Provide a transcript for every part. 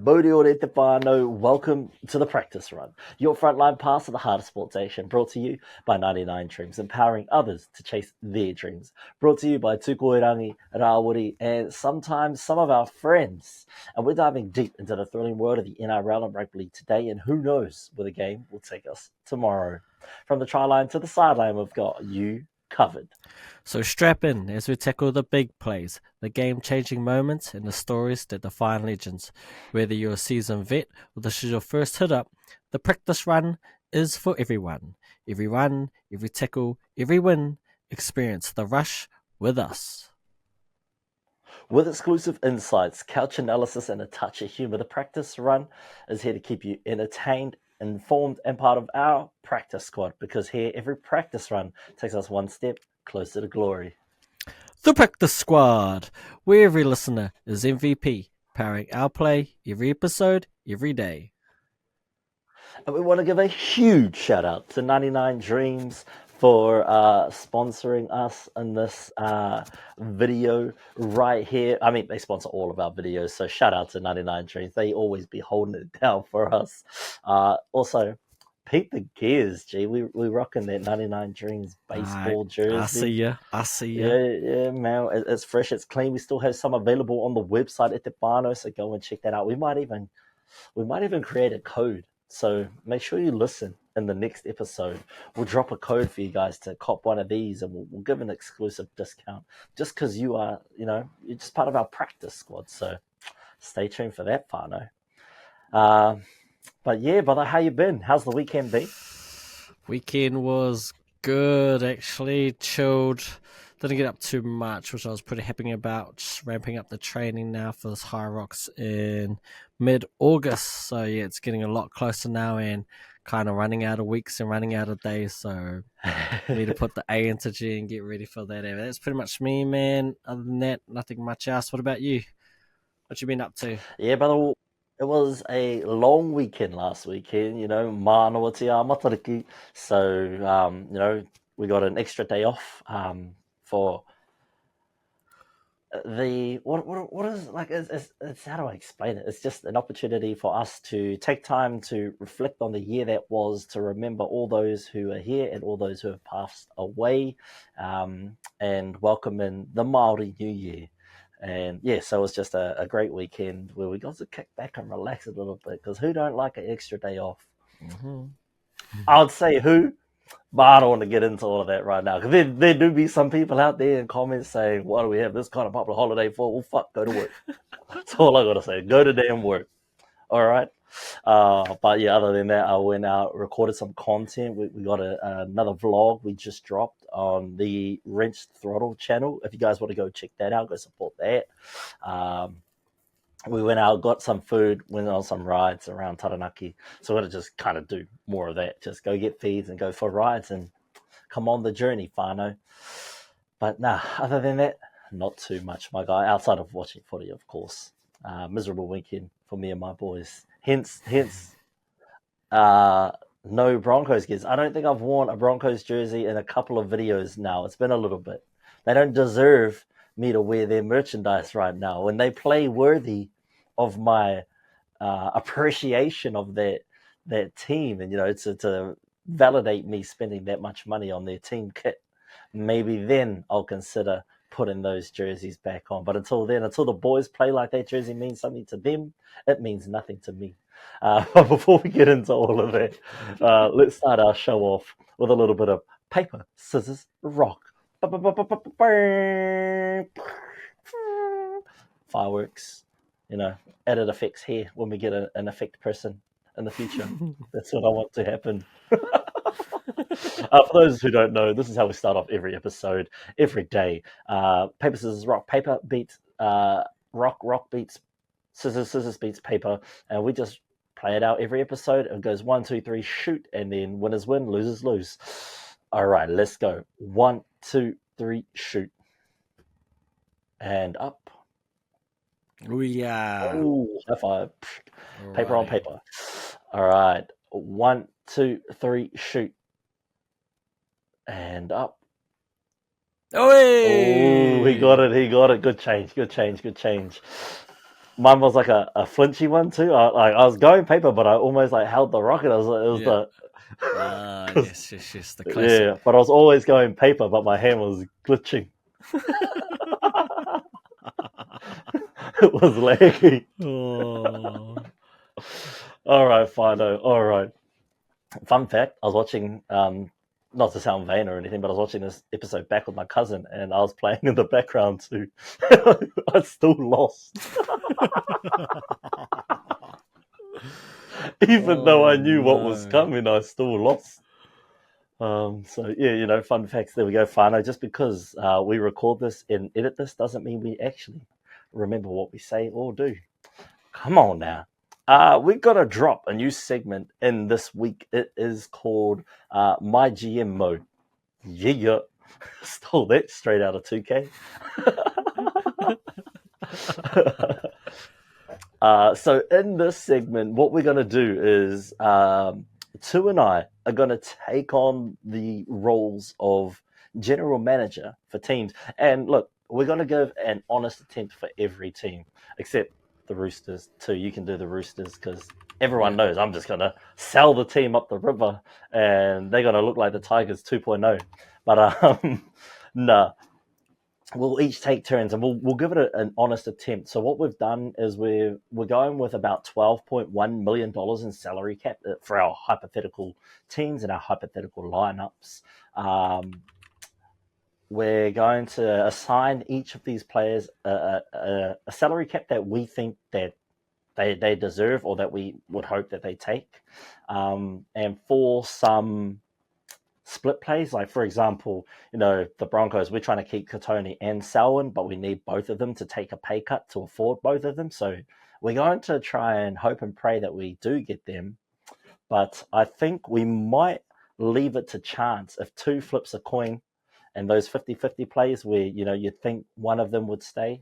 Bodi ore te whānau, welcome to the practice run, your frontline pass of the hardest sports action, brought to you by 99 Dreams, empowering others to chase their dreams. Brought to you by Tukoirangi, Rawiri, and sometimes some of our friends. And we're diving deep into the thrilling world of the NRL and rugby league today, and who knows where the game will take us tomorrow. From the try line to the sideline, we've got you covered. So strap in as we tackle the big plays, the game-changing moments, and the stories that define legends. Whether you're a seasoned vet or this is your first hit-up, the practice run is for everyone. Every run, every tackle, every win, experience the rush with us. With exclusive insights, couch analysis, and a touch of humour, the practice run is here to keep you entertained, informed, and part of our practice squad, because here every practice run takes us one step closer to glory. The Practice Squad, where every listener is MVP, powering our play every episode, every day. And we want to give a huge shout out to 99 Dreams for sponsoring us in this video right here. I mean, they sponsor all of our videos, so shout out to 99 Dreams. They always be holding it down for us. Also, peep the gears, G. We rocking that 99 Dreams baseball jersey. I see ya. Yeah, man. It's fresh, it's clean. We still have some available on the website at the Bano, so go and check that out. We might even create a code. So make sure you listen in the next episode. We'll drop a code for you guys to cop one of these, and we'll give an exclusive discount just because you are, you're just part of our practice squad. So stay tuned for that, Fano. But yeah, brother, how you been? How's the weekend been? Weekend was good, actually. Chilled. Didn't get up too much, which I was pretty happy about. Just ramping up the training now for this High Rocks in mid-August. So yeah, it's getting a lot closer now and kind of running out of weeks and running out of days. So need to put the A into G and get ready for that. That's pretty much me, man. Other than that, nothing much else. What about you? What you been up to? Yeah, brother. It was a long weekend last weekend, Manawa te a matariki. So, we got an extra day off for what is like it's how do I explain it? It's just an opportunity for us to take time to reflect on the year that was, to remember all those who are here and all those who have passed away, and welcome in the Māori New Year. And yeah, so it was just a great weekend where we got to kick back and relax a little bit, because who don't like an extra day off? Mm-hmm. I would say who, but I don't want to get into all of that right now, because there do be some people out there in comments saying, why do we have this kind of popular holiday for? Well, fuck, go to work. That's all I got to say. Go to damn work. All right. But yeah, other than that, I went out, recorded some content. We got another vlog we just dropped on the Wrenched Throttle channel. If you guys want to go check that out, go support that. We went out, got some food, went on some rides around Taranaki. So we're going to just kind of do more of that. Just go get feeds and go for rides and come on the journey, Fano. But nah, other than that, not too much, my guy, outside of watching footy, of course. Miserable weekend for me and my boys. Hence, no Broncos gears. I don't think I've worn a Broncos jersey in a couple of videos now. It's been a little bit. They don't deserve me to wear their merchandise right now. When they play worthy of my appreciation of that team, and to validate me spending that much money on their team kit, maybe then I'll consider putting those jerseys back on. But until then, until the boys play like that jersey means something to them, it means nothing to me. But before we get into all of that, let's start our show off with a little bit of paper, scissors, rock. Fireworks, added effects here when we get an effect person in the future. That's what I want to happen. For those who don't know, this is how we start off every episode, every day. Paper, scissors, rock. Paper beats rock. Rock beats scissors. Scissors beats paper. And we just play it out every episode. It goes 1, 2, 3, shoot. And then winners win, losers lose. All right, let's go. 1, 2, 3, shoot. And up. Oh, yeah. Oh, high five. Paper on paper. All right. 1, 2, 3, shoot. And up. Oh, he got it. Good change. Mine was like a flinchy one too. I was going paper, but I almost like held the rocket. It was Yeah. the Yes, the classic. yeah. But I was always going paper, but my hand was glitching. It was laggy. Oh. All right, Fido. All right. Fun fact: I was watching. Not to sound vain or anything, but I was watching this episode back with my cousin, and I was playing in the background too. I still lost, even though I knew what was No. coming. I still lost. So yeah, fun facts. There we go, Fano. Just because we record this and edit this doesn't mean we actually remember what we say or do. Come on now. We've got to drop a new segment in this week. It is called MyGM Mode. Yeah. Stole that straight out of 2K. So in this segment, what we're going to do is Tu and I are going to take on the roles of general manager for teams. And look, we're going to give an honest attempt for every team, except the Roosters too. You can do the Roosters because everyone knows I'm just going to sell the team up the river and they're going to look like the Tigers 2.0. But no, we'll each take turns and we'll give it an honest attempt. So what we've done is we're going with about $12.1 million in salary cap for our hypothetical teams and our hypothetical lineups. We're going to assign each of these players a salary cap that we think that they deserve or that we would hope that they take. And for some split plays, like for example, the Broncos, we're trying to keep Katoni and Selwyn, but we need both of them to take a pay cut to afford both of them. So we're going to try and hope and pray that we do get them. But I think we might leave it to chance. If two flips a coin and those 50-50 plays where, you think one of them would stay,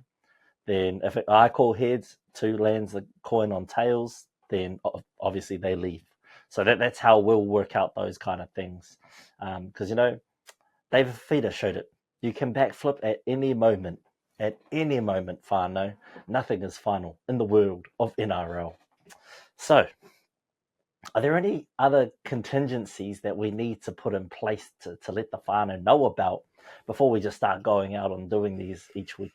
then if I call heads, two lands the coin on tails, then obviously they leave. So that's how we'll work out those kind of things. Because, David Feeder showed it. You can backflip at any moment. At any moment, Fano. Nothing is final in the world of NRL. So, are there any other contingencies that we need to put in place to let the Fano know about before we just start going out and doing these each week?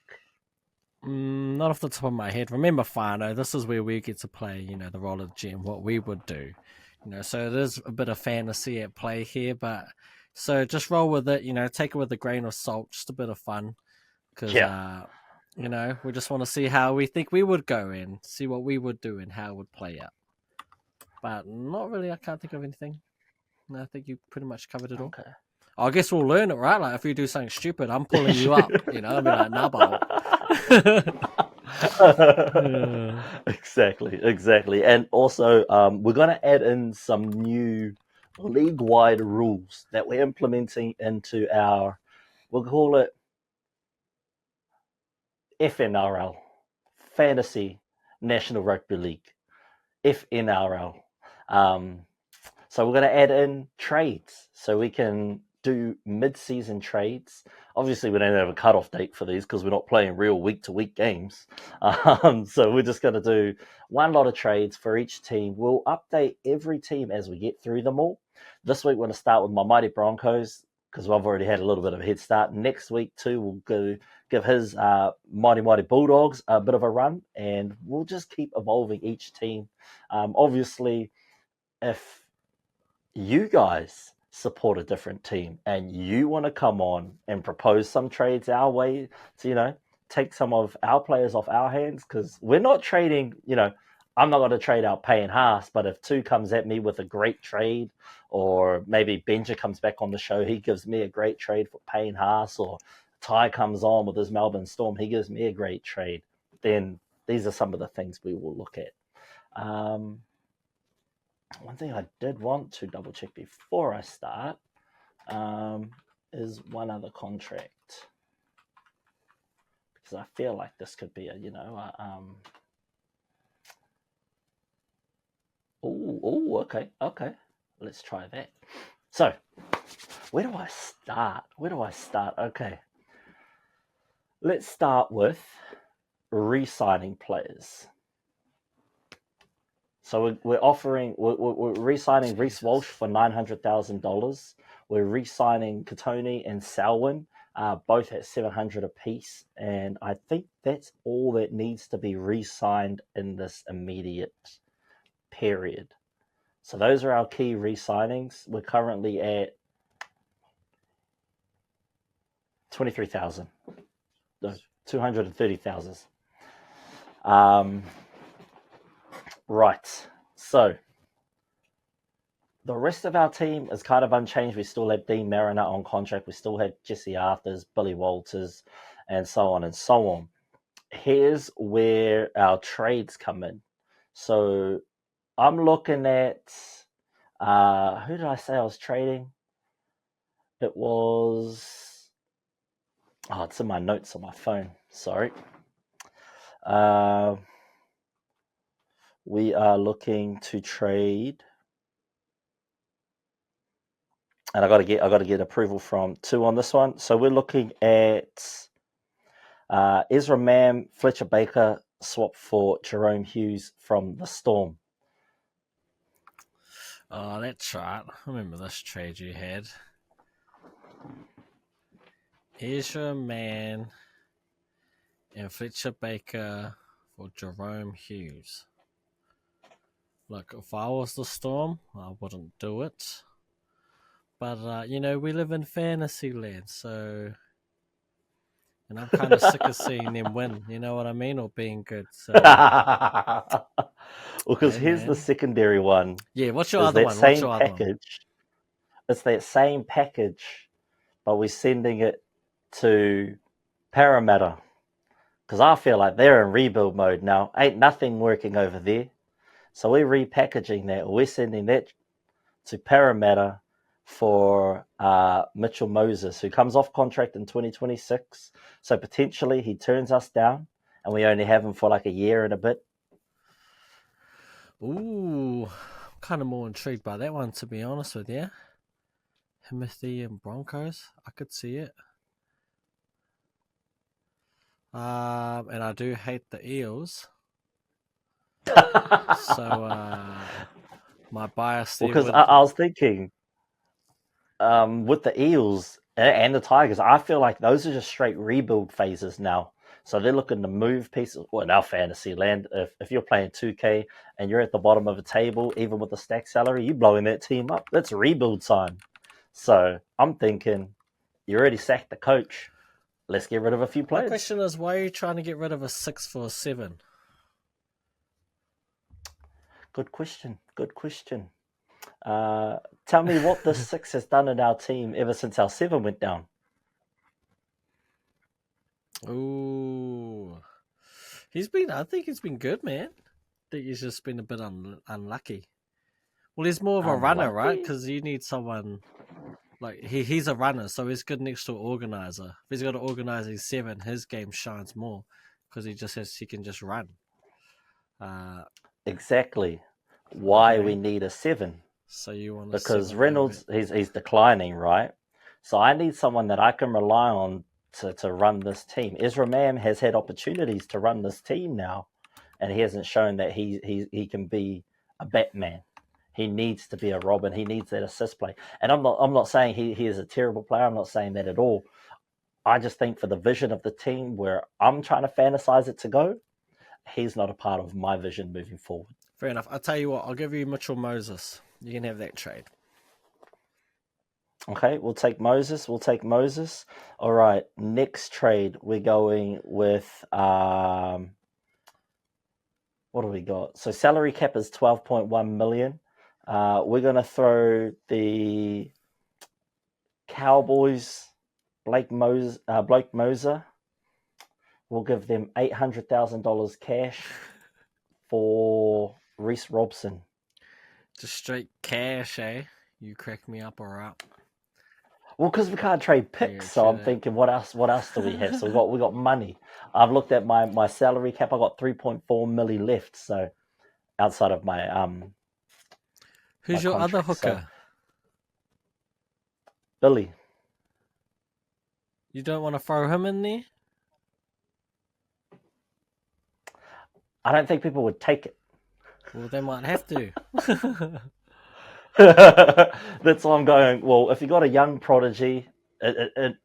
Not off the top of my head. Remember, Fano, this is where we get to play, the role of GM, what we would do. So it is a bit of fantasy at play here, but so just roll with it, take it with a grain of salt, just a bit of fun. Because, we just want to see how we think we would go in, see what we would do and how it would play out. But not really, I can't think of anything. No, I think you pretty much covered it all. Okay. I guess we'll learn it, right? Like if you do something stupid, I'm pulling you up. I'll be like, nah, bro. Exactly. And also, we're going to add in some new league-wide rules that we're implementing into we'll call it FNRL, Fantasy National Rugby League, FNRL. So we're going to add in trades so we can do mid-season trades. Obviously, we don't have a cutoff date for these because we're not playing real week-to-week games. So we're just going to do one lot of trades for each team. We'll update every team as we get through them all. This week, we're going to start with my mighty Broncos because I've already had a little bit of a head start. Next week, too, we'll give his mighty Bulldogs a bit of a run, and we'll just keep evolving each team. Obviously, if you guys support a different team and you want to come on and propose some trades our way to, take some of our players off our hands, because we're not trading, I'm not going to trade out Payne Haas, but if two comes at me with a great trade, or maybe Benja comes back on the show, he gives me a great trade for Payne Haas, or Ty comes on with his Melbourne Storm, he gives me a great trade, then these are some of the things we will look at. One thing I did want to double check before I start is one other contract, because I feel like this could be okay. Let's try that. So, where do I start? Okay. Let's start with re-signing players. So we're re-signing Reece Walsh for $900,000. We're re-signing Katoni and Selwyn, both at $700 apiece, and I think that's all that needs to be re-signed in this immediate period. So those are our key re-signings. We're currently at 23,000, no, 230,000. Right. So the rest of our team is kind of unchanged. We still have Dean Mariner on contract. We still have Jesse Arthurs, Billy Walters, and so on and so on. Here's where our trades come in. So I'm looking at who did I say I was trading? It was it's in my notes on my phone. Sorry. We are looking to trade, and I got to get approval from two on this one. So we're looking at Ezra Mam, Fletcher Baker swap for Jerome Hughes from the Storm. Oh, that's right. I remember this trade you had. Ezra Man and Fletcher Baker for Jerome Hughes. Look, if I was the Storm, I wouldn't do it. But, we live in fantasy land, so... And I'm kind of sick of seeing them win, you know what I mean? Or being good, so... Because here's the secondary one. Yeah, what's your other one? What's your other one? It's that same package, but we're sending it to Parramatta. Because I feel like they're in rebuild mode now. Ain't nothing working over there. So we're repackaging that. We're sending that to Parramatta for Mitchell Moses, who comes off contract in 2026. So potentially he turns us down, and we only have him for like a year and a bit. Ooh, I'm kind of more intrigued by that one, to be honest with you. Timothy and Broncos, I could see it. And I do hate the Eels. So my bias there. Because I was thinking, with the Eels and the Tigers, I feel like those are just straight rebuild phases now. So they're looking to move pieces. Well, in our fantasy land, if you're playing 2K and you're at the bottom of a table, even with a stack salary, you're blowing that team up. That's rebuild time. So I'm thinking, you already sacked the coach. Let's get rid of a few players. My question is, why are you trying to get rid of a 6 for a 7? Good question. Tell me what the 6 has done in our team ever since our 7 went down. Ooh. I think he's been good, man. I think he's just been a bit unlucky. Well, he's more of a runner, right? Because you need someone... Like, he's a runner, so he's good next to an organizer. If he's got an organizing 7, his game shines more because he can just run. Exactly. Why we need a 7. So you want because Reynolds he's declining, right? So I need someone that I can rely on to run this team. Ezra Mam has had opportunities to run this team now, and he hasn't shown that he can be a Batman. He needs to be a Robin. He needs that assist play. And I'm not saying he is a terrible player. I'm not saying that at all. I just think for the vision of the team where I'm trying to fantasize it to go, he's not a part of my vision moving forward. Fair enough. I'll tell you what, I'll give you Mitchell Moses. You can have that trade. Okay, we'll take Moses. All right, next trade, we're going with... what do we got? So salary cap is 12.1 million. We're going to throw the Cowboys, Blake Moser. We'll give them $800,000 cash for Reece Robson. Just straight cash, eh? You crack me up, all right. Well, because we can't trade picks, so I'm thinking, what else do we have? So we got money. I've looked at my salary cap. I got 3.4 milli left. So outside of my who's your other hooker? So, Billy. You don't want to throw him in there? I don't think people would take it. Well, they might have to. That's why I'm going, well, if you got a young prodigy, it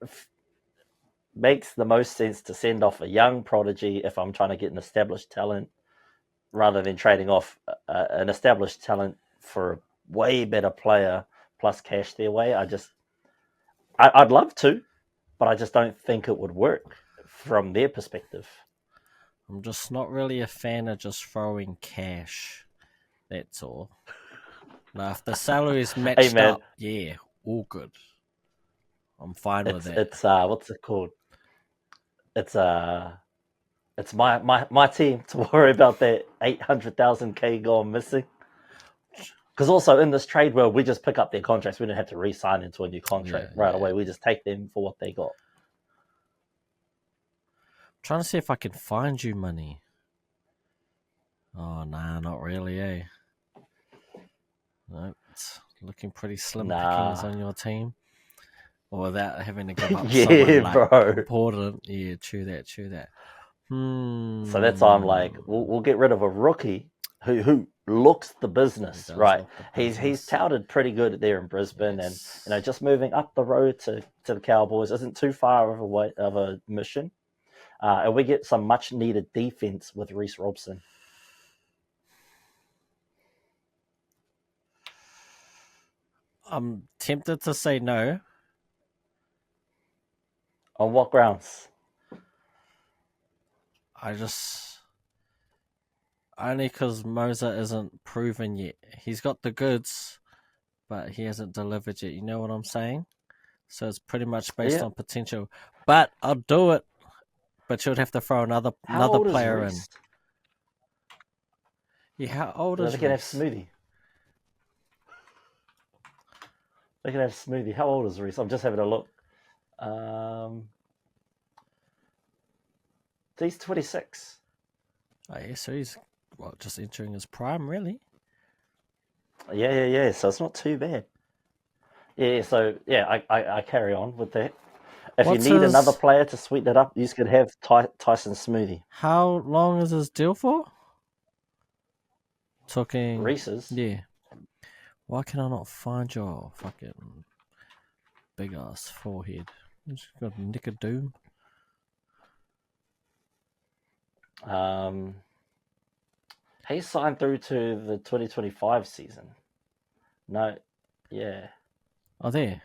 makes the most sense to send off a young prodigy if I'm trying to get an established talent rather than trading off an established talent for a way better player plus cash their way. I'd love to, but I just don't think it would work from their perspective. I'm just not really a fan of just throwing cash. That's all. Now, if the salary is matched man. up, yeah, all good. I'm fine with that. It's what's it called? It's my team to worry about that 800,000 gone missing. Because also in this trade world, we just pick up their contracts. We don't have to re-sign into a new contract right away. We just take them for what they got. I'm trying to see if I can find you money. Oh, nah, not really, eh? Nope, it's looking pretty slim pickings on your team. Or without having to give up someone like important. Yeah, true that. So that's why I'm like, we'll get rid of a rookie who looks the business, right? He's touted pretty good there in Brisbane, yes. And just moving up the road to the Cowboys isn't too far of a mission, and we get some much needed defense with Reece Robson. I'm tempted to say no. On what grounds? Only because Moser isn't proven yet. He's got the goods, but he hasn't delivered yet. You know what I'm saying? So it's pretty much based on potential. But I'll do it. But you'd have to throw another player in. Yeah, how old is They can have Smoothie. How old is Reece? I'm just having a look. He's 26. Oh, yeah, so he's just entering his prime, really. Yeah. So it's not too bad. Yeah. So yeah, I carry on with that. If you need another player to sweeten it up, you could have Tyson Smoothie. How long is his deal for? Talking Reese's. Yeah. Why can I not find your fucking big ass forehead? He's got a nick of doom. He signed through to the 2025 season. No, yeah. Oh, there.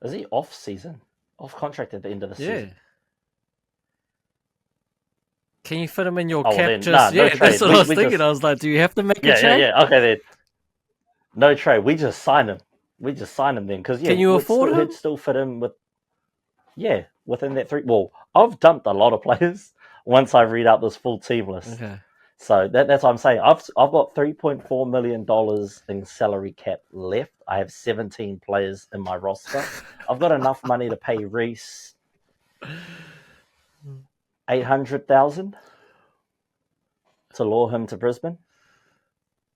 Is he off season? Off contract at the end of the season? Can you fit him in your cap? That's what I was thinking. I was like, do you have to make a trade? Yeah. Okay, then. No trade. We just sign him. Then. Because, can you afford him? He'd still fit in with... Yeah, within that three... Well, I've dumped a lot of players once I read out this full team list. Okay. So that's what I'm saying. I've got $3.4 million in salary cap left. I have 17 players in my roster. I've got enough money to pay Reece $800,000 to lure him to Brisbane.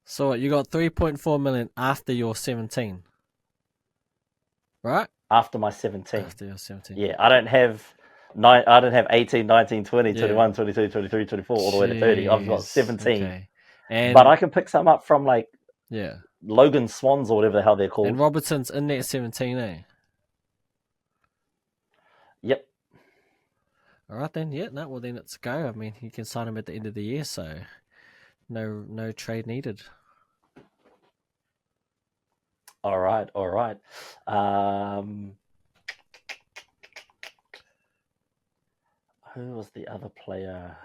So you got 3.4 million after your 17, right? After my 17. After your 17. Yeah, I don't have 18, 19, 20, 21, 22, 23, 24, all the way to 30. I've got 17. Okay. But I can pick some up from Logan Swans or whatever the hell they're called. And Robertson's in that 17, eh? Yep. All right then, well then it's go. I mean, you can sign him at the end of the year, so no trade needed. All right. Who was the other player?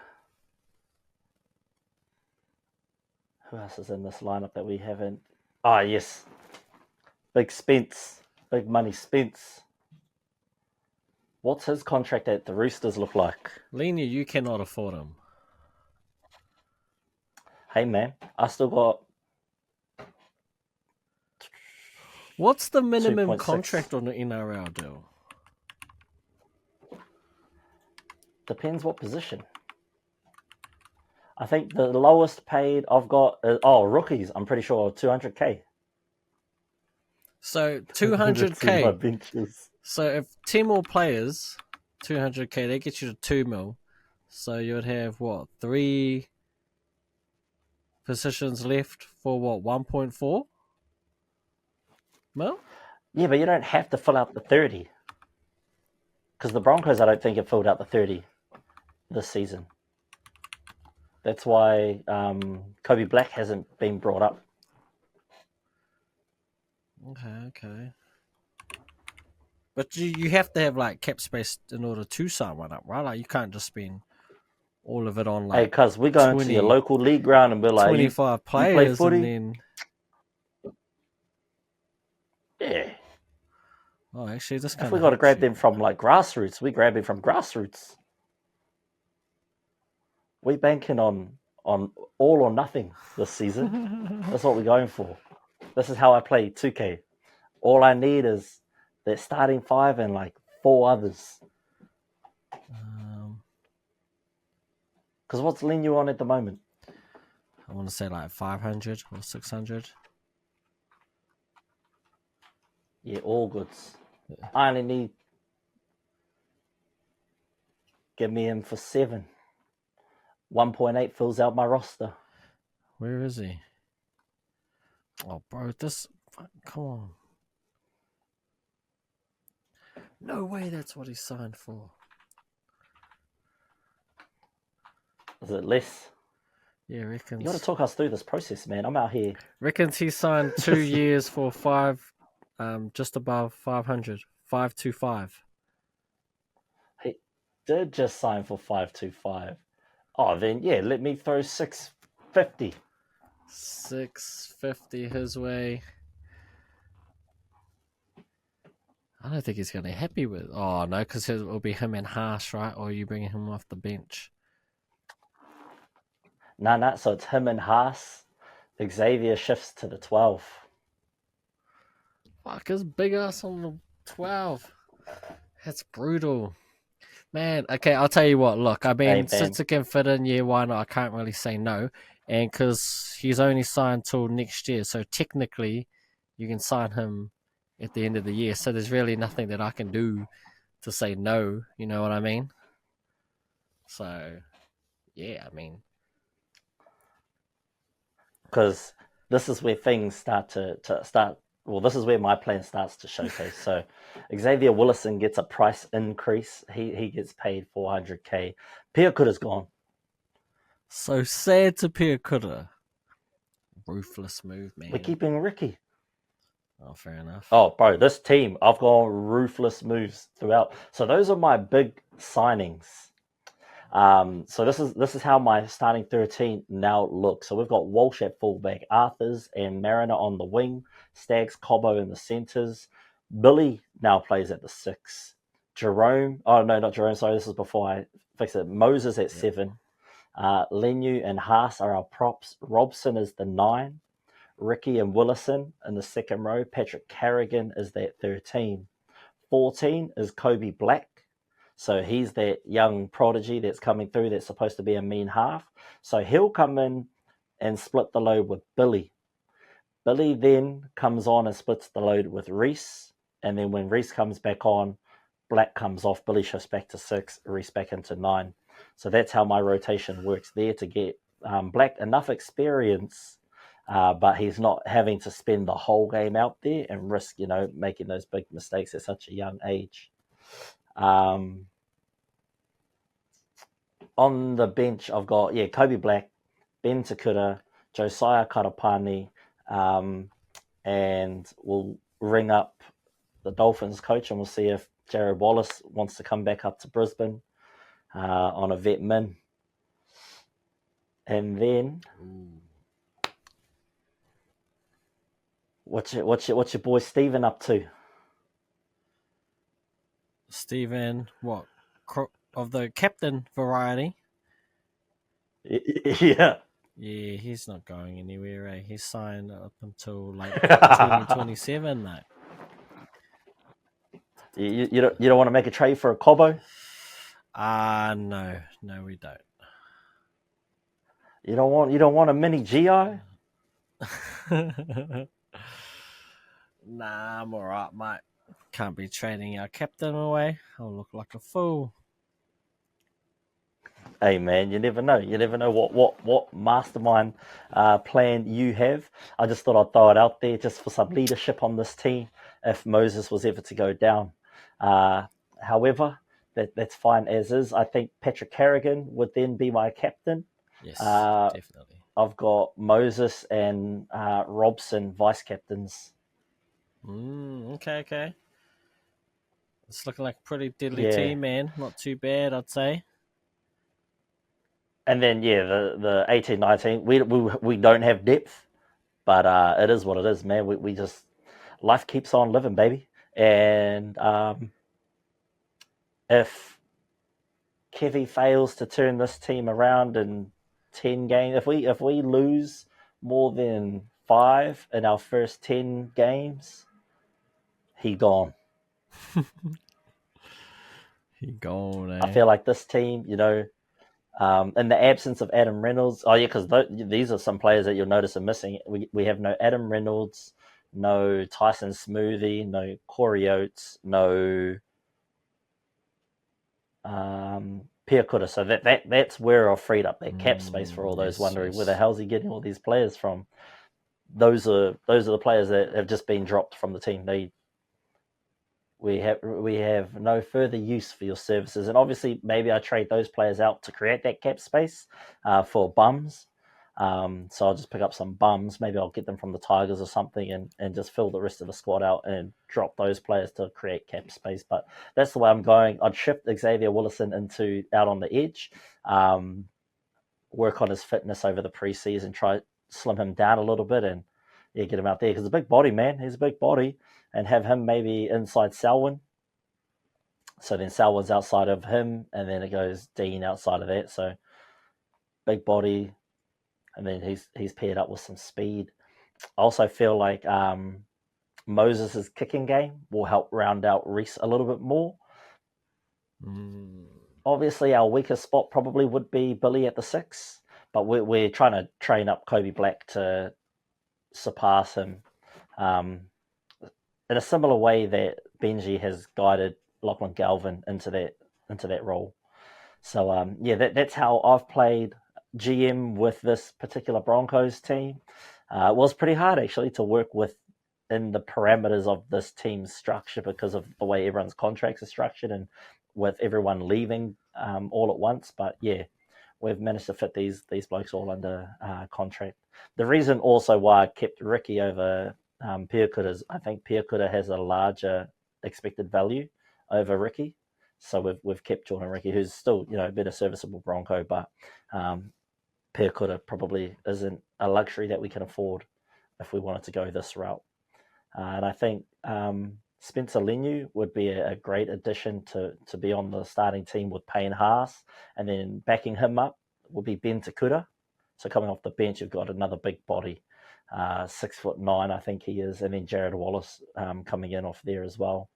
Who else is in this lineup that we haven't? Ah, yes. Big Spence. Big money Spence. What's his contract at the Roosters look like? Lenia, you cannot afford him. Hey, man. I still got... What's the minimum contract on the NRL deal? Depends what position. I think the lowest paid I've got is, rookies, I'm pretty sure, $200K. So $200K. So if 10 more players, $200K, that gets you to $2 million. So you would have what, 3 positions left for what, 1.4 mil? Yeah, but you don't have to fill out the 30. Because the Broncos, I don't think, have filled out the 30 this season. That's why Kobe Black hasn't been brought up. Okay. But you have to have like cap space in order to sign one up, right? Like you can't just spend all of it on Hey, like cuz we go into your 20, local league ground and be like, 25 you play players and footy? then... Yeah. Oh, actually, this If kind we of got to helps grab you. them from like grassroots, we grab it from grassroots. We banking on all or nothing this season. That's what we're going for. This is how I play 2K. All I need is the starting 5 and like 4 others. Because what's Linu on at the moment? I want to say like 500 or 600. Yeah, all goods. I only need... Give me him for 7. 1.8 fills out my roster. Where is he? Oh, bro, this... Come on. No way that's what he signed for. Is it less? Yeah, reckons. You got to talk us through this process, man. I'm out here. Reckons he signed 2 years for 5, just above 500. 525. He did just sign for 525. Oh, then, yeah, let me throw 650. 650 his way. I don't think he's going to be happy with... Oh, no, because it'll be him and Haas, right? Or you bringing him off the bench. Nah, so it's him and Haas. Xavier shifts to the 12. Fuck, his big ass on the 12. That's brutal. Man, okay, I'll tell you what. Look, I mean, since it can fit in year one, I can't really say no. And because he's only signed till next year, so technically you can sign him at the end of the year. So there's really nothing that I can do to say no, you know what I mean? So, yeah, I mean... Because this is where things start to start. Well, this is where my plan starts to showcase. So Xavier Willison gets a price increase. He gets paid 400k. Piakuta's gone. So sad to Piakura. Ruthless move, man. We're keeping Ricky. Oh, fair enough. Oh, bro, this team, I've gone ruthless moves throughout. So those are my big signings. So this is how my starting 13 now looks. So we've got Walsh at fullback, Arthurs and Mariner on the wing, Staggs, Cobbo in the centres. Billy now plays at the 6. Jerome, oh no, not Jerome, sorry, this is before I fix it. Moses at 7. Lenu and Haas are our props. Robson is the 9. Ricky and Willison in the second row. Patrick Carrigan is that 13. 14 is Kobe Black. So he's that young prodigy that's coming through that's supposed to be a mean half. So he'll come in and split the load with Billy. Billy then comes on and splits the load with Reese. And then when Reese comes back on, Black comes off, Billy shifts back to 6, Reese back into 9. So that's how my rotation works there to get Black enough experience, but he's not having to spend the whole game out there and risk, making those big mistakes at such a young age. On the bench, I've got Kobe Black, Ben Takuta, Josiah Karapani, and we'll ring up the Dolphins coach and we'll see if Jared Wallace wants to come back up to Brisbane on a vet min. And then, what's your boy Steven up to? Steven, what? Of the captain variety? Yeah. Yeah, he's not going anywhere, eh? He's signed up until like 2027, mate. You don't want to make a trade for a Cobbo? No, we don't. You don't want a mini GI? Nah, I'm alright, mate. Can't be trading our captain away. I'll look like a fool. Hey man, you never know. You never know what mastermind plan you have. I just thought I'd throw it out there just for some leadership on this team if Moses was ever to go down. Uh, However, that's fine as is. I think Patrick Carrigan would then be my captain. Yes, Uh, definitely. I've got Moses and Robson vice captains. Okay. It's looking like a pretty deadly Yeah, team, man. Not too bad, I'd say. and then yeah, the 18-19. We don't have depth, but it is what it is, man. We just life keeps on living, baby. And if Kevy fails to turn this team around in 10 games, if we lose more than 5 in our first 10 games, he gone. He gone, I eh? feel like this team, in the absence of Adam Reynolds, oh yeah, because these are some players that you'll notice are missing. We have no Adam Reynolds, no Tyson Smoothie, no Corey Oates, no Pierre Coulter. So that's where I've freed up that cap space for all those wondering where the Yes. hell's he getting all these players from. Those are the players that have just been dropped from the team. We have no further use for your services, and obviously maybe I trade those players out to create that cap space for bums. So I'll just pick up some bums. Maybe I'll get them from the Tigers or something, and just fill the rest of the squad out and drop those players to create cap space. But that's the way I'm going. I'd shift Xavier Willison into out on the edge, work on his fitness over the preseason, try slim him down a little bit, and yeah, get him out there because he's a big body, man. He's a big body, and have him maybe inside Selwyn. So then Selwyn's outside of him, and then it goes Dean outside of that. So big body, and then he's paired up with some speed. I also feel like Moses' kicking game will help round out Reese a little bit more. Obviously, our weakest spot probably would be Billy at the 6, but we're trying to train up Kobe Black to surpass him in a similar way that Benji has guided Lachlan Galvin into that role. So yeah, that's how I've played GM with this particular Broncos team. It was pretty hard actually to work with in the parameters of this team's structure because of the way everyone's contracts are structured and with everyone leaving all at once. But yeah, we've managed to fit these blokes all under contract. The reason also why I kept Ricky over Pierre Coulter is I think Pierre Coulter has a larger expected value over Ricky. So we've kept Jordan Ricky, who's still been a serviceable Bronco, but Pierre Coulter probably isn't a luxury that we can afford if we wanted to go this route. And I think Spencer Lenu would be a great addition to be on the starting team with Payne Haas, and then backing him up would be Ben Takuta. So coming off the bench, you've got another big body, 6'9", I think he is, and then Jared Wallace coming in off there as well.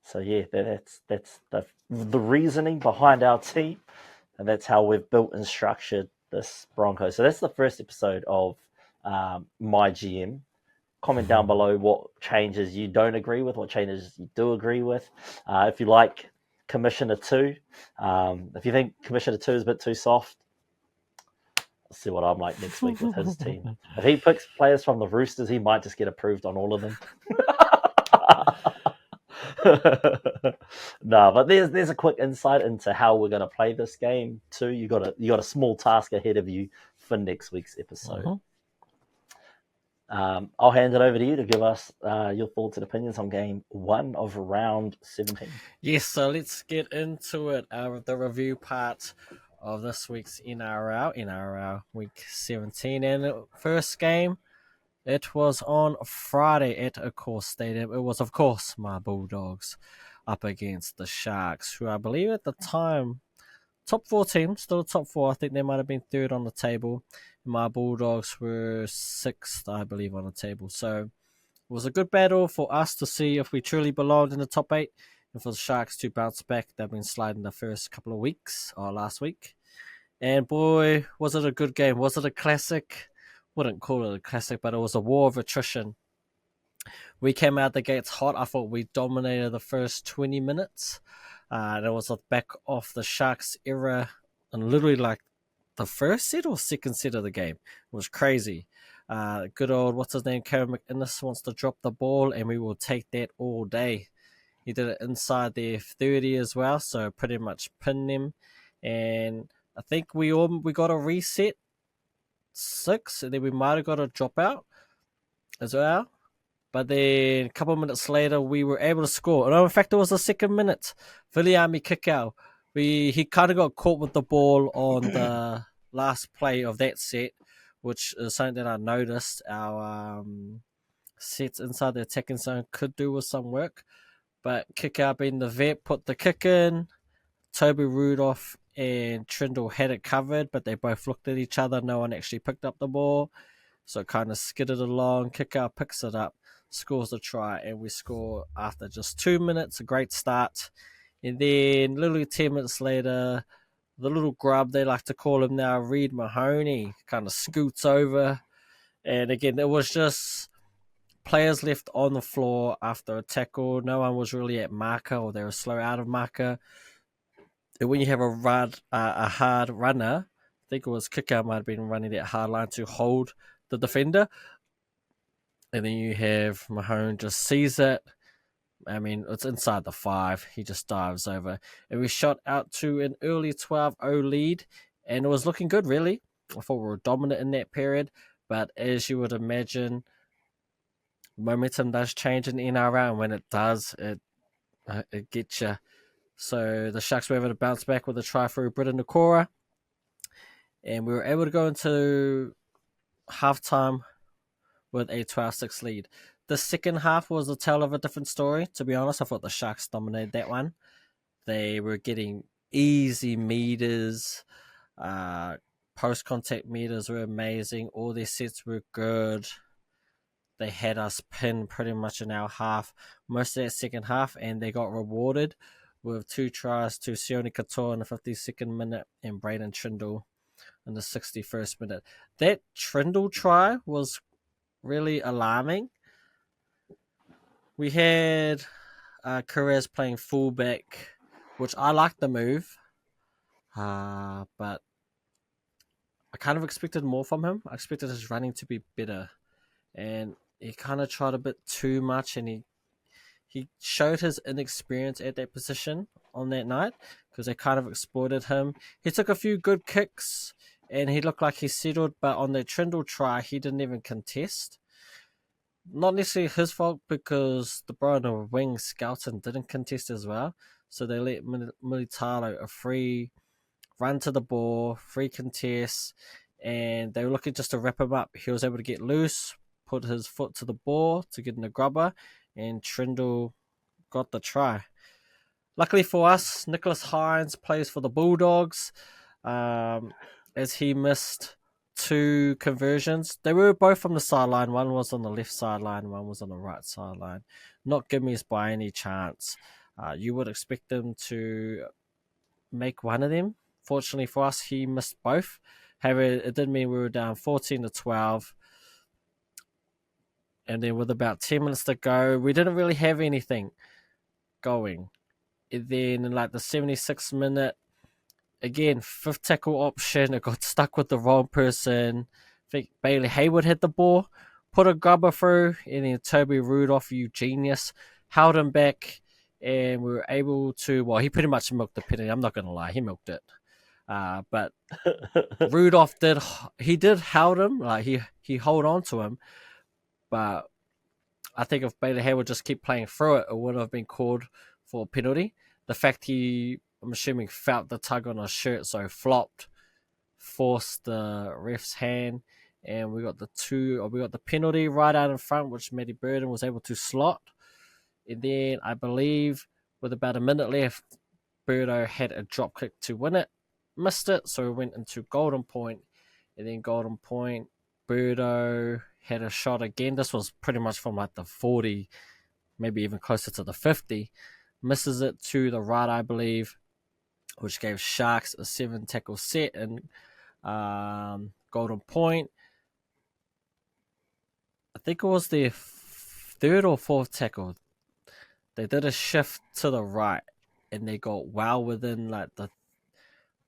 So yeah, that's the reasoning behind our team, and that's how we've built and structured this Broncos. So that's the first episode of MyGM. Comment down below what changes you don't agree with, what changes you do agree with. If you like Commissioner 2, if you think Commissioner 2 is a bit too soft, let's see what I'm like next week with his team. If he picks players from the Roosters, he might just get approved on all of them. No, but there's a quick insight into how we're going to play this game too. You got a small task ahead of you for next week's episode. I'll hand it over to you to give us your thoughts and opinions on game 1 of round 17. Yes, so let's get into it. The review part of this week's NRL week 17, and first game. It was on Friday at Accor Stadium. It was, of course, my Bulldogs up against the Sharks, who I believe at the time, top 4 team, still top 4. I think they might have been 3rd on the table. My Bulldogs were 6th, I believe, on the table. So it was a good battle for us to see if we truly belonged in the top 8 and for the Sharks to bounce back. They've been sliding the first couple of weeks, or last week. And boy, was it a good game. Was it a classic? Wouldn't call it a classic, but it was a war of attrition. We came out the gates hot. I thought we dominated the first 20 minutes. And it was back off the Sharks era, and literally like the first set or second set of the game. It was crazy. Good old, what's his name, Karen McInnes wants to drop the ball, and we will take that all day. He did it inside their 30 as well, so pretty much pinned them. And I think we got a reset 6, and then we might have got a dropout as well. But then a couple of minutes later, we were able to score. No, in fact, it was the second minute. Viliami kick out. He kind of got caught with the ball on the last play of that set, which is something that I noticed. Our sets inside the attacking zone could do with some work. But kick out being the vet, put the kick in. Toby Rudolph and Trindle had it covered, but they both looked at each other. No one actually picked up the ball. So it kind of skidded along. Kick out picks it up, scores the try, and we score after just 2 minutes. A great start. And then literally 10 minutes later, the little grub, they like to call him now, Reed Mahoney, kind of scoots over. And again, it was just players left on the floor after a tackle. No one was really at marker, or they were slow out of marker. And when you have a hard runner, I think it was Kicker might have been running that hard line to hold the defender. And then you have Mahone just sees it. I mean, it's inside the 5. He just dives over. And we shot out to an early 12-0 lead. And it was looking good, really. I thought we were dominant in that period. But as you would imagine, momentum does change in NRL. And when it does, it gets you. So the Sharks were able to bounce back with a try through Britain Nakora. And we were able to go into halftime with a 12-6 lead. The second half was a tale of a different story. To be honest, I thought the Sharks dominated that one. They were getting easy meters. Post-contact meters were amazing. All their sets were good. They had us pinned pretty much in our half, most of that second half, and they got rewarded with 2 tries to Sione Katoa in the 52nd minute and Braden Trindle in the 61st minute. That Trindle try was really alarming. We had Perez playing fullback, which I liked the move, but I kind of expected more from him. I expected his running to be better, and he kind of tried a bit too much, and he showed his inexperience at that position on that night because they kind of exploited him. He took a few good kicks, and he looked like he settled, but on the Trindle try, he didn't even contest. Not necessarily his fault because the bro on the wing, Skelton, didn't contest as well. So they let Militalo a free run to the ball, free contest, and they were looking just to wrap him up. He was able to get loose, put his foot to the ball to get in the grubber, and Trindle got the try. Luckily for us, Nicholas Hines plays for the Bulldogs as he missed 2 conversions. They were both from the sideline. One was on the left sideline, one was on the right sideline. Not gimmies by any chance. You would expect them to make one of them. Fortunately for us, he missed both. However, it did mean we were down 14-12. And then with about 10 minutes to go, we didn't really have anything going. And then in like the 76th minute, again, 5th tackle option. It got stuck with the wrong person. I think Bailey Hayward had the ball, put a grubber through, and then Toby Rudolph, you genius, held him back, and we were able to. Well, he pretty much milked the penalty. I'm not going to lie, he milked it. But Rudolph did held him, like he held on to him, but I think if Bailey Hayward just kept playing through it, it would have been called for a penalty. The fact I'm assuming, felt the tug on his shirt, so flopped, forced the ref's hand, and we got the penalty right out in front, which Matty Burden was able to slot. And then I believe with about a minute left, Birdo had a drop kick to win it, missed it, so we went into Golden Point, and then Golden Point, Birdo had a shot again. This was pretty much from like the 40, maybe even closer to the 50. Misses it to the right, I believe, which gave Sharks a 7 tackle set in Golden Point. I think it was their 3rd or 4th tackle. They did a shift to the right, and they got well within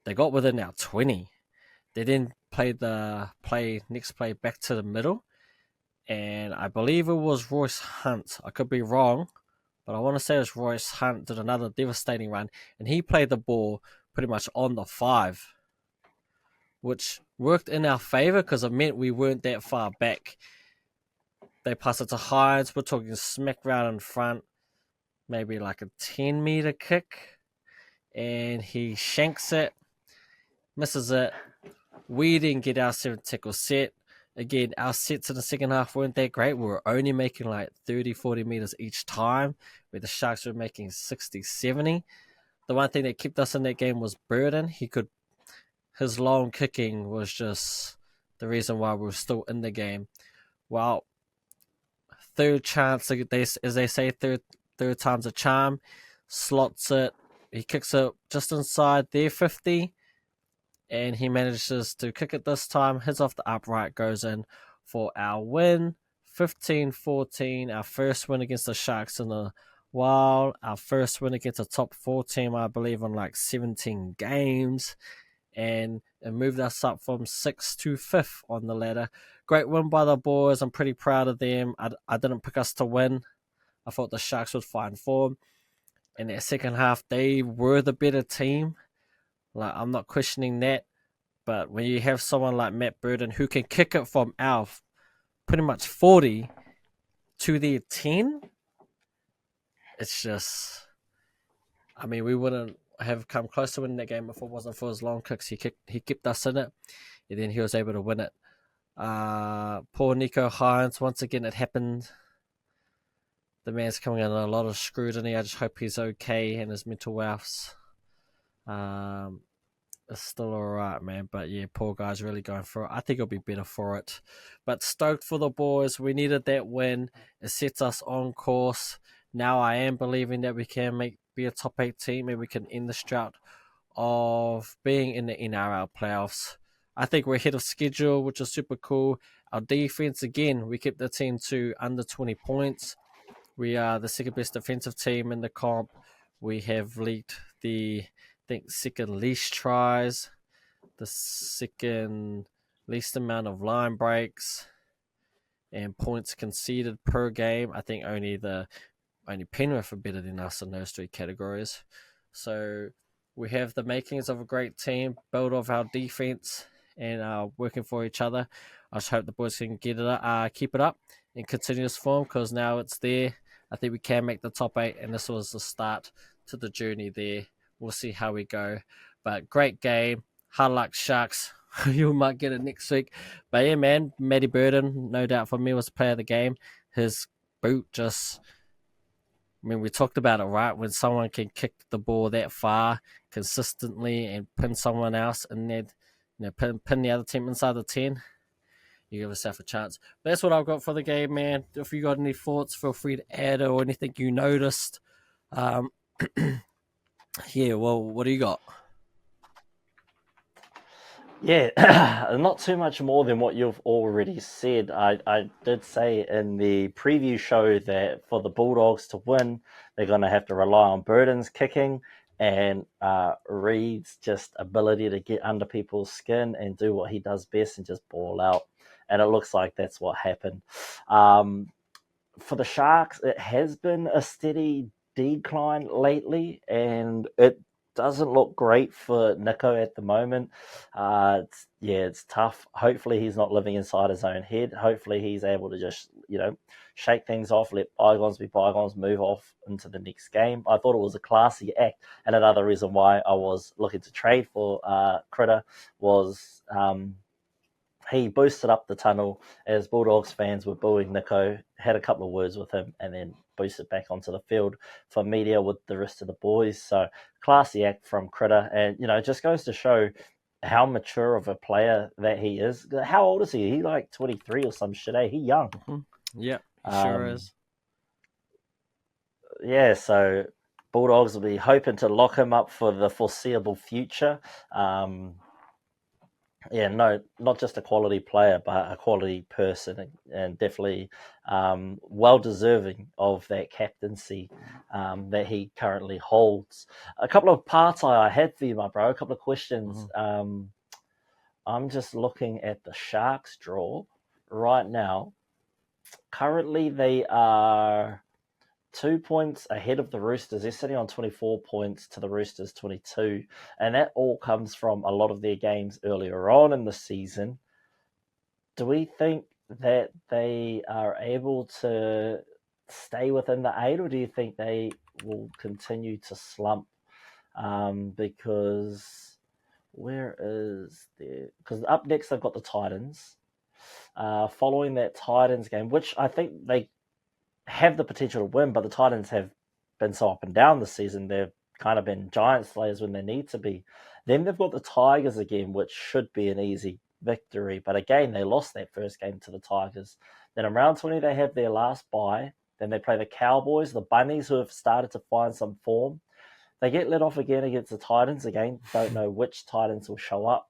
they got within our 20. They then played the next play back to the middle, and I believe it was Royce Hunt. I could be wrong, but I want to say it was Royce Hunt did another devastating run, and he played the ball pretty much on the 5, which worked in our favor because it meant we weren't that far back. They pass it to Hines. We're talking smack round in front, maybe like a 10-meter kick, and he shanks it, misses it. We didn't get our 7 tackle set. Again, our sets in the second half weren't that great. We were only making like 30, 40 meters each time, where the Sharks were making 60, 70. The one thing that kept us in that game was Dearden. His long kicking was just the reason why we were still in the game. Well, third chance, as they say, third time's a charm. Slots it. He kicks it just inside their 50. And he manages to kick it this time, hits off the upright, goes in for our win. 15-14, our first win against the Sharks in a while. Our first win against a top 4 team, I believe, in like 17 games. And it moved us up from 6th to 5th on the ladder. Great win by the boys. I'm pretty proud of them. I didn't pick us to win. I thought the Sharks would find form. In that second half, they were the better team. Like, I'm not questioning that, but when you have someone like Matt Dearden who can kick it from our pretty much 40 to their 10, it's just, I mean, we wouldn't have come close to winning that game if it wasn't for his long kicks. He kept us in it, and then he was able to win it. Poor Nico Hines, once again it happened. The man's coming under a lot of scrutiny. I just hope he's okay and his mental health's it's still alright, man. But yeah, poor guy's really going for it. I think he'll be better for it. But stoked for the boys. We needed that win. It sets us on course. Now I am believing that we can be a top 8 team and we can end the drought of being in the NRL playoffs. I think we're ahead of schedule, which is super cool. Our defense, again, we kept the team to under 20 points. We are the second best defensive team in the comp. We have leaked the second least tries, the second least amount of line breaks, and points conceded per game. I think only Penrith are better than us in those 3 categories. So we have the makings of a great team, build off our defense, and working for each other. I just hope the boys can keep it up in continuous form, because now it's there. I think we can make the top 8, and this was the start to the journey there. We'll see how we go. But great game. Hard luck, Sharks. You might get it next week. But yeah, man, Matty Dearden, no doubt for me, was the player of the game. His boot just, I mean, we talked about it, right? When someone can kick the ball that far consistently and pin someone else and then pin the other team inside the 10, you give yourself a chance. But that's what I've got for the game, man. If you got any thoughts, feel free to add or anything you noticed. Yeah, well, what do you got? Yeah, not too much more than what you've already said. I did say in the preview show that for the Bulldogs to win, they're going to have to rely on Dearden's kicking and Reed's just ability to get under people's skin and do what he does best and just ball out. And it looks like that's what happened. For the Sharks, it has been a steady decline lately, and it doesn't look great for Nico at the moment. It's tough. Hopefully he's not living inside his own head. Hopefully he's able to just, shake things off, let bygones be bygones, move off into the next game. I thought it was a classy act, and another reason why I was looking to trade for Critter was he boosted up the tunnel as Bulldogs fans were booing Nico, had a couple of words with him, and then boosted back onto the field for media with the rest of the boys. So classy act from Critter, and it just goes to show how mature of a player that he is. How old is he? He like 23 or some shit. He young. Mm-hmm. Yeah, he sure is. Yeah, so Bulldogs will be hoping to lock him up for the foreseeable future. Yeah, no, not just a quality player, but a quality person, and definitely well deserving of that captaincy that he currently holds. A couple of parts I had for you, my bro. A couple of questions. I'm just looking at the Sharks draw right now. Currently, they are 2 points ahead of the Roosters. They're sitting on 24 points to the Roosters 22. And that all comes from a lot of their games earlier on in the season. Do we think that they are able to stay within the 8, or do you think they will continue to slump? Because where is their... Because up next they've got the Titans. Following that Titans game, which I think they have the potential to win, but the Titans have been so up and down this season. They've kind of been giant slayers when they need to be. Then they've got the Tigers again, which should be an easy victory. But again, they lost that first game to the Tigers. Then in round 20, they have their last bye. Then they play the Cowboys, the Bunnies, who have started to find some form. They get let off again against the Titans. Again, don't know which Titans will show up.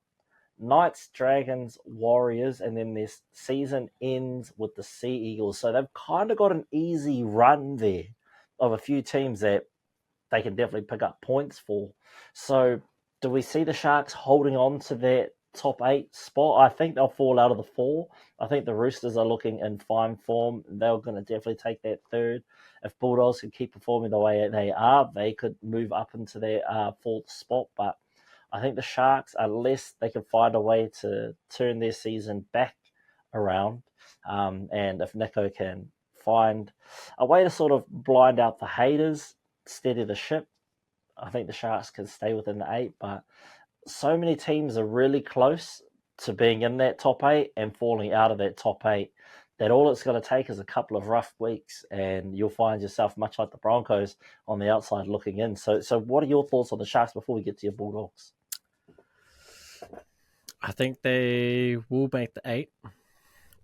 Knights, Dragons, Warriors, and then this season ends with the Sea Eagles. So they've kind of got an easy run there of a few teams that they can definitely pick up points for. So do we see the Sharks holding on to that top 8 spot? I think they'll fall out of the 4. I think the Roosters are looking in fine form. They're going to definitely take that 3rd. If Bulldogs can keep performing the way they are, they could move up into their 4th spot. But I think the Sharks, unless they can find a way to turn their season back around, and if Nico can find a way to sort of blind out the haters, steady the ship, I think the Sharks can stay within the 8. But so many teams are really close to being in that top 8 and falling out of that top 8 that all it's going to take is a couple of rough weeks and you'll find yourself much like the Broncos on the outside looking in. So what are your thoughts on the Sharks before we get to your Bulldogs? I think they will make the 8.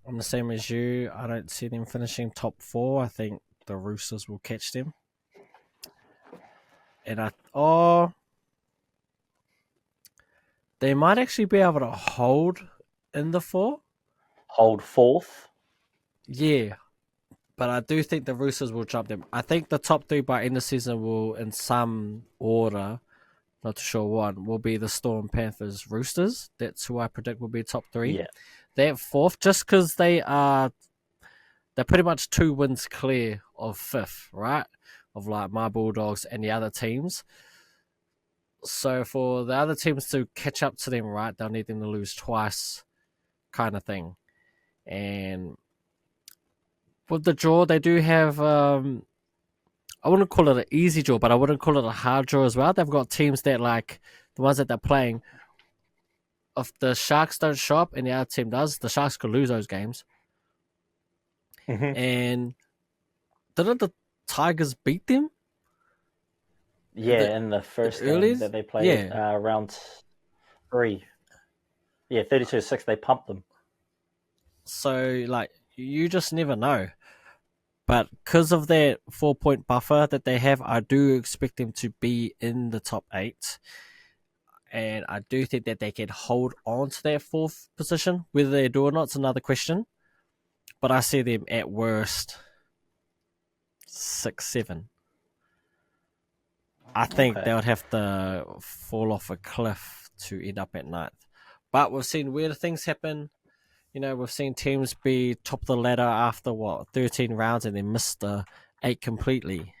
I'm the same as you. I don't see them finishing top 4. I think the Roosters will catch them. And they might actually be able to hold in the 4. Hold 4th? Yeah. But I do think the Roosters will jump them. I think the top 3 by end of season will, in some order, not too sure one, will be the Storm, Panthers, Roosters. That's who I predict will be top 3. Yeah. They're 4th just because they're pretty much 2 wins clear of 5th, right? Of like my Bulldogs and the other teams. So for the other teams to catch up to them, right, they'll need them to lose twice, kind of thing. And with the draw, they do have, I wouldn't call it an easy draw, but I wouldn't call it a hard draw as well. They've got teams that, like, the ones that they're playing, if the Sharks don't show up and the other team does, the Sharks could lose those games. Mm-hmm. And didn't the Tigers beat them? Yeah, in the first game that they played, round 3. Yeah, 32-6, they pumped them. So, like, you just never know. But because of that 4-point buffer that they have, I do expect them to be in the top 8. And I do think that they can hold on to that 4th position. Whether they do or not is another question. But I see them at worst 6, 7. I think they would have to fall off a cliff to end up at 9th. But we've seen weird things happen. You know, we've seen teams be top of the ladder after 13 rounds and then miss the 8 completely.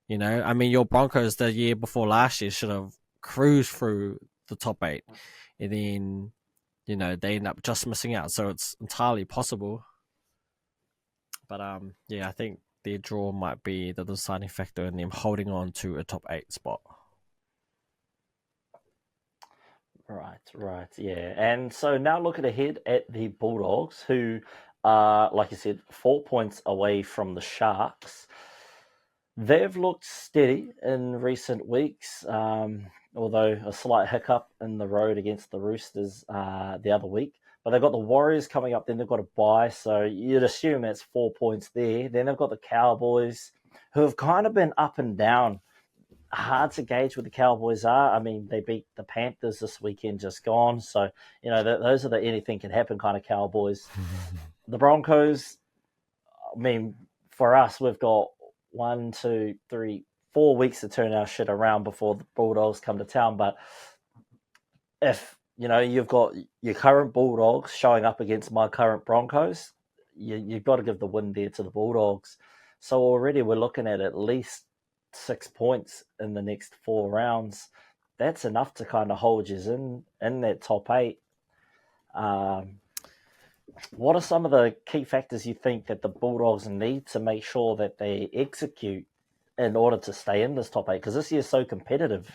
You know, I mean, your Broncos the year before last year should have cruised through the top 8, and then, you know, they end up just missing out. So it's entirely possible. But yeah, I think their draw might be the deciding factor in them holding on to a top 8 spot. Right, yeah. And so now looking ahead at the Bulldogs, who are, like you said, 4 points away from the Sharks. They've looked steady in recent weeks, although a slight hiccup in the road against the Roosters the other week. But they've got the Warriors coming up, then they've got a bye, so you'd assume that's 4 points there. Then they've got the Cowboys, who have kind of been up and down hard to gauge what the Cowboys are. I mean, they beat the Panthers this weekend, just gone. So, those are the anything can happen kind of Cowboys. The Broncos, I mean, for us, we've got 1, 2, 3, 4 weeks to turn our shit around before the Bulldogs come to town. But if, you've got your current Bulldogs showing up against my current Broncos, you've got to give the win there to the Bulldogs. So already we're looking at least 6 points in the next 4 rounds. That's enough to kind of hold you in that top 8. What are some of the key factors you think that the Bulldogs need to make sure that they execute in order to stay in this top 8? Because this year is so competitive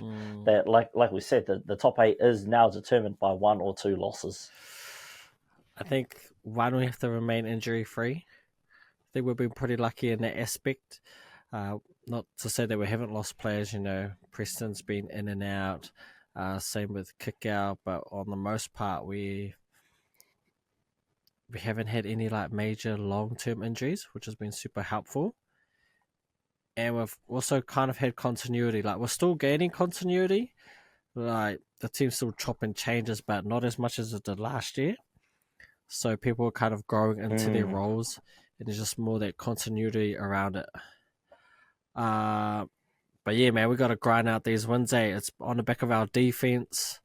that, like we said, the top 8 is now determined by 1 or 2 losses. I think, one, we have to remain injury-free. I think we've been pretty lucky in that aspect. Not to say that we haven't lost players, Preston's been in and out, same with Kickout, but on the most part, we haven't had any major long-term injuries, which has been super helpful. And we've also kind of had continuity. We're still gaining continuity. The team's still chopping changes, but not as much as it did last year. So people are kind of growing into their roles, and there's just more that continuity around it. But yeah, man, we got to grind out these wins. It's on the back of our defense.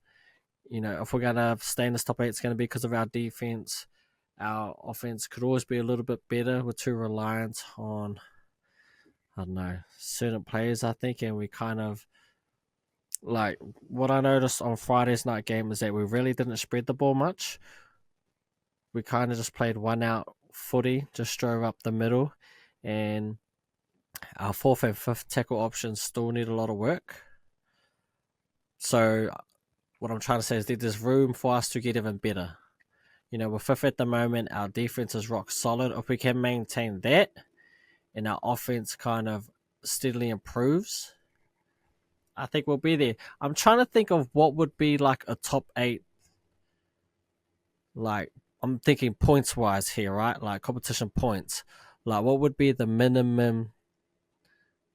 If we're gonna stay in this top 8, it's gonna be because of our defense. Our offense could always be a little bit better. We're too reliant on, I don't know, certain players, I think, and we kind of what I noticed on Friday's night game is that we really didn't spread the ball much. We kind of just played one out footy, just drove up the middle, and our 4th and 5th tackle options still need a lot of work. So what I'm trying to say is that there's room for us to get even better. We're 5th at the moment. Our defense is rock solid. If we can maintain that and our offense kind of steadily improves, I think we'll be there. I'm trying to think of what would be a top 8. I'm thinking points-wise here, right? Competition points. What would be the minimum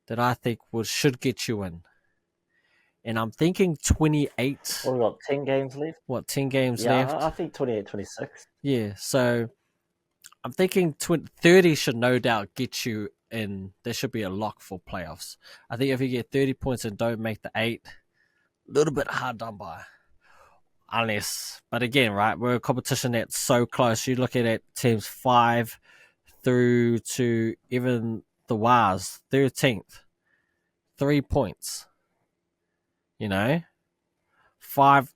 that I think should get you in? And I'm thinking 28. What, we got 10 games left? 10 games left? Yeah, I think 28, 26. Yeah, so I'm thinking 30 should no doubt get you in. There should be a lock for playoffs. I think if you get 30 points and don't make the 8, a little bit hard done by. But again, right, we're a competition that's so close. You look at it, teams 5 through to even the Wars, 13th, 3 points. 5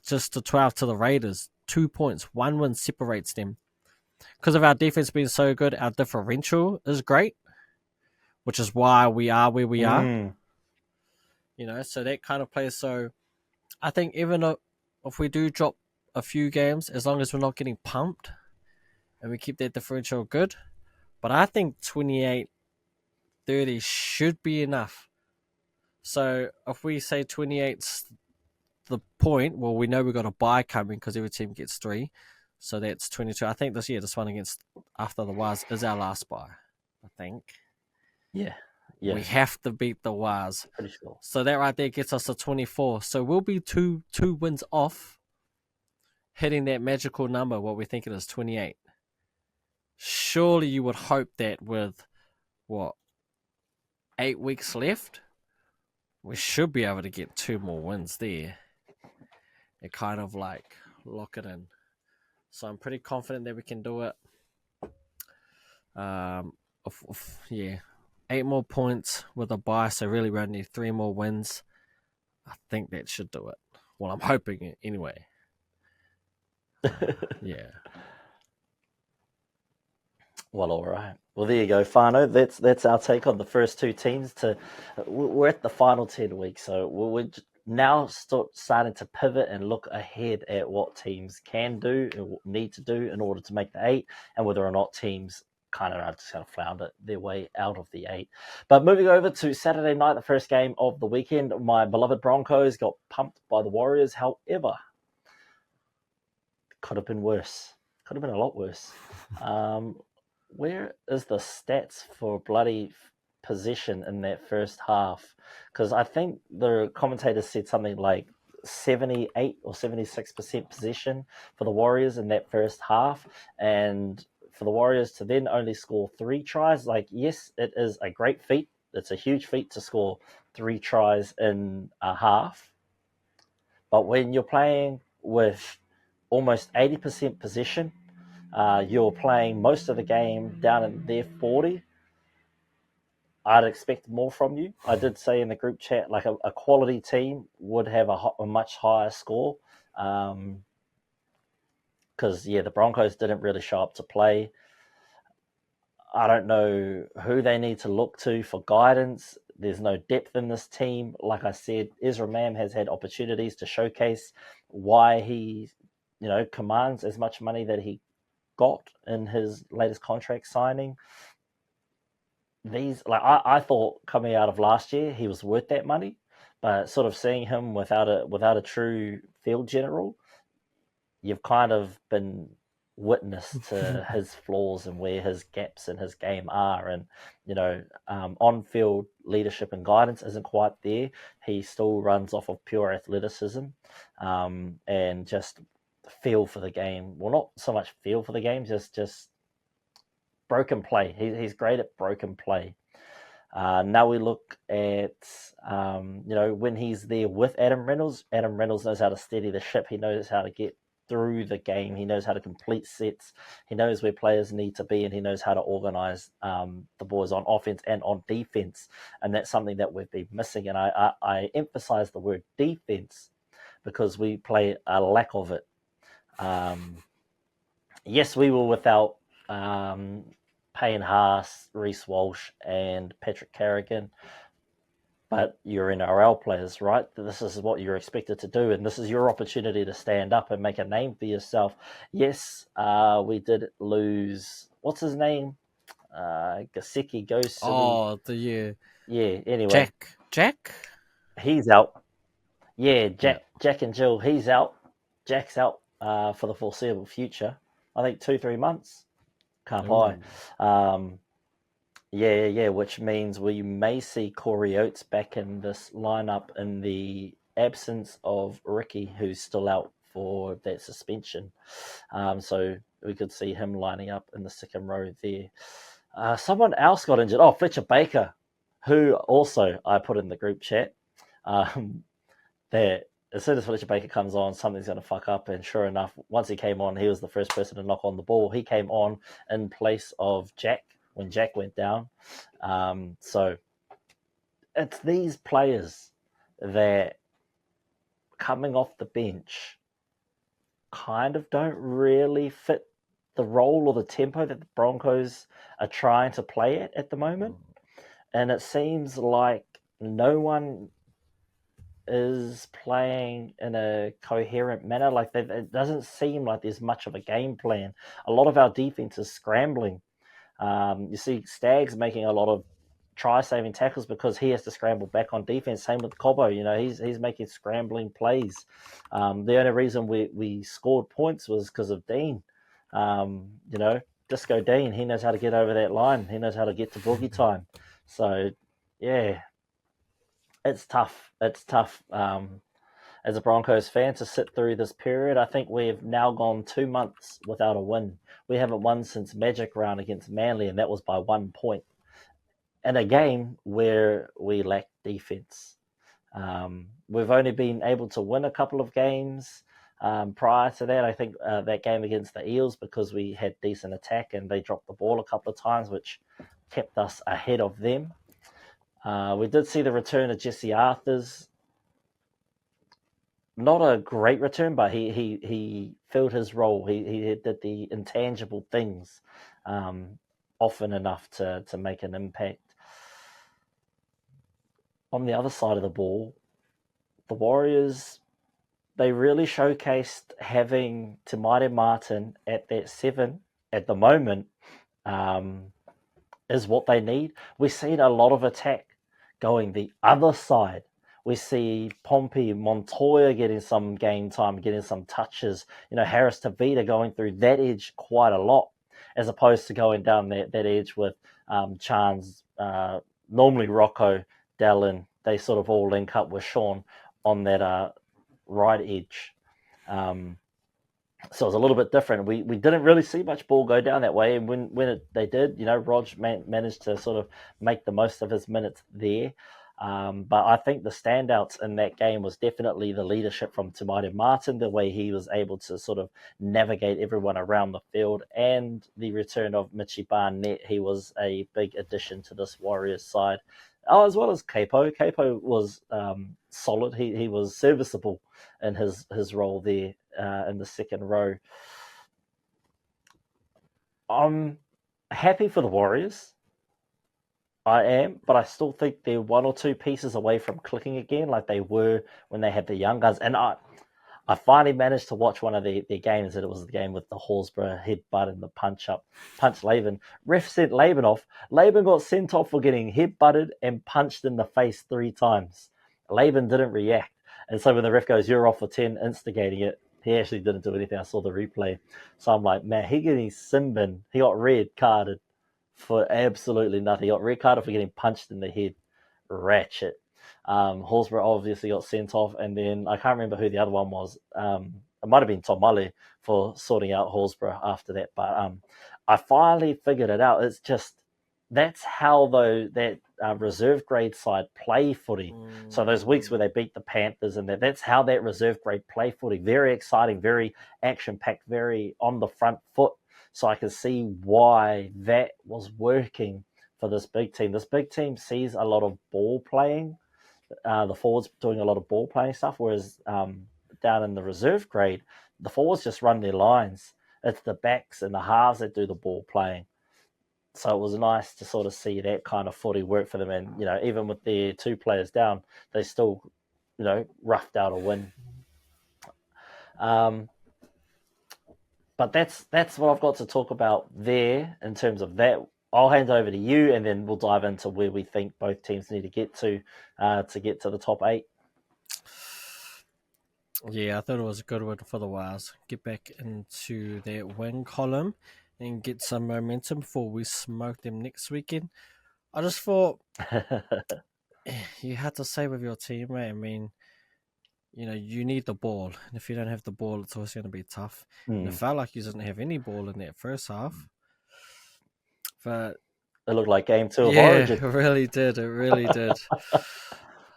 just to 12 to the Raiders, 2 points. 1 win separates them. Because of our defense being so good, our differential is great, which is why we are where we are. So that kind of plays. So I think even if we do drop a few games, as long as we're not getting pumped and we keep that differential good, but I think 28-30 should be enough. So if we say 28's the point, well, we know we've got a bye coming because every team gets 3. So that's 22. I think this one against after the Wars is our last bye, I think. Yeah. We have to beat the Wars. Pretty sure. So that right there gets us to 24. So we'll be two wins off hitting that magical number, what we think it is, 28. Surely you would hope that with, 8 weeks left, we should be able to get 2 more wins there. It kind of lock it in. So I'm pretty confident that we can do it. 8 more points with a bye, so really we only need 3 more wins. I think that should do it. Well, I'm hoping it anyway. Yeah. Well, all right. Well, there you go, Fano. That's our take on the first 2 teams. We're at the final 10 weeks, so we're now starting to pivot and look ahead at what teams can do and need to do in order to make the 8, and whether or not teams kind of just kind of flounder their way out of the 8. But moving over to Saturday night, the first game of the weekend, my beloved Broncos got pumped by the Warriors. However, could have been worse. Could have been a lot worse. Where is the stats for bloody possession in that first half, because I think the commentator said something like 78 or 76% possession for the Warriors in that first half, and for the Warriors to then only score 3 tries, like, yes, it is a great feat. It's a huge feat to score 3 tries in a half, but when you're playing with almost 80% possession, you're playing most of the game down in their 40. I'd expect more from you. I did say in the group chat, like a quality team would have a much higher score. Because, the Broncos didn't really show up to play. I don't know who they need to look to for guidance. There's no depth in this team. Like I said, Ezra has had opportunities to showcase why he, commands as much money that he got in his latest contract signing. I thought coming out of last year he was worth that money, but sort of seeing him without a true field general, you've kind of been witness to his flaws and where his gaps in his game are, and on-field leadership and guidance isn't quite there. He still runs off of pure athleticism, and just feel for the game. Well, not so much feel for the game, just broken play. He's great at broken play. Now we look at, when he's there with Adam Reynolds knows how to steady the ship. He knows how to get through the game. He knows how to complete sets. He knows where players need to be, and he knows how to organize the boys on offense and on defense. And that's something that we've been missing. And I emphasize the word defense because we play a lack of it. Yes, we were without Payne Haas, Reece Walsh, and Patrick Carrigan. But you're NRL players, right? This is what you're expected to do, and this is your opportunity to stand up and make a name for yourself. Yes, we did lose. What's his name? Gasecki goes. Oh, the yeah. Anyway, Jack. He's out. Yeah, Jack and Jill. He's out. Jack's out for the foreseeable future. I think 2-3 months. Can't lie. Which means we may see Corey Oates back in this lineup in the absence of Ricky, who's still out for that suspension. So we could see him lining up in the second row there. Someone else got injured. Oh, Fletcher Baker, who also I put in the group chat. That as soon as Fletcher Baker comes on, something's going to fuck up. And sure enough, once he came on, he was the first person to knock on the ball. He came on in place of Jack when Jack went down. So it's these players that coming off the bench kind of don't really fit the role or the tempo that the Broncos are trying to play at the moment. And it seems like no one is playing in a coherent manner. Like it doesn't seem like there's much of a game plan. A lot of our defense is scrambling. You see Staggs making a lot of try-saving tackles because he has to scramble back on defense. Same with Cobbo. He's making scrambling plays. The only reason we scored points was because of Dean. Disco Dean. He knows how to get over that line. He knows how to get to boogie time. So, yeah, it's tough. It's tough as a Broncos fan to sit through this period. I think we've now gone 2 months without a win. We haven't won since Magic Round against Manly, and that was by 1 point. In a game where we lack defense. We've only been able to win a couple of games prior to that. I think that game against the Eels, because we had decent attack and they dropped the ball a couple of times, which kept us ahead of them. We did see the return of Jesse Arthurs. Not a great return, but he filled his role. He did the intangible things often enough to make an impact. On the other side of the ball, the Warriors, they really showcased having Te Martin at that 7 at the moment is what they need. We've seen a lot of attack going the other side. We see Pompey, Montoya getting some game time, getting some touches. Harris Tavita going through that edge quite a lot, as opposed to going down that edge with Chance, normally Rocco, Dallin, they sort of all link up with Sean on that right edge. So it was a little bit different. We didn't really see much ball go down that way, and when they did, Rog managed to sort of make the most of his minutes there. But I think the standouts in that game was definitely the leadership from Te Maire Martin, the way he was able to sort of navigate everyone around the field, and the return of Mitchie Barnett. He was a big addition to this Warriors side. Oh, as well as Capo. Capo was solid. He was serviceable in his role there in the second row. I'm happy for the Warriors. I am, but I still think they're one or two pieces away from clicking again, like they were when they had the young guns. And I finally managed to watch one of their games, and it was the game with the Horsburgh headbutt and the punch Laban. Ref sent Laban off. Laban got sent off for getting headbutted and punched in the face 3 times. Laban didn't react. And so when the ref goes, "You're off for 10, instigating it," he actually didn't do anything. I saw the replay. So I'm like, man, he getting simbin. He got red carded for absolutely nothing. He got red carded for getting punched in the head. Ratchet. Horsburgh obviously got sent off, and then I can't remember who the other one was. It might have been Tom Mully for sorting out Horsburgh after that. But I finally figured it out. It's just that's how that reserve grade side play footy. So those weeks where they beat the Panthers and that's how that reserve grade play footy. Very exciting, very action packed, very on the front foot. So I can see why that was working for this big team. This big team sees a lot of ball playing. The forwards doing a lot of ball playing stuff, whereas down in the reserve grade, the forwards just run their lines. It's the backs and the halves that do the ball playing. So it was nice to sort of see that kind of footy work for them. And, even with their 2 players down, they still, roughed out a win. But that's what I've got to talk about there in terms of that. I'll hand over to you, and then we'll dive into where we think both teams need to get to the top 8. Yeah, I thought it was a good one for the Wires. Get back into their win column and get some momentum before we smoke them next weekend. I just thought you had to say with your team, right? I mean, you need the ball. And if you don't have the ball, it's always going to be tough. And it felt like you didn't have any ball in that first half. But it looked like game 2 of yeah, Origin. It really did. It really did.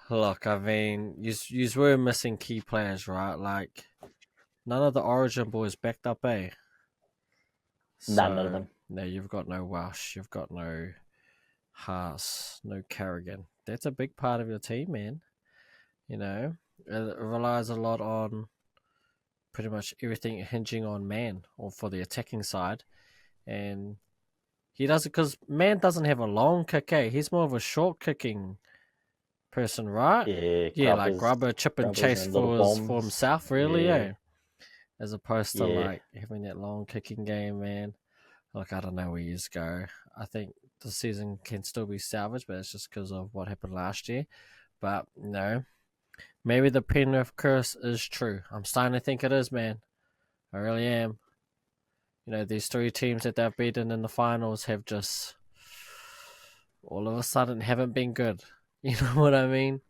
Look, I mean, you were missing key players, right? Like, none of the Origin boys backed up, eh? None of them. No, you've got no Welsh. You've got no Haas, no Carrigan. That's a big part of your team, man. It relies a lot on pretty much everything hinging on Man or for the attacking side. And he does it because Man doesn't have a long kick, eh? He's more of a short kicking person, right? Yeah, like grubber, chip and chase for himself, really, eh? As opposed to like having that long kicking game, man. Like, I don't know where you go. I think the season can still be salvaged, but it's just because of what happened last year. But maybe the Penrith curse is true. I'm starting to think it is, man. I really am. These 3 teams that they've beaten in the finals have just all of a sudden haven't been good. You know what I mean?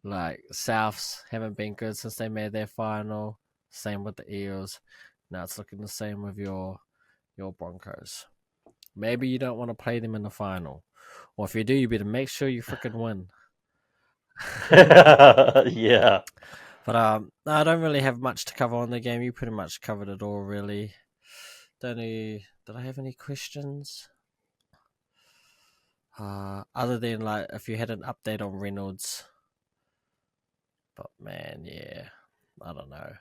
Like, Souths haven't been good since they made their final. Same with the Eels. Now it's looking the same with your Broncos. Maybe you don't want to play them in the final. Or if you do, you better make sure you freaking win. Yeah. But I don't really have much to cover on the game. You pretty much covered it all, really. Did I have any questions? Other than, like, if you had an update on Reynolds. But, man, yeah. I don't know.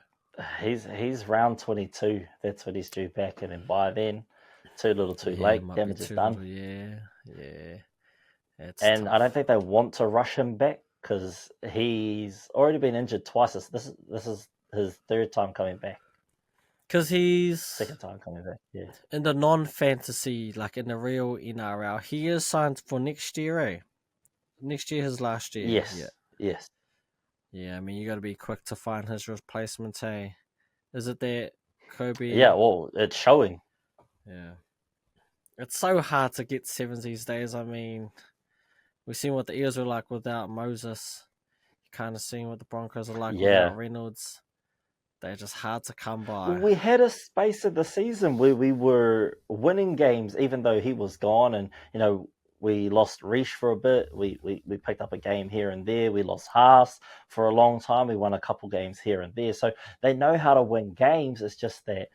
He's round 22. That's when he's due back. And then by then, too little too late. Damage is done. Yeah. And tough. I don't think they want to rush him back because he's already been injured twice. This is his 3rd time coming back. Because he's 2nd time coming back. Yeah. In the non-fantasy, like in the real NRL, he is signed for next year, eh? Next year, his last year. Yes. Yeah, I mean, you got to be quick to find his replacement, eh? Is it that Kobe? Yeah, well, it's showing. Yeah. It's so hard to get 7s these days. I mean, We've seen what the Eels were like without Moses. You kind of seen what the Broncos are like Yeah. without Reynolds. They're just hard to come by. We had a space of the season where we were winning games, even though he was gone, and we lost Reish for a bit. We picked up a game here and there. We lost Haas for a long time. We won a couple games here and there. So they know how to win games. It's just that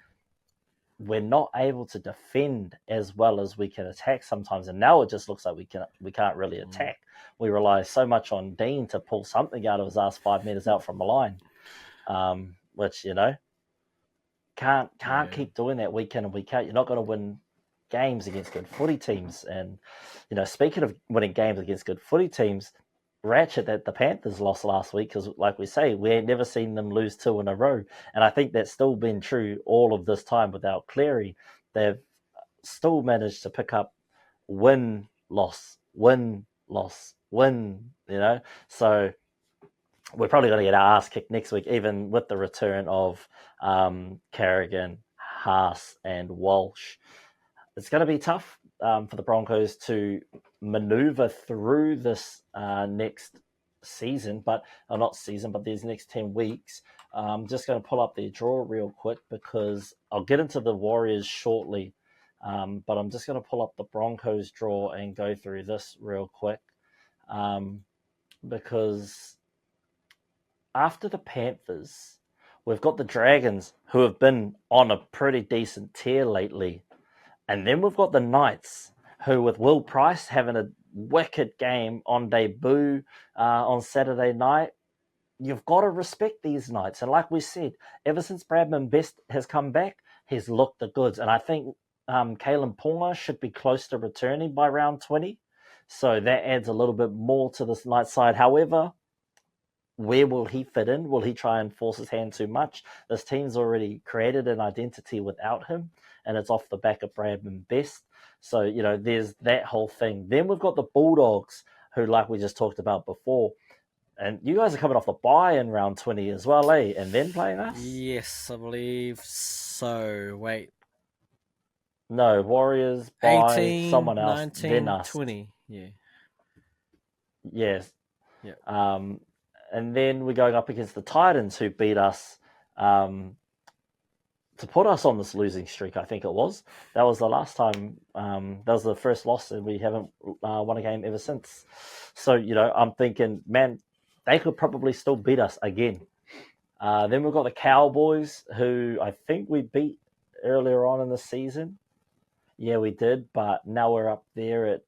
we're not able to defend as well as we can attack sometimes. And now it just looks like we can't really attack. We rely so much on Dean to pull something out of his ass 5 meters out from the line, which can't keep doing that week in and week out. You're not going to win games against good footy teams. And speaking of winning games against good footy teams, ratchet that the Panthers lost last week, because like we say, we ain't never seen them lose 2 in a row, and I think that's still been true all of this time without Cleary. They've still managed to pick up win loss win loss win, so we're probably going to get our ass kicked next week, even with the return of Carrigan, Haas and Walsh. It's going to be tough for the Broncos to maneuver through this next season, but these next 10 weeks. I'm just going to pull up their draw real quick because I'll get into the Warriors shortly, but I'm just going to pull up the Broncos draw and go through this real quick because after the Panthers, we've got the Dragons, who have been on a pretty decent tear lately. And then we've got the Knights, who with Will Price having a wicked game on debut on Saturday night. You've got to respect these Knights. And like we said, ever since Bradman Best has come back, he's looked the goods. And I think Kalen Ponga should be close to returning by round 20. So that adds a little bit more to this Knights side. However, where will he fit in? Will he try and force his hand too much? This team's already created an identity without him, and it's off the back of Bradman Best. So, there's that whole thing. Then we've got the Bulldogs, who, like we just talked about before, and you guys are coming off the bye in round 20 as well, eh? And then playing us? Yes, I believe so. Wait. No, Warriors, bye, 18, someone else, 19, then us. 20. Yeah. Yes. Yeah. And then we're going up against the Titans, who beat us to put us on this losing streak, I think it was. That was the last time. That was the first loss, and we haven't won a game ever since. So, I'm thinking, man, they could probably still beat us again. Then we've got the Cowboys, who I think we beat earlier on in the season. Yeah, we did, but now we're up there at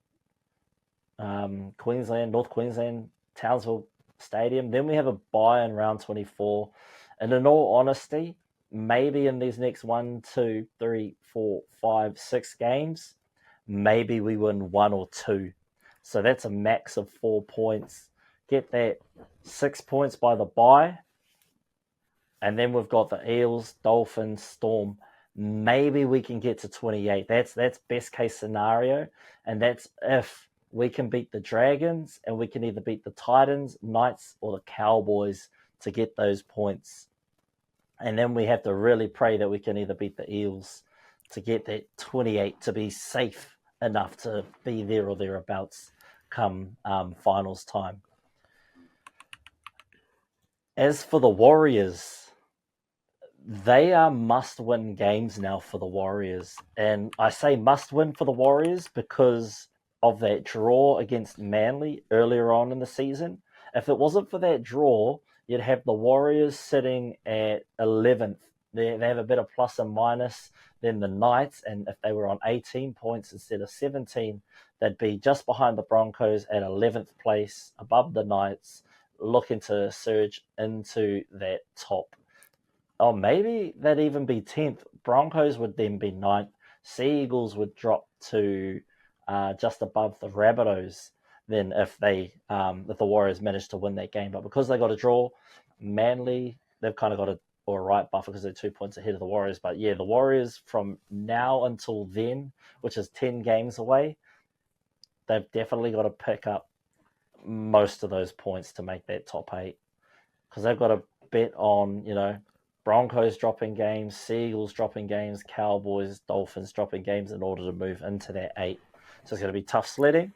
North Queensland, Townsville Stadium. Then we have a bye in round 24. And in all honesty, maybe in these next 1, 2, 3, 4, 5, 6 games, maybe we win 1 or 2. So that's a max of 4 points. Get that 6 points by the bye. And then we've got the Eels, Dolphins, Storm. Maybe we can get to 28. That's best case scenario. And that's if we can beat the Dragons, and we can either beat the Titans, Knights, or the Cowboys to get those points. And then we have to really pray that we can either beat the Eels to get that 28 to be safe enough to be there or thereabouts come finals time. As for the Warriors, they are must-win games now for the Warriors. And I say must-win for the Warriors because of that draw against Manly earlier on in the season. If it wasn't for that draw, you'd have the Warriors sitting at 11th. They have a better plus and minus than the Knights, and if they were on 18 points instead of 17, they'd be just behind the Broncos at 11th place, above the Knights, looking to surge into that top. Oh, maybe they'd even be 10th. Broncos would then be 9th. Sea Eagles would drop to just above the Rabbitohs then if the Warriors managed to win that game. But because they got a draw, Manly, they've kind of got a right buffer because they're 2 points ahead of the Warriors. But yeah, the Warriors from now until then, which is 10 games away, they've definitely got to pick up most of those points to make that top 8 because they've got to bet on, Broncos dropping games, Sea Eagles dropping games, Cowboys, Dolphins dropping games in order to move into that 8. So it's going to be tough sledding.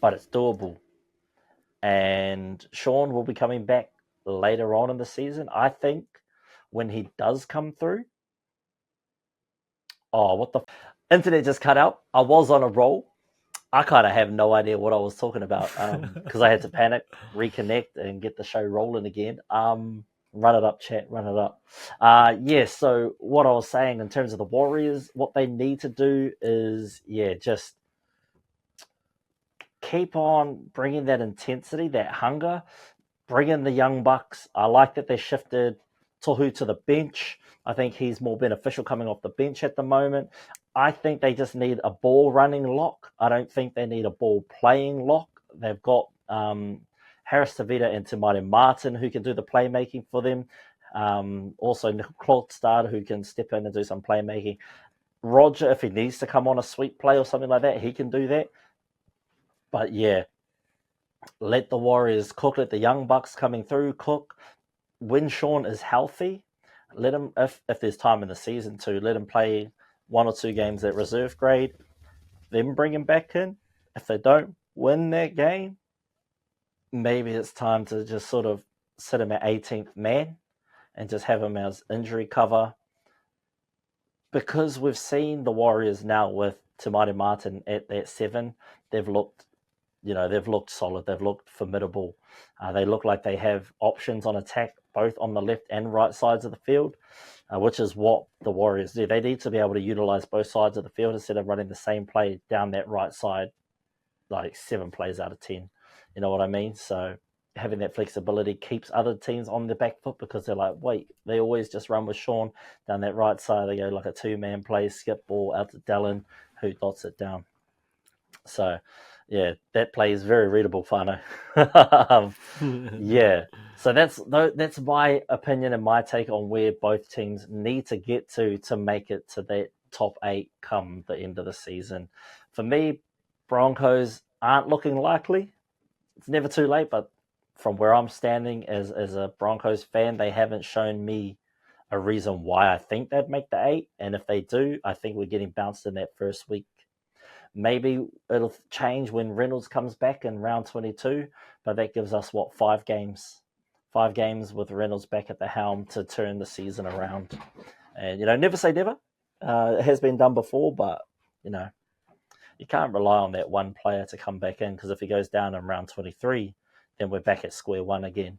but it's doable. And Sean will be coming back later on in the season. I think when he does come through. Oh, what the internet just cut out. I was on a roll. I kind of have no idea what I was talking about because I had to panic, reconnect, and get the show rolling again. Run it up, chat, run it up. So what I was saying in terms of the Warriors, what they need to do is, just keep on bringing that intensity, that hunger, bring in the young bucks. I like that they shifted Tohu to the bench. I think he's more beneficial coming off the bench at the moment. I think they just need a ball running lock. I don't think they need a ball playing lock. They've got Harris Tavita and Timati Martin who can do the playmaking for them. Also, Claude Starter who can step in and do some playmaking. Roger, if he needs to come on a sweep play or something like that, he can do that. But let the Warriors cook. Let the young bucks coming through cook. When Sean is healthy, let him, if there's time in the season to, let him play 1 or 2 games at reserve grade, then bring him back in. If they don't win that game, maybe it's time to just sort of sit him at 18th man and just have him as injury cover. Because we've seen the Warriors now with Timati Martin at that 7, they've looked solid. They've looked formidable. They look like they have options on attack, both on the left and right sides of the field, which is what the Warriors do. They need to be able to utilize both sides of the field instead of running the same play down that right side, like 7 plays out of 10. You know what I mean? So having that flexibility keeps other teams on the back foot because they're like, wait, they always just run with Sean down that right side. They go like a 2-man play, skip ball out to Dallin, who dots it down. So, that play is very readable, Fano. So that's my opinion and my take on where both teams need to get to make it to that top 8 come the end of the season. For me, Broncos aren't looking likely. It's never too late, but from where I'm standing as a Broncos fan, they haven't shown me a reason why I think they'd make the 8. And if they do, I think we're getting bounced in that first week. Maybe it'll change when Reynolds comes back in round 22, but that gives us, 5 games? 5 games with Reynolds back at the helm to turn the season around. And, never say never. It has been done before, but, you can't rely on that one player to come back in because if he goes down in round 23, then we're back at square one again.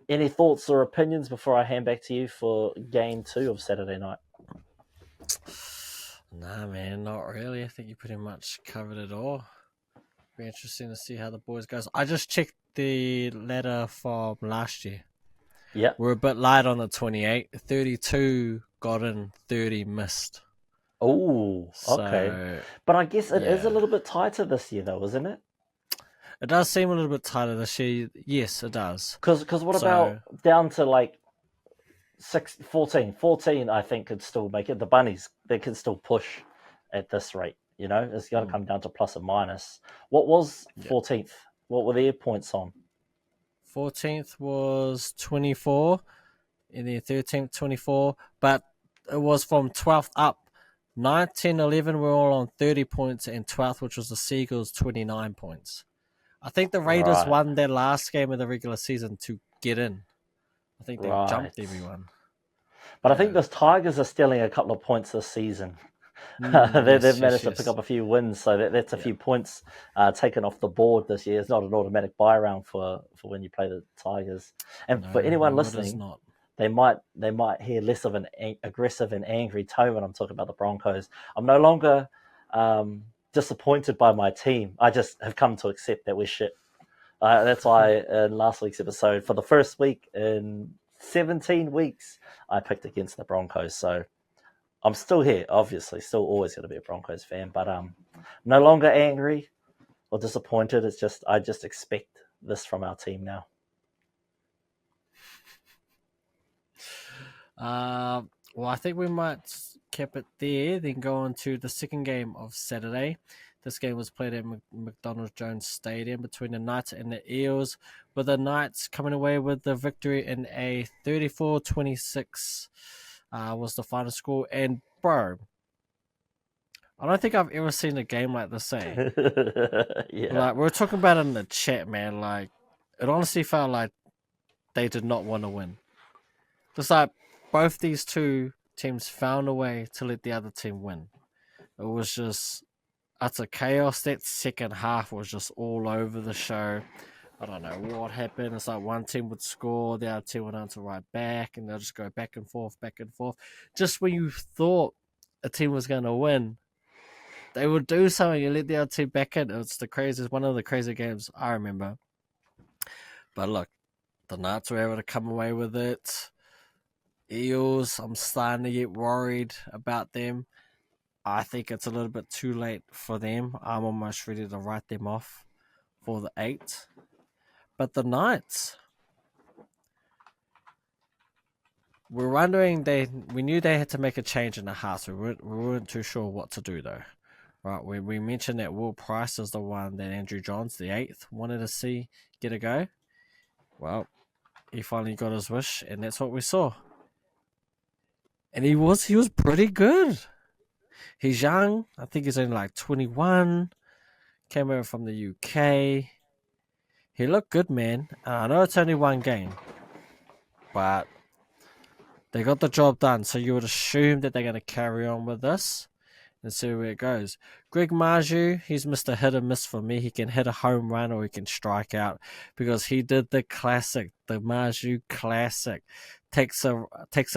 Any thoughts or opinions before I hand back to you for game 2 of Saturday night? Nah, man, not really. I think you pretty much covered it all. Be interesting to see how the boys goes. I just checked the ladder from last year. Yeah. We're a bit light on the 28. 32 got in, 30 missed. Oh, okay. So, but I guess it is a little bit tighter this year, though, isn't it? It does seem a little bit tighter this year. Yes, it does. Because what about down to like 14, I think could still make it. The Bunnies, they can still push at this rate. It's got to come down to plus or minus. What was 14th? What were their points on? 14th was 24, and then 13th 24, but it was from 12th up. 9, 10, 11 were all on 30 points, and 12th, which was the Seagulls, 29 points. I think the Raiders won their last game of the regular season to get in. I think they jumped everyone. But I think those Tigers are stealing a couple of points this season. They've managed to pick up a few wins, so that's a few points taken off the board this year. It's not an automatic buy round for when you play the Tigers. And for anyone listening, they might hear less of an aggressive and angry tone when I'm talking about the Broncos. I'm no longer disappointed by my team. I just have come to accept that we're shit. That's why in last week's episode, for the first week in 17 weeks, I picked against the Broncos. So I'm still here, obviously, still always going to be a Broncos fan, but no longer angry or disappointed. It's just I just expect this from our team now. Well, I think we might keep it there, then go on to the second game of Saturday. This game was played at McDonald Jones Stadium between the Knights and the Eels, with the Knights coming away with the victory in a 34-26 was the final score. And, bro, I don't think I've ever seen a game like this. Yeah. Like we were talking about it in the chat, man. Like it honestly felt like they did not want to win. Just like both these two teams found a way to let the other team win. It was just utter chaos. That second half was just all over the show. I don't know what happened. It's like one team would score, the other team would answer right back, and they'll just go back and forth, back and forth. Just when you thought a team was going to win, they would do something and let the other team back in. It's the craziest, one of the crazy games I remember. But look, the Knights were able to come away with it. Eels, I'm starting to get worried about them. I think it's a little bit too late for them. I'm almost ready to write them off for the 8. But the Knights, we're wondering, we knew they had to make a change in the house. We weren't too sure what to do though. Right, we mentioned that Will Price is the one that Andrew Johns, the 8th, wanted to see get a go. Well, he finally got his wish, and that's what we saw. And he was pretty good. He's young. I think he's only like 21. Came over from the UK. He looked good, man. I know it's only one game, but they got the job done. So you would assume that they're going to carry on with this and see where it goes. Greg Marju, he's Mr. Hit and Miss for me. He can hit a home run or he can strike out because he did the classic, the Marju classic. Takes a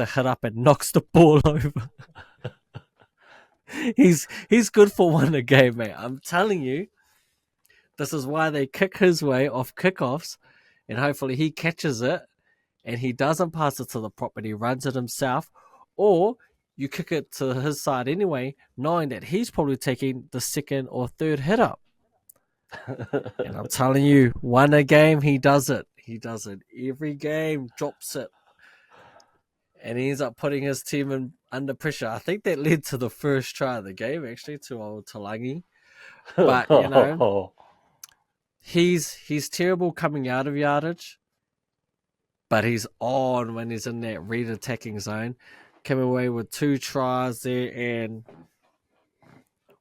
hit up and knocks the ball over. He's good for one a game, mate. I'm telling you. This is why they kick his way off kickoffs, and hopefully he catches it and he doesn't pass it to the prop, but he runs it himself, or you kick it to his side anyway, knowing that he's probably taking the second or third hit up. And I'm telling you, one a game, he does it. He does it every game, drops it. And he ends up putting his team under pressure. I think that led to the first try of the game, actually, to old Talangi. But, you know, he's terrible coming out of yardage, but he's on when he's in that red attacking zone. Came away with 2 tries there, and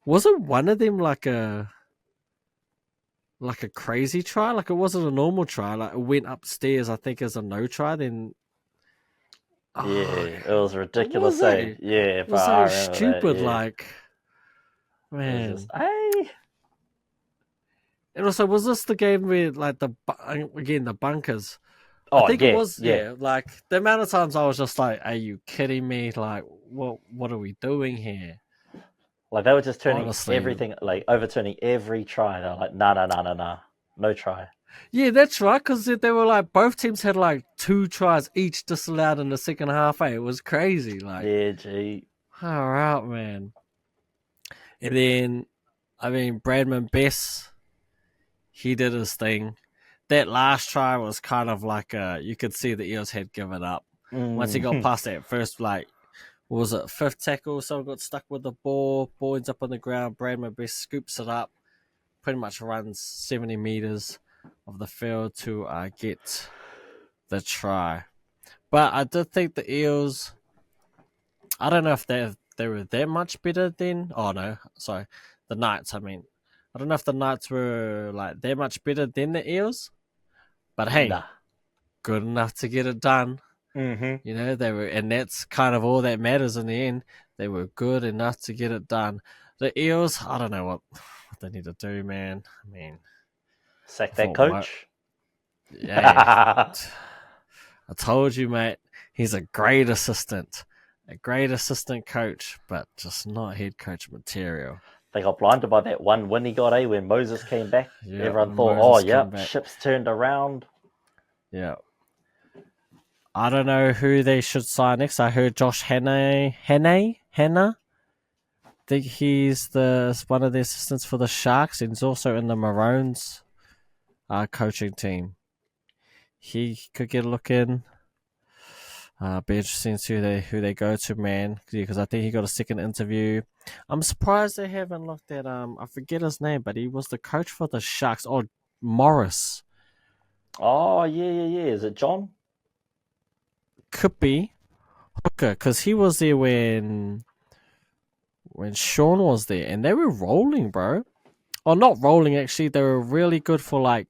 wasn't one of them like a crazy try? Like it wasn't a normal try. Like it went upstairs, I think, as a no try. Then it was ridiculous. Yeah, it was but so I remember stupid. that, yeah. Like, man. It was just, hey. And also, was this the game where, like, the bunkers? Oh, I think yeah, it was, yeah. Like, the amount of times I was just like, are you kidding me? Like, what are we doing here? Like, they were just turning Honestly. everything, like, overturning every try. They're like, nah, no try. Yeah, that's right, because they were like, both teams had like 2 tries each disallowed in the second half. It was crazy. Like, Yeah, gee. far out, man. And then, I mean, Bradman Bess, he did his thing. That last try was kind of like you could see the Eels had given up. Once he got past that first, like, what was it, 5th tackle, someone got stuck with the ball ends up on the ground, Bradman Bess scoops it up, pretty much runs 70 meters of the field to get the try. But I did think the Eels, I don't know if they were that much better then. Oh, no, sorry. The Knights, I mean. I don't know if the Knights were like that much better than the Eels. But hey, good enough to get it done. Mm-hmm. You know, they were, and that's kind of all that matters in the end. They were good enough to get it done. The Eels, I don't know what they need to do, man. I mean, sack that coach. Yeah. I told you, mate. He's a great assistant coach, but just not head coach material. They got blinded by that one win he got, when Moses came back. Yeah, everyone thought, ship's turned around. Yeah. I don't know who they should sign next. I heard Josh Hanna. I think he's one of the assistants for the Sharks, and he's also in the Maroons coaching team. He could get a look in. Be interesting to see who they go to, man. Because I think he got a second interview. I'm surprised they haven't looked at I forget his name, but he was the coach for the Sharks. Oh, Morris. Oh yeah. Is it John? Could be Hooker, because he was there when when Sean was there, and they were rolling, bro. Or not rolling, actually. They were really good for, like,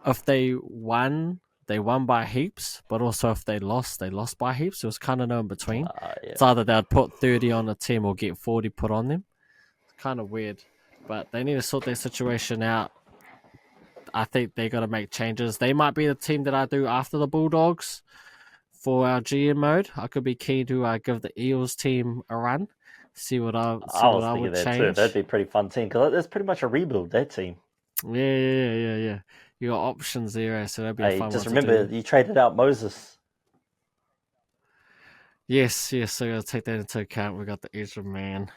if they won by heaps, but also if they lost by heaps. It was kind of no in between. Yeah. It's either they'd put 30 on a team or get 40 put on them. It's kind of weird, but they need to sort their situation out. I think they got to make changes. They might be the team that I do after the Bulldogs for our GM mode. I could be keen to give the Eels team a run, see what I was thinking would that too. change. That'd be a pretty fun team because it's pretty much a rebuild, that team. Yeah. You got options there, so that'd be a fun Just one remember, to do. you traded out Moses. Yes, so I gotta take that into account. We got the Ezra man.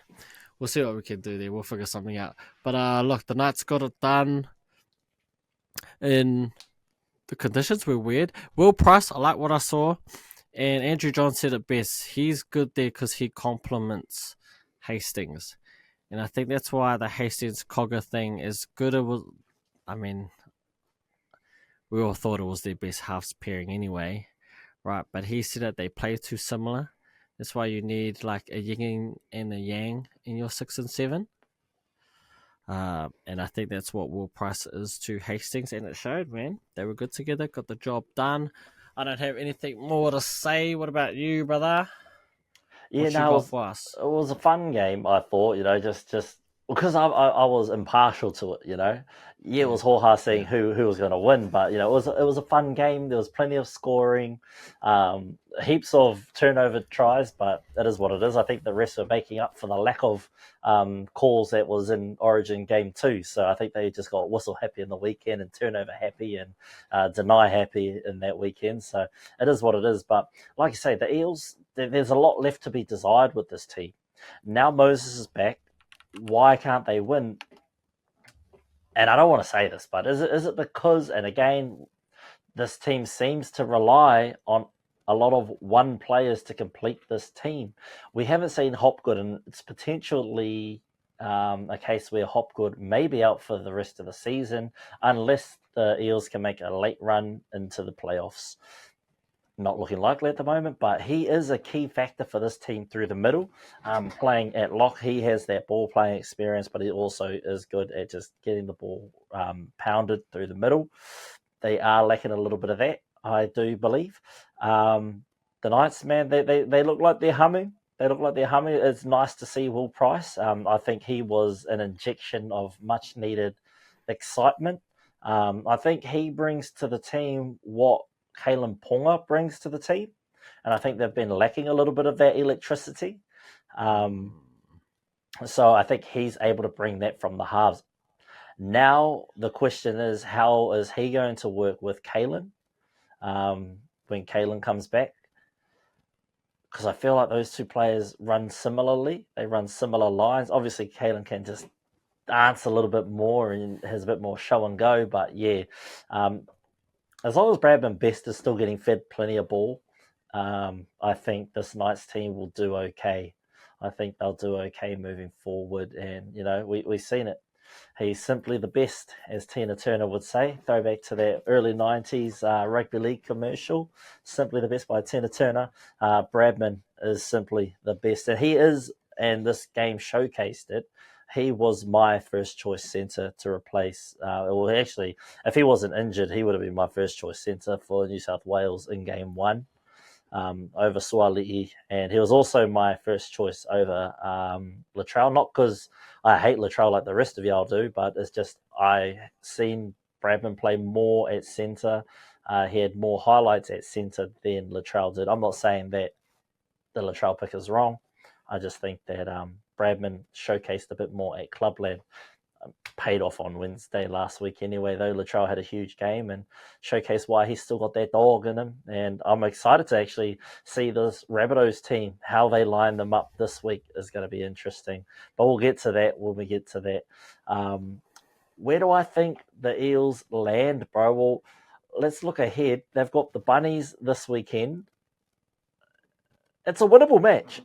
We'll see what we can do there. We'll figure something out. But look, the Knights got it done. In the conditions were weird. Will Price, I like what I saw, and Andrew John said it best. He's good there because he complements Hastings, and I think that's why the Hastings Cogger thing is good. It was, I mean, we all thought it was their best halves pairing anyway, right? But he said that they play too similar. That's why you need like a yin and a yang in your 6 and 7. And I think that's what Will Price is to Hastings, and it showed, man. They were good together, got the job done. I don't have anything more to say. What about you, brother? Yeah, What you no, got for us? it was a fun game. I thought, just because I was impartial to it. Yeah, it was Jorge saying who was going to win, but it was a fun game. There was plenty of scoring, heaps of turnover tries, but that is what it is. I think the refs are making up for the lack of calls that was in Origin Game 2. So I think they just got whistle happy in the weekend and turnover happy and deny happy in that weekend. So it is what it is. But like you say, the Eels, there's a lot left to be desired with this team. Now Moses is back. Why can't they win? And I don't want to say this, but is it because, and again, this team seems to rely on a lot of one players to complete this team. We haven't seen Hopgood, and it's potentially a case where Hopgood may be out for the rest of the season unless the Eels can make a late run into the playoffs. Not looking likely at the moment, but he is a key factor for this team through the middle. Playing at lock, he has that ball playing experience, but he also is good at just getting the ball pounded through the middle. They are lacking a little bit of that, I do believe. The Knights, man, they look like they're humming. It's nice to see Will Price. I think he was an injection of much needed excitement. I think he brings to the team what Kalen Ponga brings to the team, and I think they've been lacking a little bit of that electricity. So I think he's able to bring that from the halves. Now the question is, how is he going to work with Kalen when Kalen comes back? Because I feel like those two players run similarly. They run similar lines. Obviously, Kalen can just dance a little bit more and has a bit more show and go. But yeah, as long as Bradman Best is still getting fed plenty of ball, I think this Knights team will do okay. I think they'll do okay moving forward. And, we've seen it. He's simply the best, as Tina Turner would say. Throwback to that early 90s rugby league commercial. Simply the best by Tina Turner. Bradman is simply the best. And he is, and this game showcased it, he was my first choice centre to replace. Well, actually, if he wasn't injured, he would have been my first choice centre for New South Wales in game 1 over Suali'i. And he was also my first choice over Latrell. Not because I hate Latrell like the rest of y'all do, but it's just I seen Bradman play more at centre. He had more highlights at centre than Latrell did. I'm not saying that the Latrell pick is wrong. I just think that Bradman showcased a bit more at Clubland. Paid off on Wednesday last week anyway, though. Latrell had a huge game and showcased why he's still got that dog in him. And I'm excited to actually see this Rabbitohs team, how they line them up this week is going to be interesting. But we'll get to that when we get to that. Where do I think the Eels land, bro? Well, let's look ahead. They've got the Bunnies this weekend. It's a winnable match.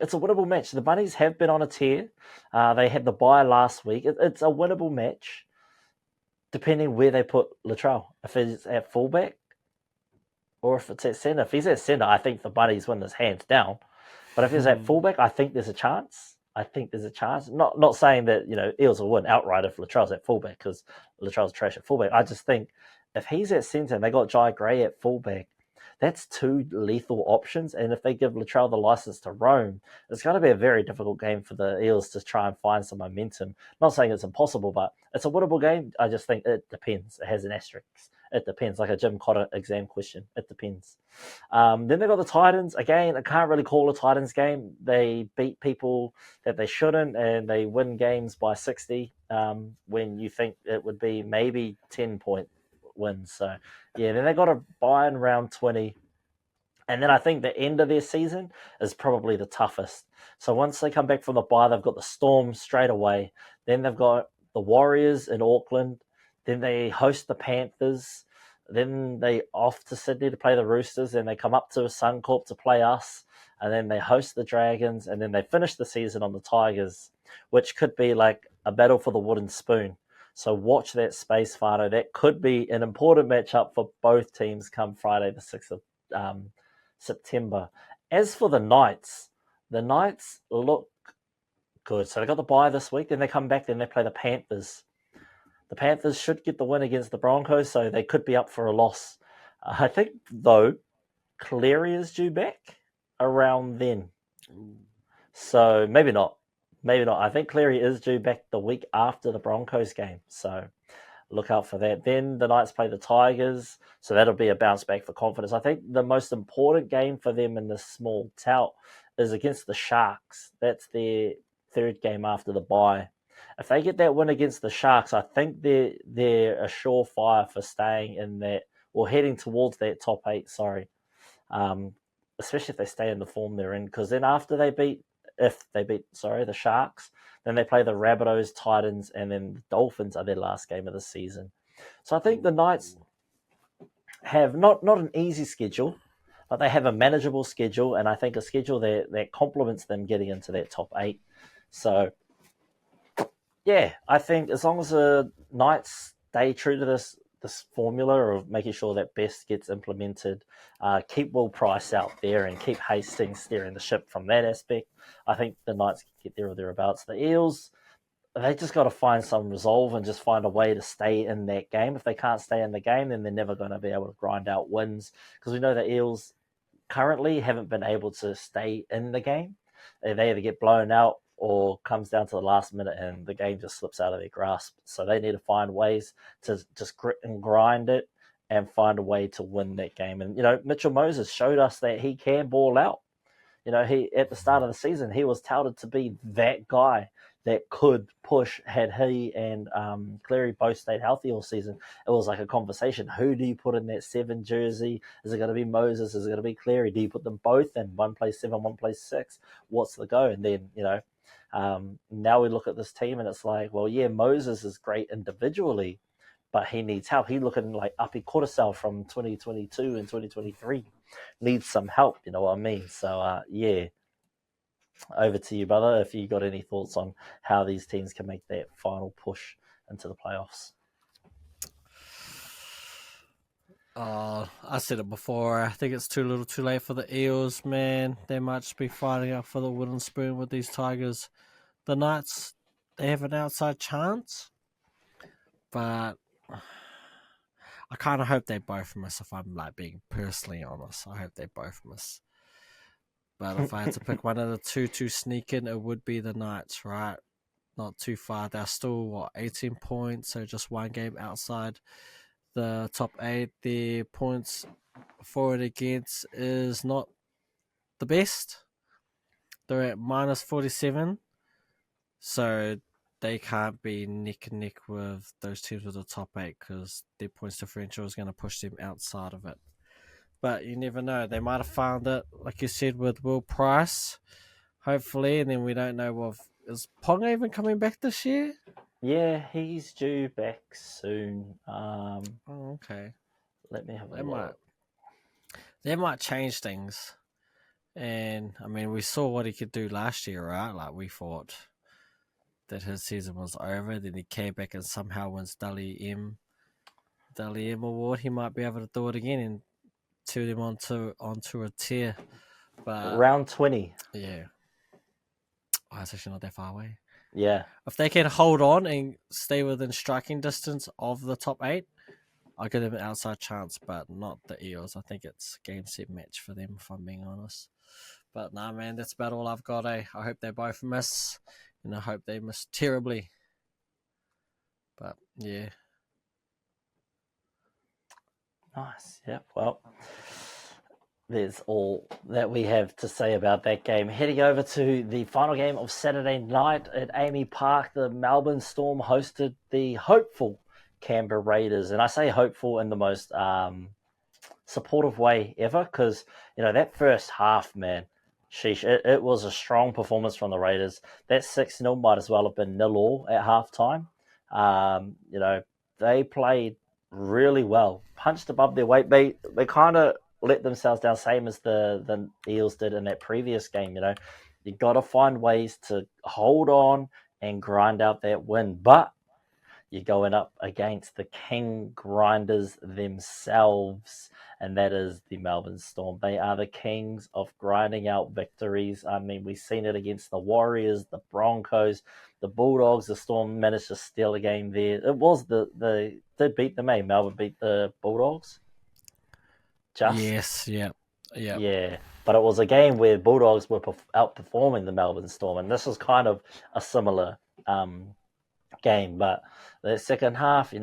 The Bunnies have been on a tear. They had the bye last week. It's a winnable match, depending where they put Latrell. If it's at fullback or if it's at centre. If he's at centre, I think the Bunnies win this hands down. But if he's at fullback, I think there's a chance. I think there's a chance. Not saying that Eels will win outright if Latrell's at fullback, because Latrell's trash at fullback. I just think if he's at centre and they got Jai Gray at fullback, that's two lethal options. And if they give Latrell the license to roam, it's going to be a very difficult game for the Eels to try and find some momentum. Not saying it's impossible, but it's a winnable game. I just think it depends. It has an asterisk. It depends, like a Jim Cotter exam question. It depends. Then they've got the Titans. Again, I can't really call a Titans game. They beat people that they shouldn't, and they win games by 60 when you think it would be maybe 10-point wins. So, yeah, then they got a bye in round 20. And then I think the end of their season is probably the toughest. So once they come back from the bye, they've got the Storm straight away. Then they've got the Warriors in Auckland. Then they host the Panthers. Then they off to Sydney to play the Roosters. Then they come up to Suncorp to play us. And then they host the Dragons. And then they finish the season on the Tigers, which could be like a battle for the wooden spoon. So watch that space, Fano. That could be an important matchup for both teams come Friday the 6th of September. As for the Knights look good. So they got the bye this week. Then they come back. Then they play the Panthers. The Panthers should get the win against the Broncos, so they could be up for a loss. I think, though, Cleary is due back around then. So maybe not. Maybe not. I think Cleary is due back the week after the Broncos game. So look out for that. Then the Knights play the Tigers. So that'll be a bounce back for confidence. I think the most important game for them in this small tout is against the Sharks. That's their third game after the bye. If they get that win against the Sharks, I think they're a surefire for staying in that, or heading towards that top 8, especially if they stay in the form they're in. Because then after if they beat the Sharks, then they play the Rabbitohs, Titans, and then the Dolphins are their last game of the season. So I think the Knights have not an easy schedule, but they have a manageable schedule, and I think a schedule that complements them getting into that top 8. So yeah, I think as long as the Knights stay true to this formula of making sure that best gets implemented, keep Will Price out there and keep Hastings steering the ship from that aspect, I think the Knights can get there or thereabouts. The Eels, they just got to find some resolve and just find a way to stay in that game. If they can't stay in the game, then they're never going to be able to grind out wins, because we know the Eels currently haven't been able to stay in the game. They either get blown out or comes down to the last minute and the game just slips out of their grasp. So they need to find ways to just grit and grind it and find a way to win that game. And, Mitchell Moses showed us that he can ball out. He at the start of the season, he was touted to be that guy that could push had he and Cleary both stayed healthy all season. It was like a conversation. Who do you put in that 7 jersey? Is it going to be Moses? Is it going to be Cleary? Do you put them both in? One plays 7, one plays 6. What's the go? And then, now we look at this team and it's like, well, yeah, Moses is great individually, but he needs help. He's looking like Api Coruscant from 2022 and 2023. Needs some help, you know what I mean? So, yeah. Over to you, brother, if you got any thoughts on how these teams can make that final push into the playoffs. I said it before. I think it's too little too late for the Eels, man. They might just be fighting up for the wooden spoon with these Tigers. The Knights, they have an outside chance, but I kind of hope they both miss, if I'm being personally honest. I hope they both miss. But if I had to pick one of the two to sneak in, it would be the Knights, right? Not too far. They're still, 18 points, so just one game outside the top 8. Their points for and against is not the best. They're at minus 47, so they can't be neck and neck with those teams with the top 8 because their points differential is going to push them outside of it. But you never know. They might have found it, like you said, with Will Price, hopefully. And then we don't know is Ponga even coming back this year? Yeah, he's due back soon. Okay. Let me have a look. They might change things. And, we saw what he could do last year, right? Like, we thought that his season was over. Then he came back and somehow wins Dally M award. He might be able to do it again and to them onto a tier. But round 20. Yeah. Oh, it's actually not that far away. Yeah. If they can hold on and stay within striking distance of the top 8, I'll give them an outside chance, but not the Eels. I think it's game, set, match for them, if I'm being honest. But nah, man, that's about all I've got, eh? I hope they both miss, and I hope they miss terribly. But, yeah. Nice. Yeah. Well, there's all that we have to say about that game. Heading over to the final game of Saturday night at Amy Park, the Melbourne Storm hosted the hopeful Canberra Raiders. And I say hopeful in the most supportive way ever, because, that first half, man, sheesh, it was a strong performance from the Raiders. That 6-0 might as well have been 0-0 at halftime. They played really well, punched above their weight. They kind of let themselves down, same as the Eels did in that previous game. You got to find ways to hold on and grind out that win. But you're going up against the king grinders themselves, and that is the Melbourne Storm. They are the kings of grinding out victories. I mean, we've seen it against the Warriors, the Broncos, the Bulldogs. The Storm managed to steal a game there. It was they did beat them, eh? Melbourne beat the Bulldogs. Yes, yeah. Yeah, but it was a game where Bulldogs were outperforming the Melbourne Storm, and this was kind of a similar game. But the second half,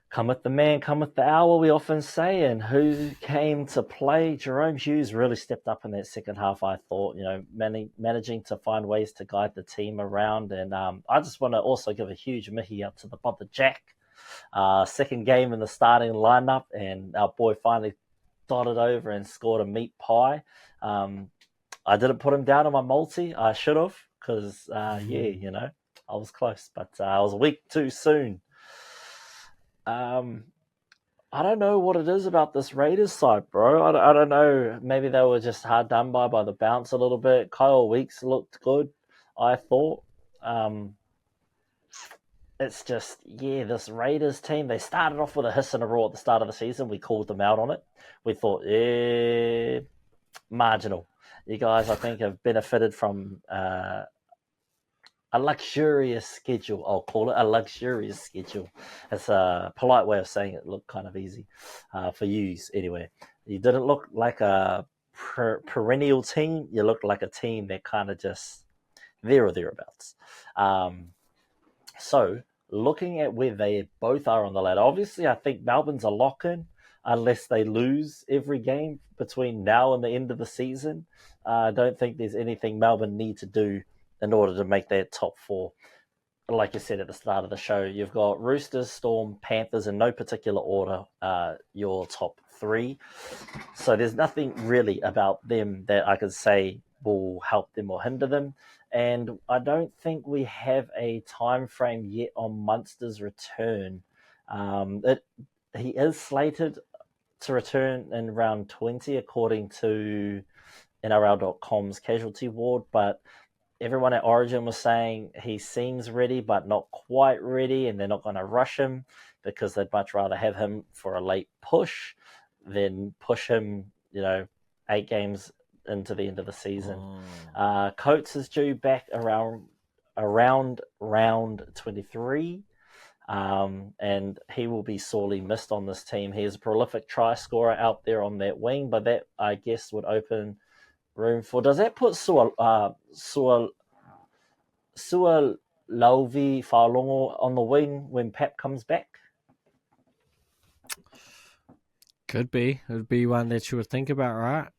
cometh the man, cometh the hour, we often say, and who came to play? Jerome Hughes really stepped up in that second half, I thought, managing to find ways to guide the team around. And I just want to also give a huge mickey up to the Bubba Jack. Second game in the starting lineup, and our boy finally dotted over and scored a meat pie. I didn't put him down on my multi. I should have, because, I was close, but I was a week too soon. I don't know what it is about this Raiders side, bro. I don't know. Maybe they were just hard done by the bounce a little bit. Kyle Weeks looked good, I thought. It's just, this Raiders team, they started off with a hiss and a roar at the start of the season. We called them out on it. We thought, marginal. You guys, I think, have benefited from a luxurious schedule. I'll call it a luxurious schedule. It's a polite way of saying it. Looked kind of easy for yous anyway. You didn't look like a perennial team. You looked like a team that kind of just there or thereabouts. So looking at where they both are on the ladder, obviously I think Melbourne's a lock-in unless they lose every game between now and the end of the season. I don't think there's anything Melbourne need to do in order to make that top 4. Like you said at the start of the show, you've got Roosters, Storm, Panthers in no particular order, your top 3. So there's nothing really about them that I could say will help them or hinder them. And I don't think we have a time frame yet on Munster's return. He is slated to return in round 20, according to NRL.com's casualty ward, but everyone at Origin was saying he seems ready, but not quite ready, and they're not going to rush him because they'd much rather have him for a late push than push him, 8 games into the end of the season. Coates is due back around round 23, and he will be sorely missed on this team. He is a prolific try scorer out there on that wing, but that, I guess, would open room for. Does that put Sualovi Faolongo on the wing when Pep comes back? Could be. It would be one that you would think about, right?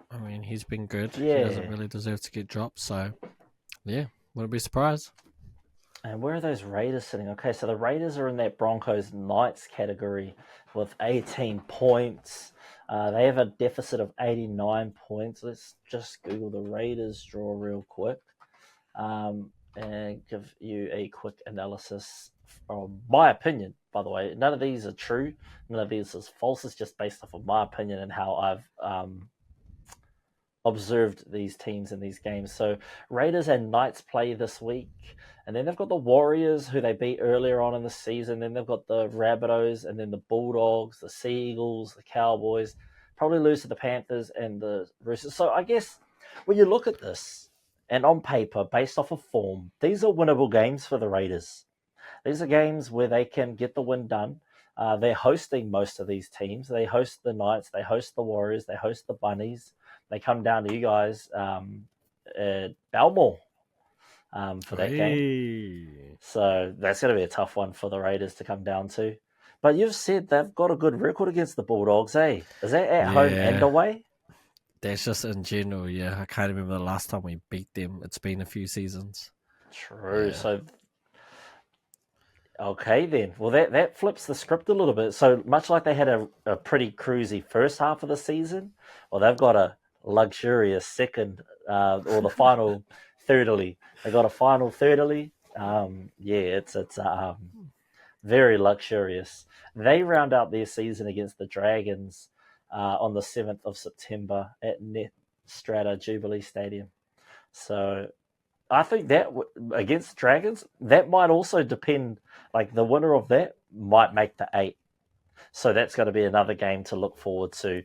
I mean, he's been good. Yeah. He doesn't really deserve to get dropped, so yeah, wouldn't be surprised. And where are those Raiders sitting? Okay, so the Raiders are in that Broncos Knights category with 18 points. They have a deficit of 89 points. Let's just Google the Raiders draw real quick and give you a quick analysis from my opinion, by the way. None of these are true. None of these is false. It's just based off of my opinion and how I've observed these teams in these games. So Raiders and Knights play this week, and then they've got the Warriors, who they beat earlier on in the season. Then they've got the Rabbitohs, and then the Bulldogs, the Sea Eagles, the Cowboys. Probably lose to the Panthers and the Roosters. So I guess when you look at this, And on paper, based off of form, these are winnable games for the Raiders. These are games where they can get the win done. They're hosting most of these teams. They host the Knights, they host the Warriors, they host the Bunnies. They come down to you guys at Belmore for that game. So that's going to be a tough one for the Raiders to come down to. But you've said they've got a good record against the Bulldogs, eh? Is that at home and away? That's just in general, yeah. I can't remember the last time we beat them. It's been a few seasons. True. Yeah. So, okay then. Well, that flips the script a little bit. So much like they had a pretty cruisy first half of the season, well, they've got a luxurious second or the final thirdly. They got a final thirdly. It's very luxurious. They round out their season against the Dragons on the 7th of September at Net Strata Jubilee Stadium. So I think that against the Dragons, that might also depend, like the winner of that might make the 8. So that's going to be another game to look forward to.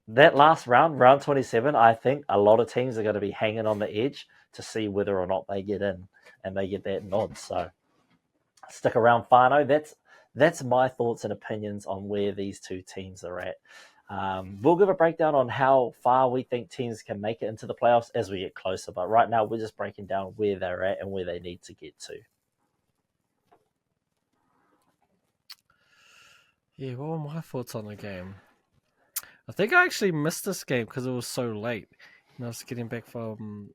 That last round, round 27, I think a lot of teams are going to be hanging on the edge to see whether or not they get in and they get that nod. So stick around, Fano. That's my thoughts and opinions on where these two teams are at. We'll give a breakdown on how far we think teams can make it into the playoffs as we get closer. But right now, we're just breaking down where they're at and where they need to get to. Yeah, what were my thoughts on the game? I think I actually missed this game because it was so late. And I was getting back from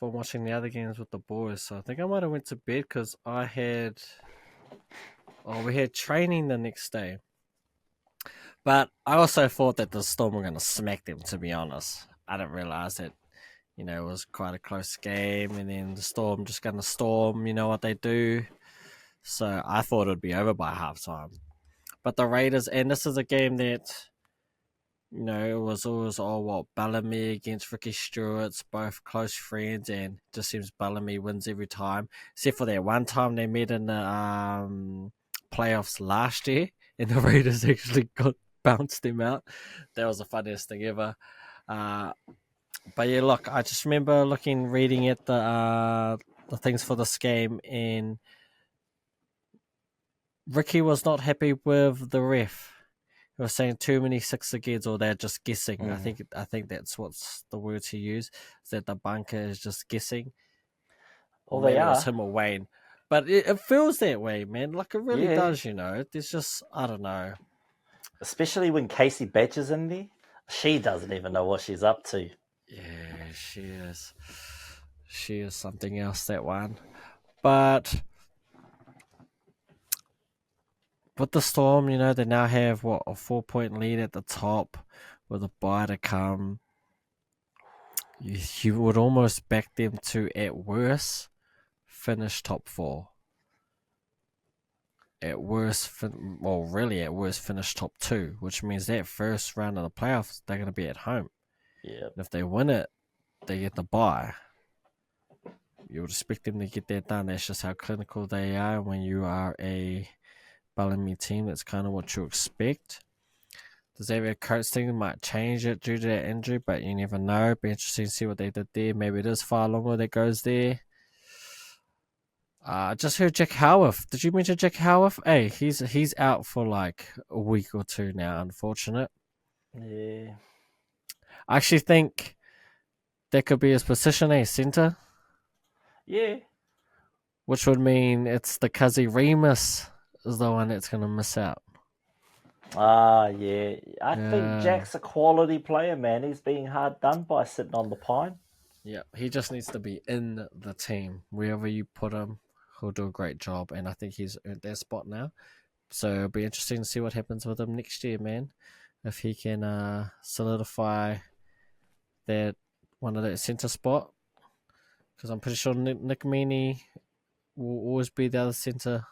watching the other games with the boys. So I think I might have went to bed because we had training the next day. But I also thought that the Storm were going to smack them, to be honest. I didn't realise that, it was quite a close game. And then the Storm just going to storm, what they do. So I thought it would be over by halftime. But the Raiders, and this is a game that, it was always Bellamy against Ricky Stewart's, both close friends, and it just seems Bellamy wins every time. Except for that one time they met in the playoffs last year, and the Raiders actually bounced them out. That was the funniest thing ever. But yeah, look, I just remember reading at the things for this game, and Ricky was not happy with the ref. He was saying too many 6 agains, or they're just guessing. Mm. I think that's what's the word to use, is that the bunker is just guessing. Well, Or maybe they it was are. him or Wayne. But it feels that way, man. Like, it really Yeah. does, There's just, I don't know. Especially when Casey Batcher's in there. She doesn't even know what she's up to. Yeah, she is. She is something else, that one. But with the Storm, they now have, a 4-point lead at the top with a bye to come. You would almost back them to, at worst, finish top 4. At worst, at worst, finish top 2, which means that first round of the playoffs, they're going to be at home. Yeah. And if they win it, they get the bye. You would expect them to get that done. That's just how clinical they are when you are a Bellamy team. That's kind of what you expect. The Xavier Coates thing might change it due to that injury, but you never know. Be interesting to see what they did there. Maybe it is far longer that goes there. I just heard Jack Howarth. Did you mention Jack Howarth? Hey, he's out for like a week or 2 now. Unfortunate. Yeah. I actually think that could be his position, centre. Yeah. Which would mean it's the Cuzzy Remus is the one that's going to miss out. Yeah. I think Jack's a quality player, man. He's being hard done by sitting on the pine. Yeah, he just needs to be in the team. Wherever you put him, he'll do a great job. And I think he's earned that spot now. So it'll be interesting to see what happens with him next year, man. If he can solidify that one of that centre spot. Because I'm pretty sure Nick Meaney will always be the other centre.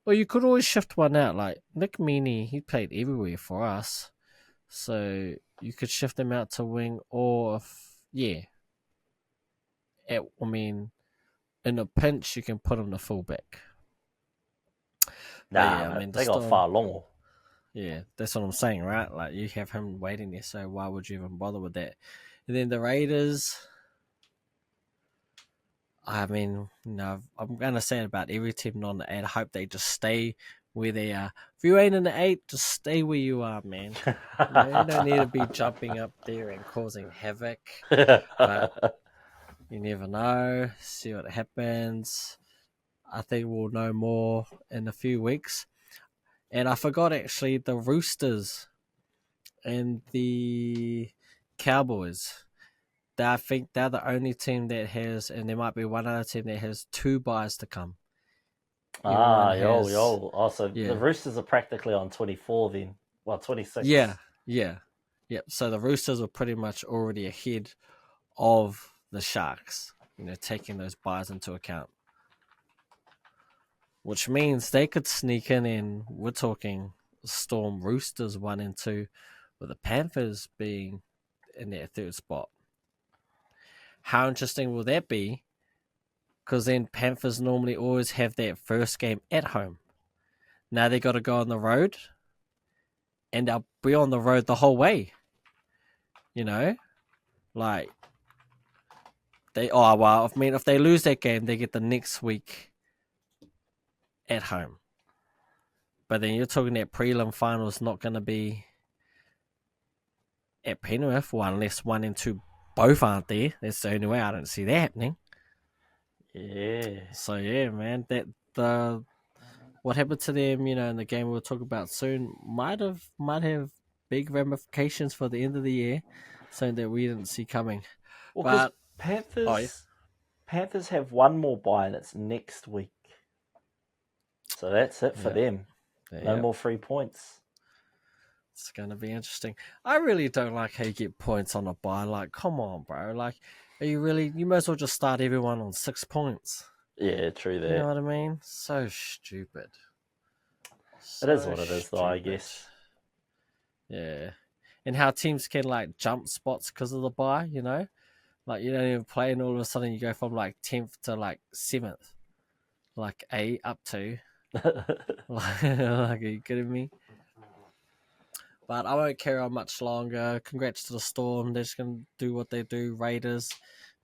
Well, you could always shift one out. Like Nick Meaney, he played everywhere for us. So you could shift him out to wing, or in a pinch, you can put him to fullback. Nah, they got far longer. Yeah, that's what I'm saying, right? Like, you have him waiting there, so why would you even bother with that? And then the Raiders, I mean, I'm gonna say it about every team not in the 8. I hope they just stay where they are. If you ain't in the 8, just stay where you are, man. You don't need to be jumping up there and causing havoc. But you never know. See what happens. I think we'll know more in a few weeks. And I forgot actually the Roosters and the Cowboys. I think they're the only team that has, and there might be one other team that has 2 buys to come. Everyone has, yo. Oh, so the yeah, Roosters are practically on 24 then. Well, 26. yeah. So the Roosters are pretty much already ahead of the Sharks, taking those buys into account. Which means they could sneak in, and we're talking Storm Roosters 1 and 2, with the Panthers being in their 3rd spot. How interesting will that be? Because then Panthers normally always have that first game at home. Now they got to go on the road, and they'll be on the road the whole way. Like if they lose that game, they get the next week at home. But then you're talking that prelim final is not going to be at Penrith, unless 1 and 2 both aren't there. That's the only way. I don't see that happening. Yeah. So yeah, man, what happened to them, in the game we'll talk about soon, might have big ramifications for the end of the year, something that we didn't see coming. Well, because But Panthers have one more bye, and it's next week. So that's it for them. No more free points. It's going to be interesting. I really don't like how you get points on a bye. Like, come on, bro. Like, are you really? You might as well just start everyone on 6 points. Yeah, true that. You know what I mean? So stupid. It is what it is, though, I guess. Yeah. And how teams can, like, jump spots because of the bye, Like, you don't even play, and all of a sudden you go from, like, 10th to, like, 7th. Like, A up to. Like, are you kidding me? But I won't carry on much longer. Congrats to the Storm. They're just going to do what they do. Raiders,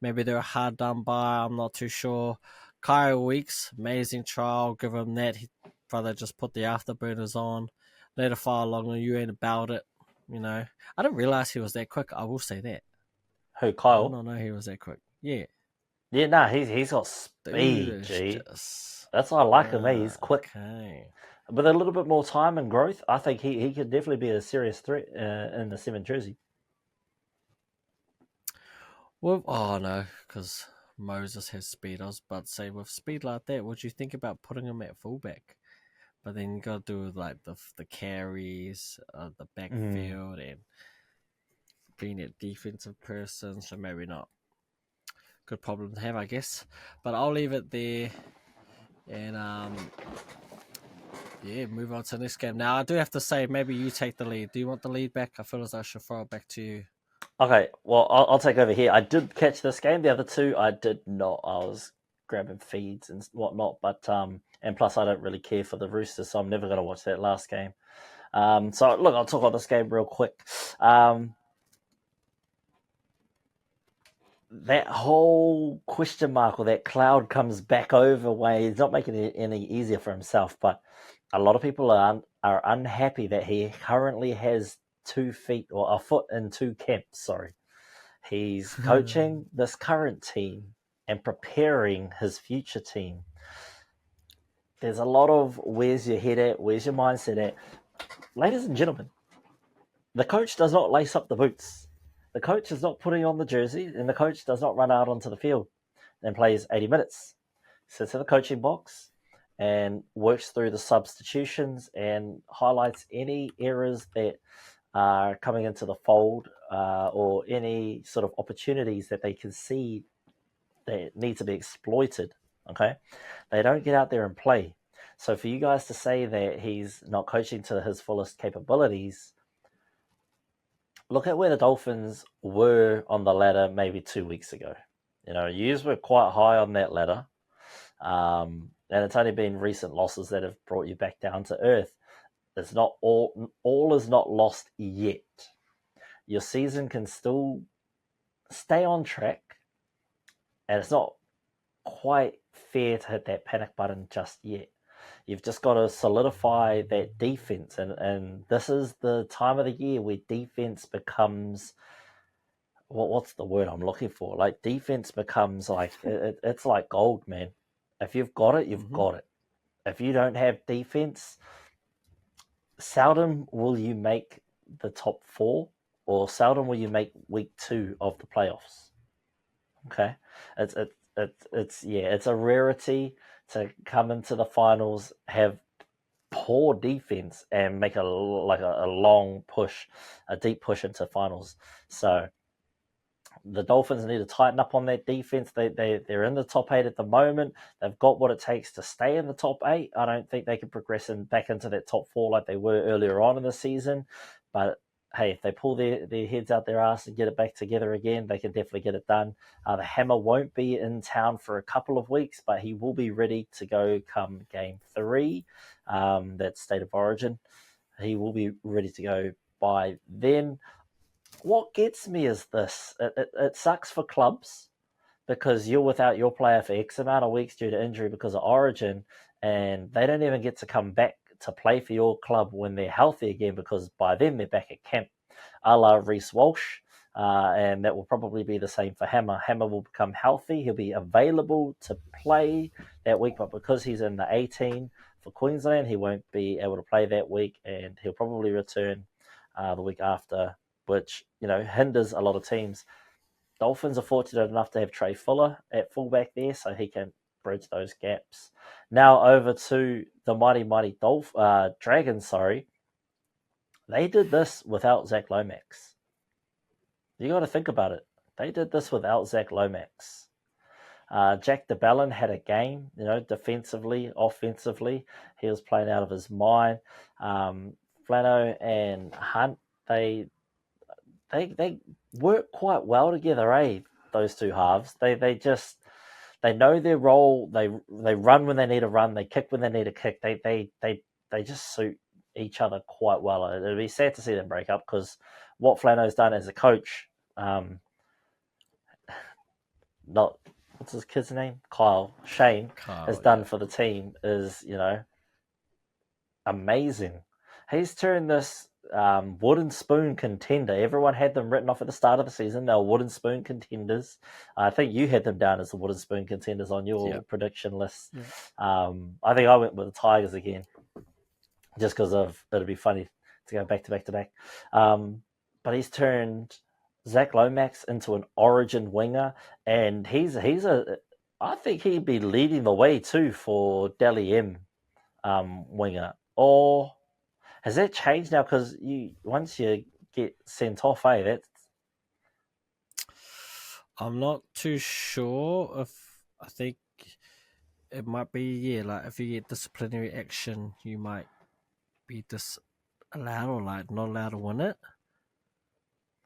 maybe they're hard done by. I'm not too sure. Kyle Weeks, amazing trial. Give him that. Brother just put the afterburners on. Let it fire along, and you ain't about it. I didn't realize he was that quick. I will say that. Who, Kyle? I did not know he was that quick. Yeah. Yeah, nah, he's got speed, G. That's why I like him, He's quick. Okay. With a little bit more time and growth, I think he could definitely be a serious threat in the 7 jersey. Well, no, because Moses has speed. I was about to say, with speed like that, what do you think about putting him at fullback? But then you got to do like the carries, the backfield, and being a defensive person, so maybe not. Good problem to have, I guess. But I'll leave it there, and move on to the next game. Now, I do have to say, maybe you take the lead. Do you want the lead back? I feel as I should throw it back to you. Okay, well, I'll take over here. I did catch this game. The other two, I did not. I was grabbing feeds and whatnot, but and plus, I don't really care for the Roosters, so I'm never going to watch that last game. So, look, I'll talk about this game real quick. That whole question mark or that cloud comes back over way. He's not making it any easier for himself, but a lot of people are unhappy that he currently has 2 feet or a foot in 2 camps. Sorry, he's coaching this current team and preparing his future team. There's a lot of where's your head at, where's your mindset at. Ladies and gentlemen, the coach does not lace up the boots. The coach is not putting on the jersey, and the coach does not run out onto the field and plays 80 minutes. Sits in the coaching box and works through the substitutions and highlights any errors that are coming into the fold or any sort of opportunities that they can see that need to be exploited. Okay, they don't get out there and play. So for you guys to say that he's not coaching to his fullest capabilities, look at where the Dolphins were on the ladder maybe 2 weeks ago. Yous were quite high on that ladder. And it's only been recent losses that have brought you back down to earth. It's not all is not lost yet. Your season can still stay on track, and it's not quite fair to hit that panic button just yet. You've just got to solidify that defense, and this is the time of the year where defense becomes what's the word I'm looking for? Like defense becomes like it's like gold, man. If you've got it, you've got it. If you don't have defense, seldom will you make the top 4, or seldom will you make week 2 of the playoffs. Okay, it's a rarity to come into the finals, have poor defense, and make a long push, a deep push into finals. So the Dolphins need to tighten up on that defense. They're in the top 8 at the moment. They've got what it takes to stay in the top 8. I don't think they can progress back into that top 4 like they were earlier on in the season. But hey, if they pull their heads out their ass and get it back together again, they can definitely get it done. The Hammer won't be in town for a couple of weeks, but he will be ready to go come game 3. That's State of Origin. He will be ready to go by then. What gets me is this. It sucks for clubs because you're without your player for X amount of weeks due to injury because of Origin, and they don't even get to come back to play for your club when they're healthy again, because by then they're back at camp, a la Reece Walsh, and that will probably be the same for Hammer. Hammer will become healthy. He'll be available to play that week, but because he's in the 18 for Queensland, he won't be able to play that week, and he'll probably return the week after, which, hinders a lot of teams. Dolphins are fortunate enough to have Trey Fuller at fullback there, so he can bridge those gaps. Now over to the mighty Dragons. They did this without Zach Lomax. You got to think about it. They did this without Zach Lomax. Jack DeBellin had a game, defensively, offensively. He was playing out of his mind. Flanagan and Hunt, they work quite well together, those two halves. They know their role. They run when they need to run. They kick when they need to kick. They just suit each other quite well. It'd be sad to see them break up, because what Flano's done as a coach, not what's his kid's name, Shane has done for the team is amazing. He's turned this wooden spoon contender. Everyone had them written off at the start of the season. They were wooden spoon contenders. I think you had them down as the wooden spoon contenders on your prediction list. I think I went with the Tigers again, just because it'd be funny to go back to back to back. But he's turned Zach Lomax into an Origin winger, and I think he'd be leading the way too for Dally M winger. Or has that changed now? Because once you get sent off, that's... I'm not too sure. I think it might be, like if you get disciplinary action, you might be disallowed or like not allowed to win it.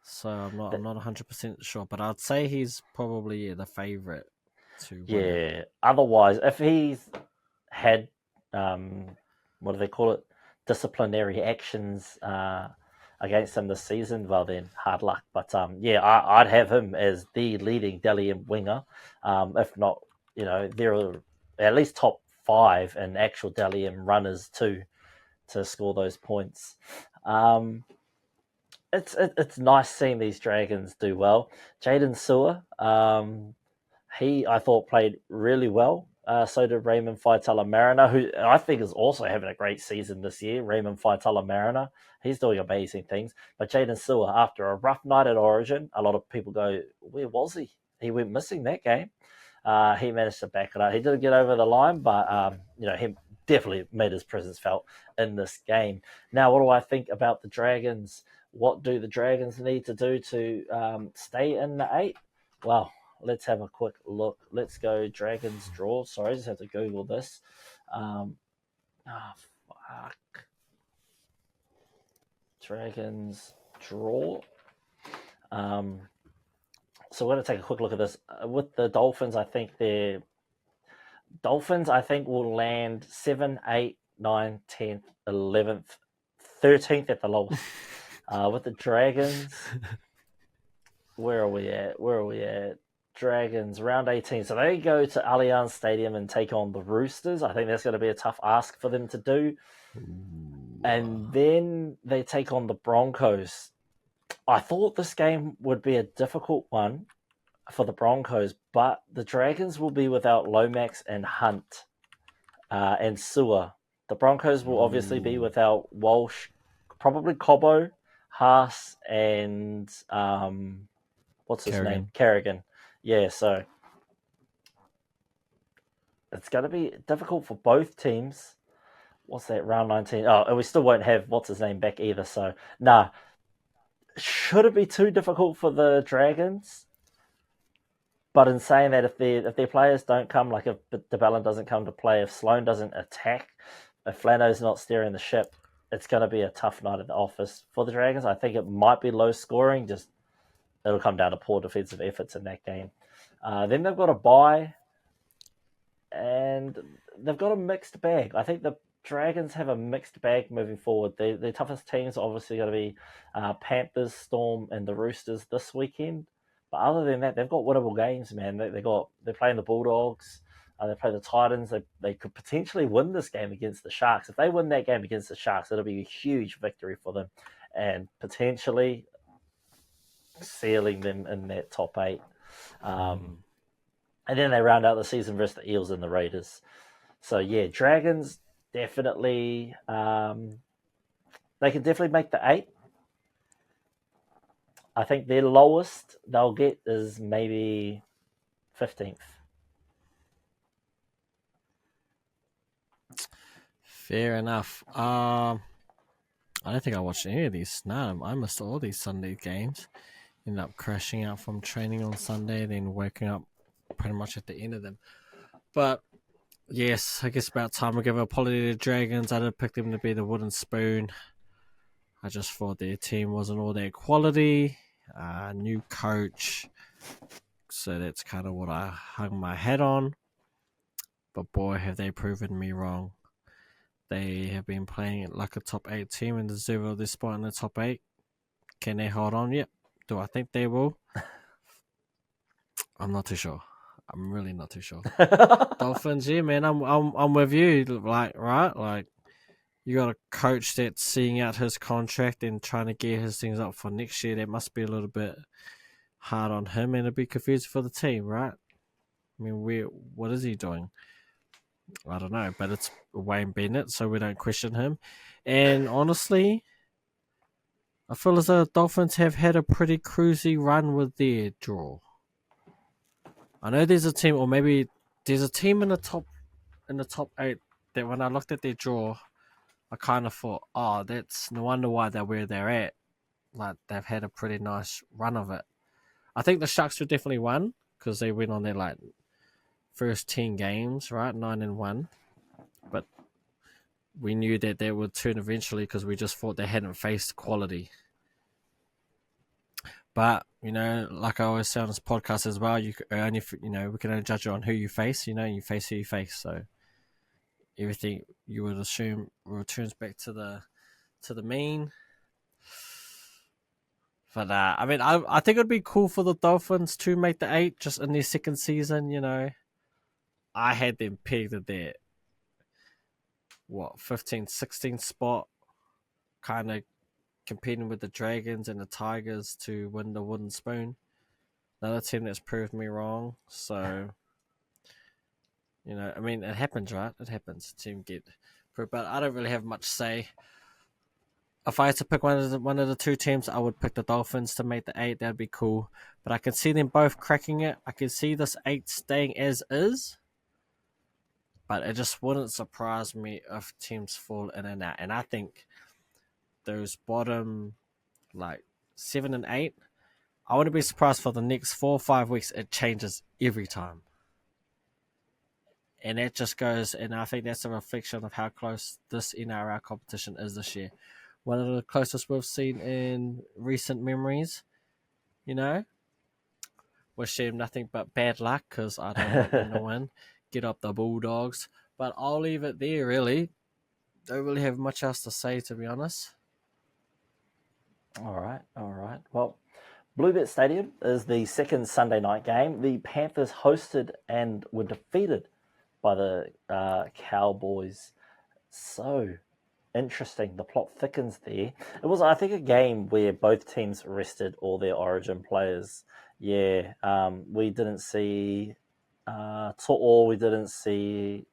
So I'm not 100% sure, but I'd say he's probably the favourite to win it. Otherwise, if he's had what do they call it, disciplinary actions against him this season, well then hard luck. But I'd have him as the leading Dally M winger. If not, there are at least top 5 in actual Dally M runners too, to score those points. It's nice seeing these Dragons do well. Jaden Sewer, I thought played really well. So did Raymond Faitala Mariner, who I think is also having a great season this year. Raymond Faitala Mariner, he's doing amazing things. But Jaden Sewer, after a rough night at Origin, a lot of people go, where was he? He went missing that game. He managed to back it up. He didn't get over the line, but he definitely made his presence felt in this game. Now, what do I think about the Dragons? What do the Dragons need to do to stay in the 8? Well, let's have a quick look. Let's go Dragons draw. Sorry, I just have to Google this. Dragons draw. So we're going to take a quick look at this. With the Dolphins, I think will land 7, 8, 9, 10th, 11th, 13th at the lowest. With the Dragons, where are we at? Dragons, round 18. So they go to Allianz Stadium and take on the Roosters. I think that's going to be a tough ask for them to do. And then they take on the Broncos. I thought this game would be a difficult one for the Broncos, but the Dragons will be without Lomax and Hunt and Sewer. The Broncos will obviously be without Walsh, probably Cobbo, Haas, and what's his name? Kerrigan. Yeah, so it's going to be difficult for both teams. What's that, round 19? Oh, and we still won't have what's his name back either, so nah. Should it be too difficult for the Dragons? But in saying that, if their players don't come, like if DeBellin doesn't come to play, if Sloan doesn't attack, if Flano's not steering the ship, it's going to be a tough night at the office for the Dragons. I think it might be low scoring, just it'll come down to poor defensive efforts in that game. Then they've got a bye, and they've got a mixed bag. I think the Dragons have a mixed bag moving forward. The toughest teams are obviously going to be Panthers, Storm, and the Roosters this weekend. But other than that, they've got winnable games, man. They're playing the Bulldogs. They play the Titans. They could potentially win this game against the Sharks. If they win that game against the Sharks, it'll be a huge victory for them, and potentially sealing them in that top 8. And then they round out the season versus the Eels and the Raiders. So yeah, Dragons definitely they can definitely make the 8. I think their lowest they'll get is maybe 15th. Fair enough. I don't think I watched any of these. No, I missed all these Sunday games. Ended up crashing out from training on Sunday, then waking up pretty much at the end of them. But yes, I guess about time we give an apology to the Dragons. I didn't pick them to be the wooden spoon. I just thought their team wasn't all that quality. New coach. So that's kind of what I hung my hat on. But boy, have they proven me wrong. They have been playing like a top 8 team and deserve this spot in the top 8. Can they hold on? Yep. Do I think they will? I'm not too sure. I'm really not too sure. Dolphins, yeah, man, I'm with you. Like, right? Like, you got a coach that's seeing out his contract and trying to gear his things up for next year. That must be a little bit hard on him and a bit confusing for the team, right? I mean, what is he doing? I don't know, but it's Wayne Bennett, so we don't question him. And honestly, I feel as though the Dolphins have had a pretty cruisy run with their draw. I know there's a team, or maybe there's a team in the top 8 that when I looked at their draw, I kind of thought, oh, that's no wonder why they're where they're at. Like, they've had a pretty nice run of it. I think the Sharks would definitely won because they went on their like first 10 games, right? 9-1. But we knew that they would turn eventually because we just thought they hadn't faced quality. But, you know, like I always say on this podcast as well, we can only judge you on who you face, you face who you face. So everything you would assume returns back to the mean. But I mean, I think it'd be cool for the Dolphins to make the 8 just in their second season. I had them pegged at that 15, 16 spot, kind of competing with the Dragons and the Tigers to win the wooden spoon. Another team that's proved me wrong. So, I mean, it happens, right? It happens. Team get proved, but I don't really have much say. If I had to pick one of the two teams, I would pick the Dolphins to make the 8. That'd be cool. But I can see them both cracking it. I can see this 8 staying as is. But it just wouldn't surprise me if teams fall in and out. And I think those bottom, 7 and 8, I wouldn't be surprised for the next 4 or 5 weeks. It changes every time. And that just goes, and I think that's a reflection of how close this NRL competition is this year. One of the closest we've seen in recent memories, Wish them nothing but bad luck because I don't want them to win. Get up the Bulldogs. But I'll leave it there, really. Don't really have much else to say, to be honest. All right. Well, Bluebet Stadium is the second Sunday night game. The Panthers hosted and were defeated by the Cowboys. So interesting. The plot thickens there. It was, I think, a game where both teams rested all their origin players. Yeah, we didn't see To'o, we didn't see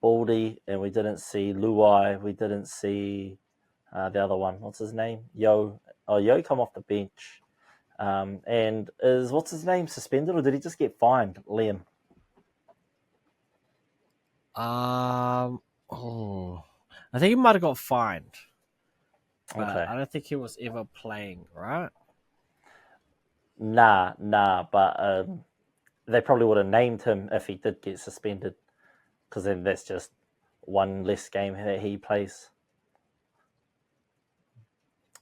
Baldy, and we didn't see Luai, we didn't see the other one. What's his name? Yo come off the bench. And is what's his name suspended, or did he just get fined, Liam? I think he might have got fined. But Okay. I don't think he was ever playing, right? Nah. But they probably would have named him if he did get suspended, because then that's just one less game that he plays.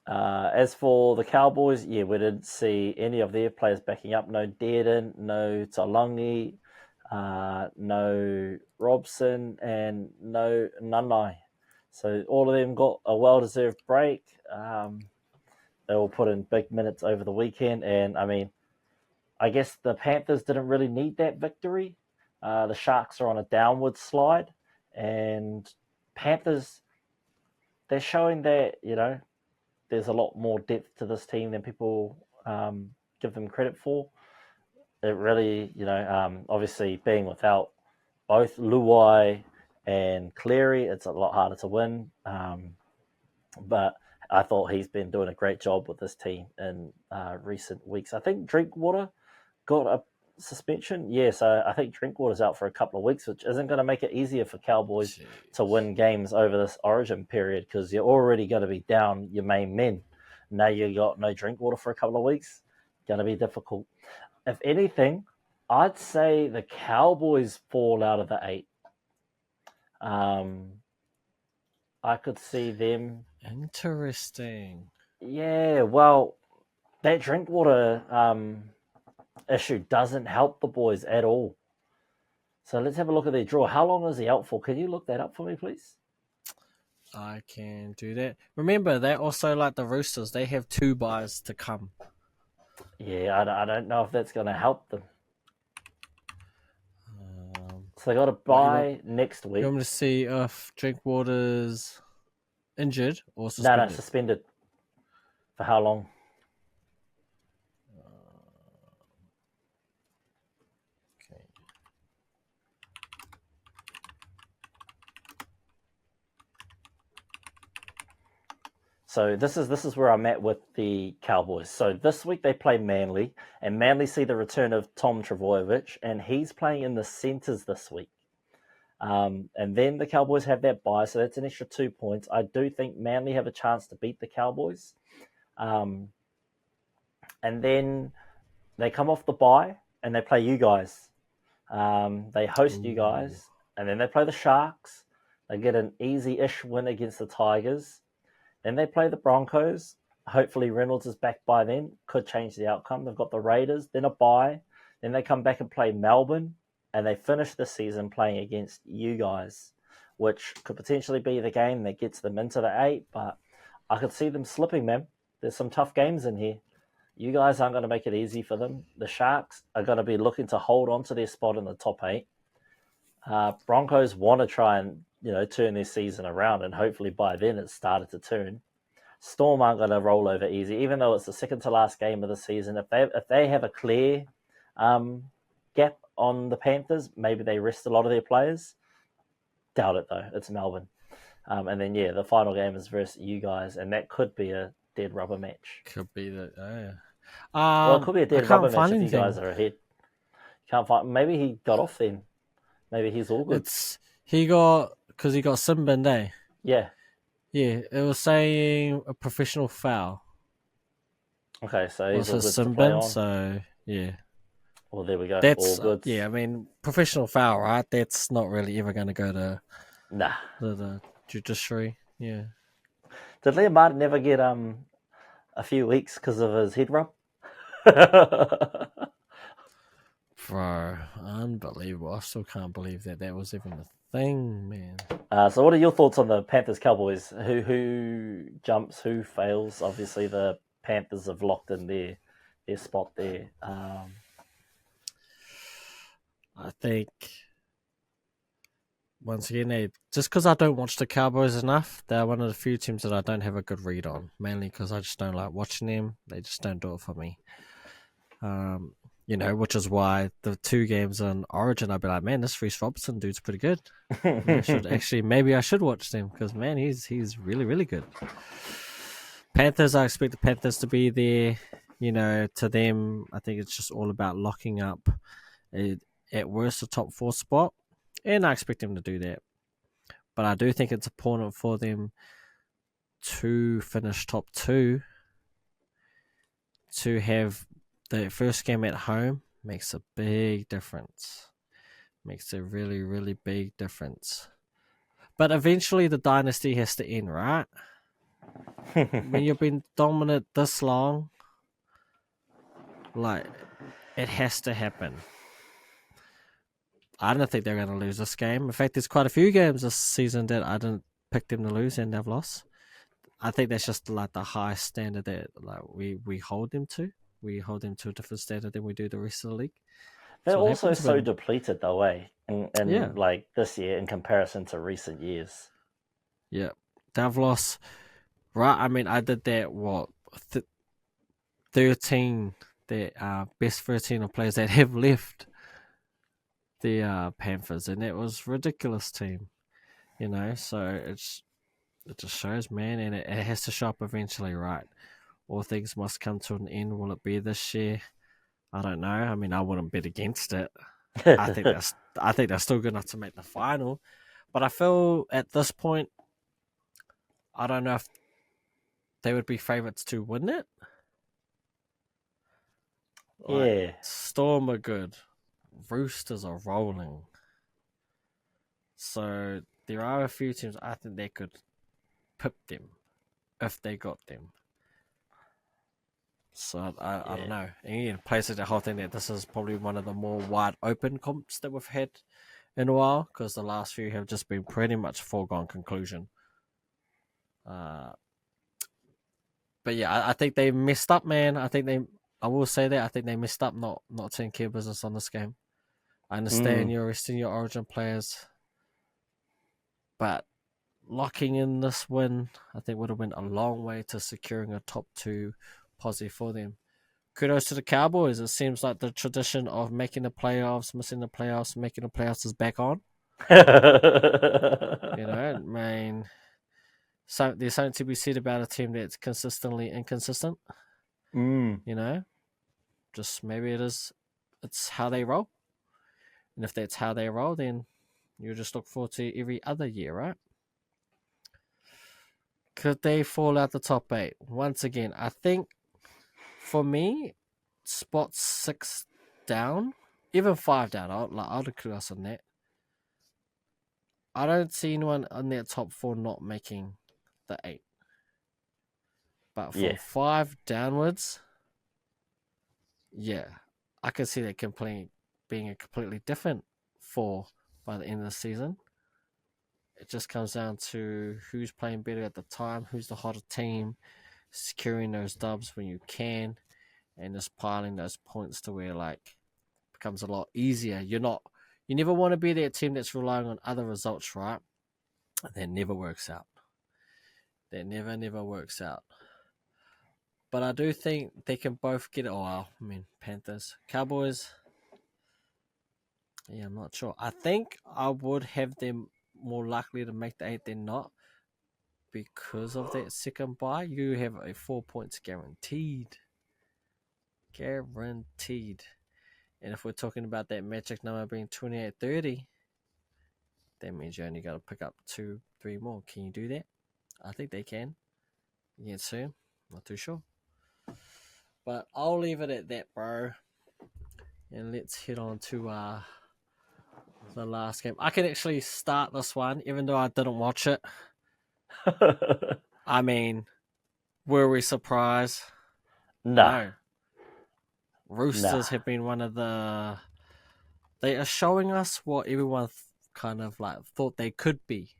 As for the Cowboys, yeah, we didn't see any of their players backing up. No Dearden, no Talangi, no Robson, and no Nanai. So all of them got a well-deserved break. They all put in big minutes over the weekend. And, I mean, I guess the Panthers didn't really need that victory. The Sharks are on a downward slide. And Panthers, they're showing that, there's a lot more depth to this team than people give them credit for. It really, obviously being without both Luai and Cleary, it's a lot harder to win. But I thought he's been doing a great job with this team in recent weeks. I think Drinkwater got a suspension. Yeah, so I think Drinkwater's out for a couple of weeks, which isn't going to make it easier for Cowboys to win games over this origin period, because you're already going to be down your main men. Now you got no Drinkwater for a couple of weeks. Going to be difficult. If anything, I'd say the Cowboys fall out of the 8. I could see them. Interesting. Yeah, well, that Drinkwater issue doesn't help the boys at all. So let's have a look at their draw. How long is he out for? Can you look that up for me, please? I can do that. Remember, they're also like the Roosters. They have 2 buys to come. Yeah, I don't know if that's going to help them. So they got a bye next week. You want me to see if Drinkwater's injured or suspended? No, suspended. For how long? Okay. So this is where I'm at with the Cowboys. So this week they play Manly, and Manly see the return of Tom Trbojevic, and he's playing in the centres this week. And then the Cowboys have that bye, so that's an extra 2 points. I do think Manly have a chance to beat the Cowboys. And then they come off the bye, and they play you guys. They host you guys, and then they play the Sharks. They get an easy-ish win against the Tigers. Then they play the Broncos. Hopefully Reynolds is back by then. Could change the outcome. They've got the Raiders, then a bye. Then they come back and play Melbourne. And they finish the season playing against you guys, which could potentially be the game that gets them into the 8. But I could see them slipping, man. There's some tough games in here. You guys aren't going to make it easy for them. The Sharks are going to be looking to hold on to their spot in the top 8. Broncos want to try and turn their season around, and hopefully by then it's started to turn. Storm aren't going to roll over easy, even though it's the second to last game of the season. If they have a clear gap on the Panthers, maybe they rest a lot of their players. Doubt it though. It's Melbourne, and then the final game is versus you guys, and that could be a dead rubber match. Could be that. Well, it could be a dead rubber match if you guys are ahead. Can't find. Maybe he got off then. Maybe he's all good. He got Simbin, eh? Yeah. Yeah, it was saying a professional foul. Okay, so he's all good Simbin, to play on. so yeah. Well, there we go. That's all good. Yeah, I mean, professional foul, right? That's not really ever going to go to the judiciary. Yeah. Did Liam Martin never get a few weeks because of his head rub? Bro, unbelievable. I still can't believe that was even a thing, man. So what are your thoughts on the Panthers-Cowboys? Who jumps, who fails? Obviously, the Panthers have locked in their spot there. I think once again, just because I don't watch the Cowboys enough, they're one of the few teams that I don't have a good read on. Mainly because I just don't like watching them. They just don't do it for me. Which is why the 2 games on Origin, I'd be like, man, this Reece Robertson dude's pretty good. Maybe I should watch them because man, he's really, really good. Panthers, I expect the Panthers to be there. To them, I think it's just all about locking up at worst a top 4 spot, and I expect them to do that. But I do think it's important for them to finish top 2 to have the first game at home. Makes a big difference. Makes a really, really big difference. But eventually the dynasty has to end, right? When you've been dominant this long, like, it has to happen. I don't think they're going to lose this game. In fact, there's quite a few games this season that I didn't pick them to lose and they've lost. I think that's just like the high standard that like we hold them to. We hold them to a different standard than we do the rest of the league. They're also so depleted though, in like this year in comparison to recent years. Yeah, they've lost. Right, I mean, I did that. 13. The best 13 of players that have left the Panthers, and it was ridiculous team. So it just shows, man, and it has to show up eventually, right? All things must come to an end. Will it be this year? I don't know. I mean, I wouldn't bet against it. I think they're still good enough to make the final. But I feel at this point, I don't know if they would be favourites to win it. Yeah. Storm are good. Roosters are rolling. So there are a few teams I think they could pip them if they got them. So I don't know. And again, places the whole thing that this is probably one of the more wide open comps that we've had in a while, because the last few have just been pretty much foregone conclusion. But yeah, I think they messed up, man. I will say that I think they messed up not taking care of business on this game. I understand you're resting your Origin players, but locking in this win, I think would have went a long way to securing a top 2 posse for them. Kudos to the Cowboys. It seems like the tradition of making the playoffs, missing the playoffs, making the playoffs is back on. I mean, so there's something to be said about a team that's consistently inconsistent. Just maybe it's how they roll. And if that's how they roll, then you just look forward to every other year, right? Could they fall out the top 8? Once again, I think for me, spot 6 down, even 5 down, I'll include us on that. I don't see anyone on that top 4 not making the 8. But for 5 downwards, I can see that being a completely different 4 by the end of the season. It just comes down to who's playing better at the time, who's the hotter team, securing those dubs when you can, and just piling those points to where like becomes a lot easier. You never want to be that team that's relying on other results, right? That never works out. That never works out. But I do think they can both get it. Oh, well, I mean, Panthers, Cowboys. Yeah, I'm not sure. I think I would have them more likely to make the 8 than not because of that second bye. You have a 4 points guaranteed. Guaranteed. And if we're talking about that magic number being 28-30, that means you only got to pick up 2-3 more. Can you do that? I think they can. Again soon. Not too sure. But I'll leave it at that, bro. And let's head on to the last game. I can actually start this one, even though I didn't watch it. I mean, were we surprised? No. Roosters have been one of the... They are showing us what everyone kind of like thought they could be.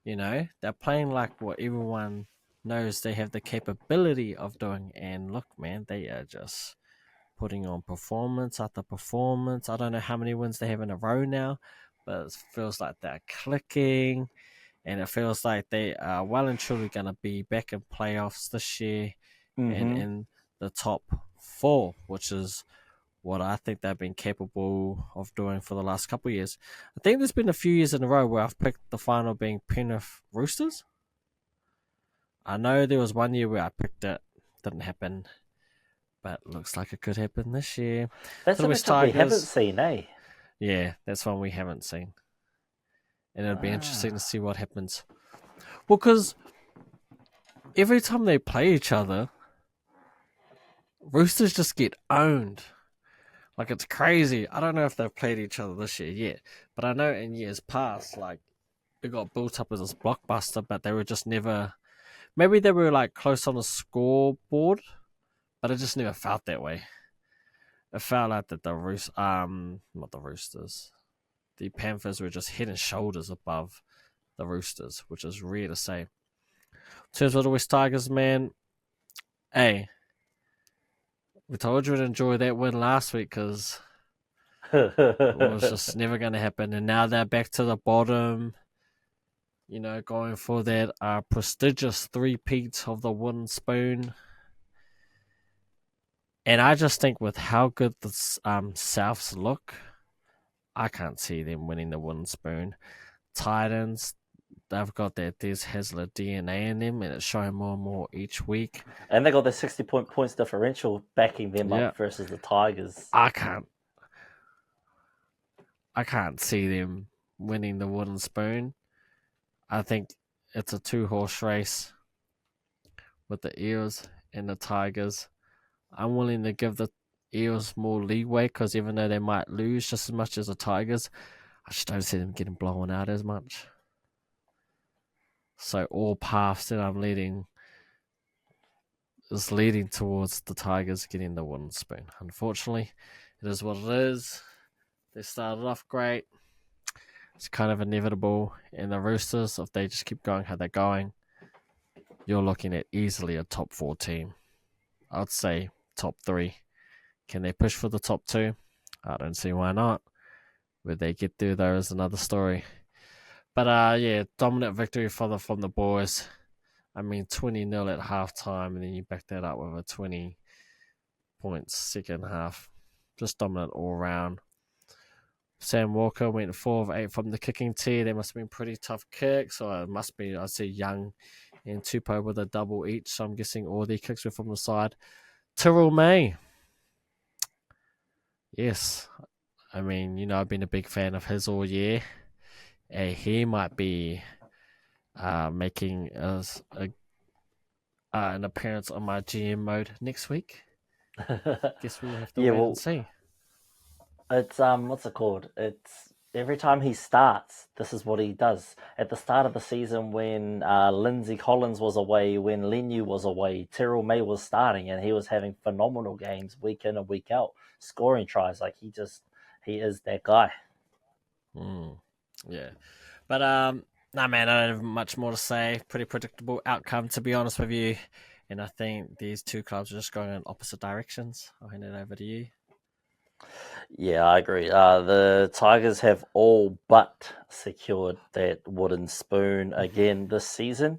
They're playing like what everyone knows they have the capability of doing. And look, man, they are just putting on performance after performance. I don't know how many wins they have in a row now, but it feels like they're clicking. And it feels like they are well and truly going to be back in playoffs this year and Mm-hmm. in the top 4, which is what I think they've been capable of doing for the last couple of years. I think there's been a few years in a row where I've picked the final being Penrith Roosters. I know there was one year where I picked it, didn't happen, but looks like it could happen this year. That's So the a West matchup we haven't Tigers, seen, eh? yeah, that's one we haven't seen. And it'll be interesting to Ah. see what happens. Well, because every time they play each other, Roosters just get owned. Like, it's crazy. I don't know if they've played each other this year yet, but I know in years past, like, it got built up as this blockbuster, but they were just never. Maybe they were, like, close on the scoreboard, but it just never felt that way. It felt like that not the Roosters, the Panthers were just head and shoulders above the Roosters, which is rare to say. In terms of the West Tigers, man, hey, we told you to enjoy that win last week because it was just never going to happen. And now they're back to the bottom, going for that prestigious three-peat of the wooden spoon. And I just think with how good the Souths look, I can't see them winning the wooden spoon. Titans, they've got that Des Hasler DNA in them, and it's showing more and more each week. And they got the 60 points differential backing them Yeah. up versus the Tigers. I can't see them winning the wooden spoon. I think it's a 2-horse race with the Eels and the Tigers. I'm willing to give the Eels more leeway because even though they might lose just as much as the Tigers, I just don't see them getting blown out as much. So all paths that I'm leading is leading towards the Tigers getting the wooden spoon. Unfortunately, it is what it is. They started off great. It's kind of inevitable. And the Roosters, if they just keep going how they're going, you're looking at easily a top 4 team. I'd say top 3. Can they push for the top 2? I don't see why not. Where they get there, though, is another story. But yeah, dominant victory from the boys. I mean, 20-0 at halftime, and then you back that up with a 20 points second half. Just dominant all round. Sam Walker went 4 of 8 from the kicking tee. They must have been pretty tough kicks. So it must be, I'd say, Young and Tupou with a double each. So I'm guessing all the kicks were from the side. Tyrrell May. Yes. I mean, I've been a big fan of his all year. He might be making an appearance on my GM mode next week. Guess we'll have to wait and see. It's what's it called? It's every time he starts, this is what he does. At the start of the season, when Lindsay Collins was away, when Leniu was away, Tyrrell May was starting, and he was having phenomenal games week in and week out, scoring tries. Like he is that guy. Yeah, but nah, man, I don't have much more to say. Pretty predictable outcome, to be honest with you. And I think these two clubs are just going in opposite directions. I'll hand it over to you. Yeah, I agree. The Tigers have all but secured that wooden spoon again this season.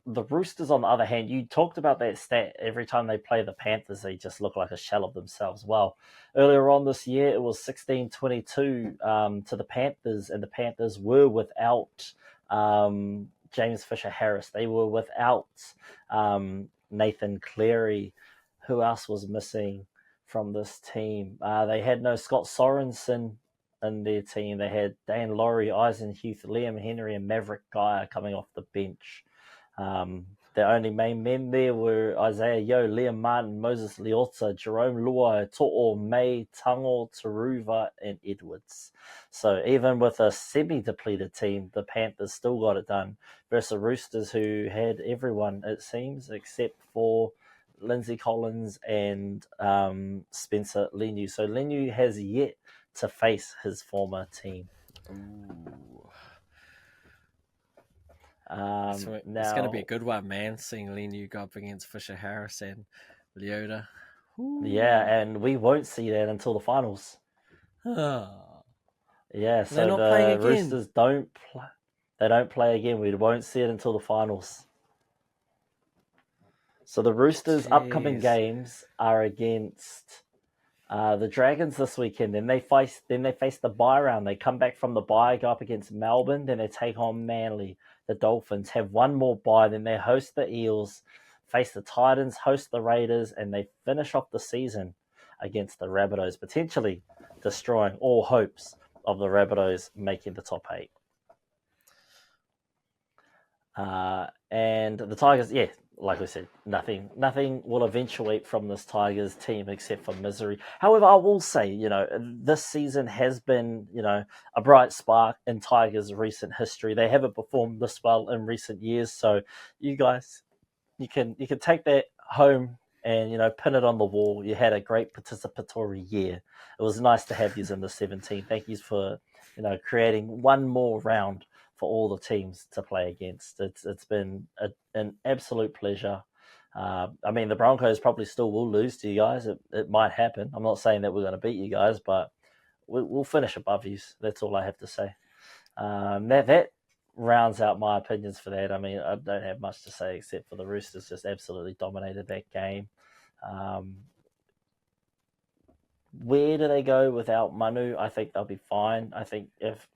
The Roosters, on the other hand, you talked about that stat. Every time they play the Panthers, they just look like a shell of themselves. Well, earlier on this year, it was 16-22 to the Panthers, and the Panthers were without James Fisher-Harris. They were without Nathan Cleary. Who else was missing from this team? They had no Scott Sorensen in their team. They had Dan Laurie, Eisen Hughes, Liam Henry, and Maverick Geyer coming off the bench. The only main men there were Isaiah Yeo, Liam Martin, Moses Leota, Jerome Luai, To'o, May, Tango, Taruva, and Edwards. So even with a semi-depleted team, the Panthers still got it done versus the Roosters, who had everyone, it seems, except for Lindsay Collins and Spencer Leniu. So Leniu has yet to face his former team. Ooh. It's going to be a good one, man. Seeing Lenu go up against Fisher Harris and Leota. Yeah, and we won't see that until the finals. Yeah, so They're not the playing again. Roosters don't play. They don't play again. We won't see it until the finals. So the Roosters' upcoming games are against the Dragons this weekend. Then they face the bye round. They come back from the bye, go up against Melbourne. Then they take on Manly. The Dolphins have one more bye. Then they host the Eels, face the Titans, host the Raiders, and they finish off the season against the Rabbitohs, potentially destroying all hopes of the Rabbitohs making the top 8. And the Tigers, yeah, like I said, nothing will eventuate from this Tigers team except for misery. However, I will say, this season has been, a bright spark in Tigers' recent history. They haven't performed this well in recent years, so you guys, you can take that home and pin it on the wall. You had a great participatory year. It was nice to have you in the 17. Thank you for creating one more round for all the teams to play against. It's been an absolute pleasure. The Broncos probably still will lose to you guys. It might happen. I'm not saying that we're going to beat you guys, but we'll finish above you. That's all I have to say. That rounds out my opinions for that. I don't have much to say except for the Roosters just absolutely dominated that game. Where do they go without Manu? I think they'll be fine. I think if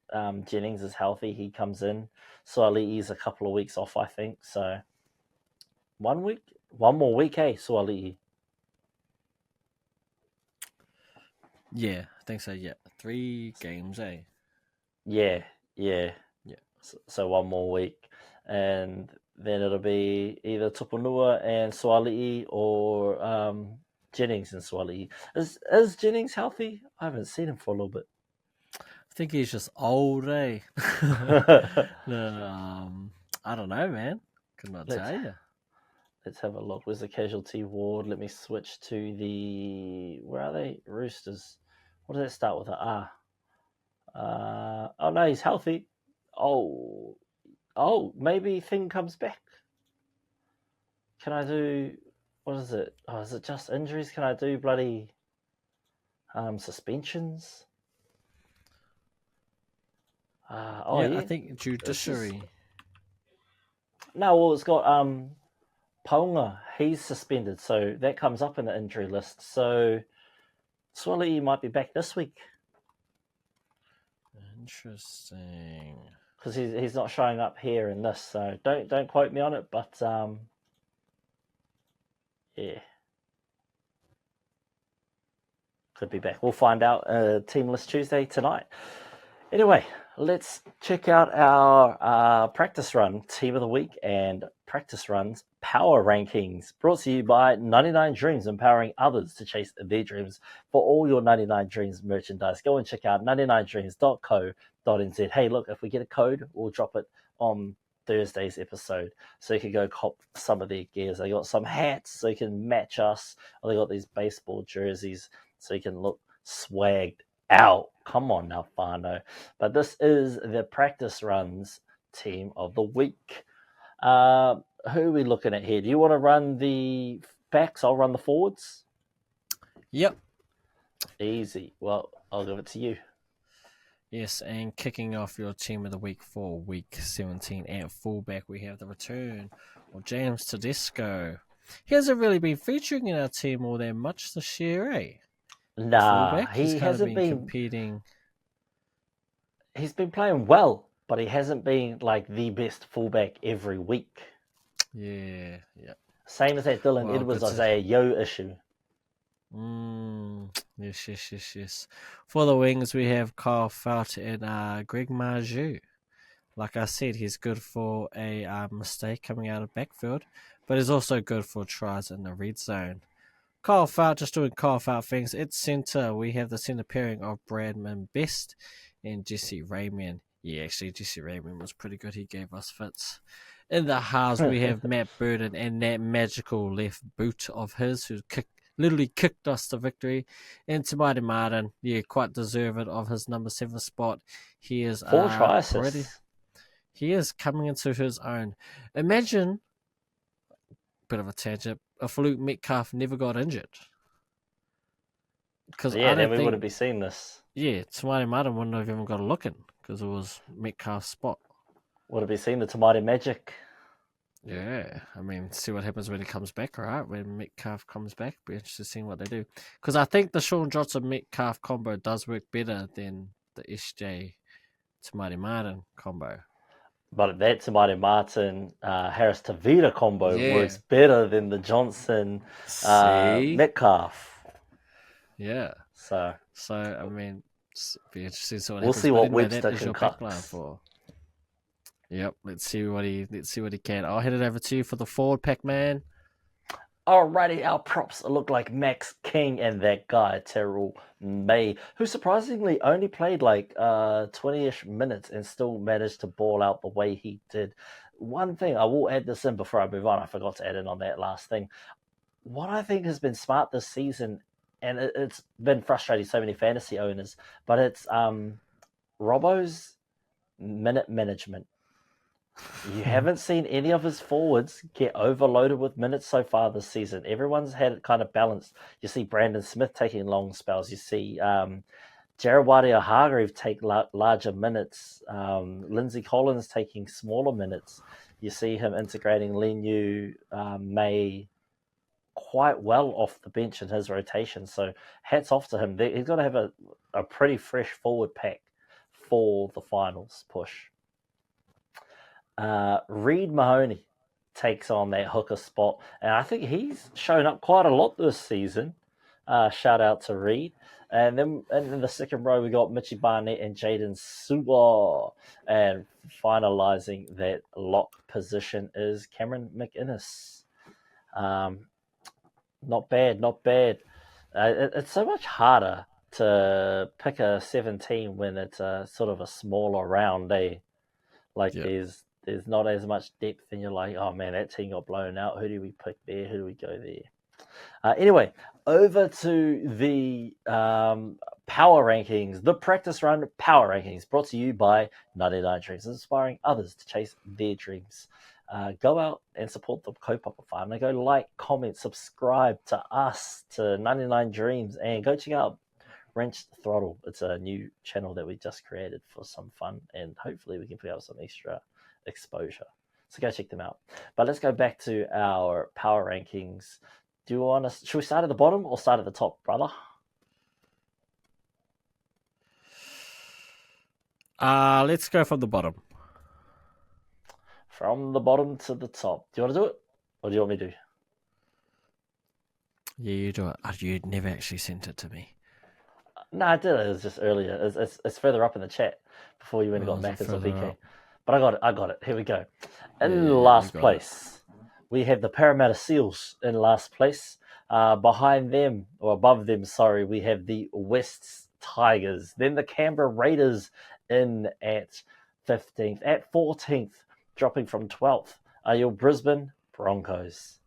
Jennings is healthy, he comes in. Suali'i's a couple of weeks off, I think. So 1 week? 1 more week, hey, Suali'i? Yeah, I think so, yeah. 3 games, eh? Yeah. So 1 more week. And then it'll be either Tupunua and Suali'i or Jennings and Suali'i. Is Jennings healthy? I haven't seen him for a little bit. I think he's just old, eh? I don't know, man. Couldn't tell you. Let's have a look. Where's the casualty ward? Let me switch to the... Where are they? Roosters. What does that start with? Oh, no, he's healthy. Oh, maybe Thing comes back. Can I do... What is it? Oh, is it just injuries? Can I do bloody suspensions? I think judiciary. No, well, it's got Paunga. He's suspended, so that comes up in the injury list. So Suali'i might be back this week. Interesting. Because he's not showing up here in this, so don't quote me on it, but yeah. Could be back. We'll find out Team List Tuesday tonight. Anyway, let's check out our practice run team of the week and practice runs power rankings, brought to you by 99 Dreams, empowering others to chase their dreams. For all your 99 Dreams merchandise, go and check out 99dreams.co.nz. Hey, look, if we get a code, we'll drop it on Thursday's episode, so you can go cop some of their gears. They got some hats so you can match us, or they got these baseball jerseys so you can look swagged out. Come on now, Fano. But this is the practice runs team of the week. Who are we looking at here? Do you want to run the backs? I'll run the forwards. Yep. Easy. Well, I'll give it to you. Yes, and kicking off your team of the week for week 17 at fullback, we have the return of James Tedesco. He hasn't really been featuring in our team all that much this year, eh? Nah, he hasn't been competing. He's been playing well, but he hasn't been like the best fullback every week. Yeah. Same as that Dylan Edwards Isaiah Yo issue. Yes. For the wings, we have Kyle Felt and Greg Marju. Like I said, he's good for a mistake coming out of backfield, but he's also good for tries in the red zone. Kyle Felt, just doing Kyle Felt things. At centre, we have the centre pairing of Bradman Best and Jesse Raymond. Yeah, actually, Jesse Raymond was pretty good. He gave us fits. In the halves, we have Matt Burden and that magical left boot of his, who literally kicked us to victory. And Tamati Martin, quite deserved of his number 7 spot. He is 4 try assists. He is coming into his own. Imagine, bit of a tangent, if Luke Metcalf never got injured. Because Yeah, I then don't we wouldn't think, be seeing this. Tamari Martin wouldn't have even got a look in because it was Metcalf's spot. Would have been seeing the Tamati magic. Yeah, I mean, see what happens when he comes back, right? When Metcalf comes back, be interested to see what they do. Because I think the Sean Johnson Metcalf combo does work better than the SJ Tamari Martin combo. But that Tamati Martin Harris Tavita combo Yeah. works better than the Johnson See? Metcalf. Yeah. So I mean, be interesting to see what we'll happens. see But what anyway, that Webster is your backline concocts. for. Yep, let's see what he can. I'll head it over to you for the forward pack, man. Alrighty, our props look like Max King and that guy, Terrell May, who surprisingly only played like 20-ish minutes and still managed to ball out the way he did. One thing, I will add this in before I move on, I forgot to add in on that last thing. What I think has been smart this season, and it's been frustrating so many fantasy owners, but it's Robbo's minute management. You haven't seen any of his forwards get overloaded with minutes so far this season. Everyone's had it kind of balanced. You see Brandon Smith taking long spells. You see Jeremiah Hargreave take larger minutes. Lindsay Collins taking smaller minutes. You see him integrating Lenu, May quite well off the bench in his rotation. So hats off to him. He's got to have a pretty fresh forward pack for the finals push. Reed Mahoney takes on that hooker spot, and I think he's shown up quite a lot this season. Shout out to Reed. And then in the second row, we got Mitchie Barnett and Jaden Suwa. And finalizing that lock position is Cameron McInnes. Not bad, not bad. It's so much harder to pick a 17 when it's sort of a smaller round, eh? Like there's not as much depth, and you're like, oh man, that team got blown out. Who do we pick there? Who do we go there? Anyway, over to the power rankings, the practice run power rankings, brought to you by 99 Dreams, inspiring others to chase their dreams. Go out and support the Kaupapa Farm. Go like, comment, subscribe to us, to 99 Dreams, and go check out Wrenched Throttle. It's a new channel that we just created for some fun, and hopefully we can put out some extra exposure. So go check them out. But let's go back to our power rankings. Do you want to? Should we start at the bottom or start at the top, brother? Let's go from the bottom. From the bottom to the top. Do you want to do it, or do you want me to? Yeah, you do it. You never actually sent it to me. No, I did. It was just earlier. It's further up in the chat before you went and got back as a PK. Up? But I got it. Here we go. In last place, we have the Parramatta Seals in last place. Behind them, or above them, sorry, we have the Wests Tigers. Then the Canberra Raiders in at 15th. At 14th, dropping from 12th, are your Brisbane Broncos.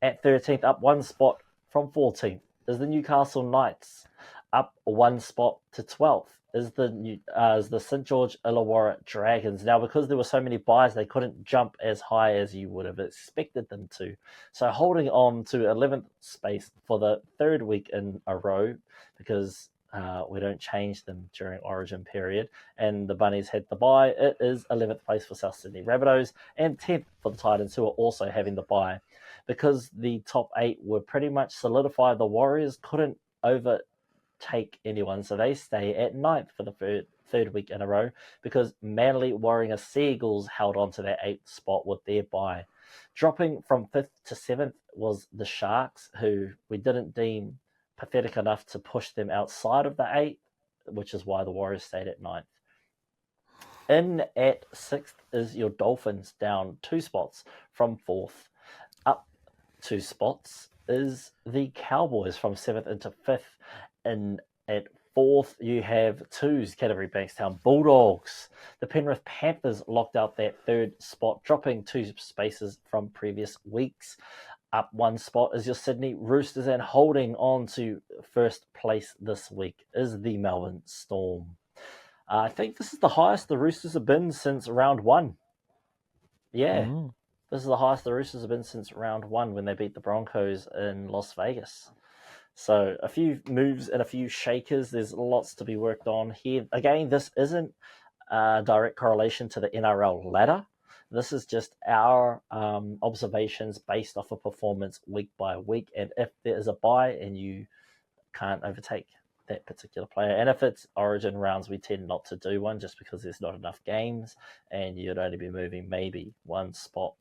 At 13th, up one spot from 14th, is the Newcastle Knights. Up one spot to 12th is the St. George Illawarra Dragons. Now, because there were so many buys, they couldn't jump as high as you would have expected them to. So holding on to 11th space for the third week in a row, because we don't change them during Origin period, and the Bunnies had the bye, it is 11th place for South Sydney Rabbitohs and 10th for the Titans, who are also having the bye. Because the top 8 were pretty much solidified, the Warriors couldn't overtake anyone, so they stay at 9th for the third week in a row, because Manly, Warriors, Seagulls held on to that 8th spot with their bye. Dropping from 5th to 7th was the Sharks, who we didn't deem pathetic enough to push them outside of the 8th, which is why the Warriors stayed at 9th. In at 6th is your Dolphins, down 2 spots from 4th. Up 2 spots is the Cowboys from 7th into 5th. And at 4th, you have 2's category Bankstown Bulldogs. The Penrith Panthers locked out that 3rd spot, dropping 2 spaces from previous weeks. Up 1 spot is your Sydney Roosters, and holding on to 1st place this week is the Melbourne Storm. I think this is the highest the Roosters have been since round 1. Yeah, Mm. this is the highest the Roosters have been since round one when they beat the Broncos in Las Vegas. So a few moves and a few shakers. There's lots to be worked on here. Again, this isn't a direct correlation to the NRL ladder. This is just our observations based off of performance week by week. And if there is a buy and you can't overtake that particular player, and if it's Origin rounds, we tend not to do one just because there's not enough games and you'd only be moving maybe one spot.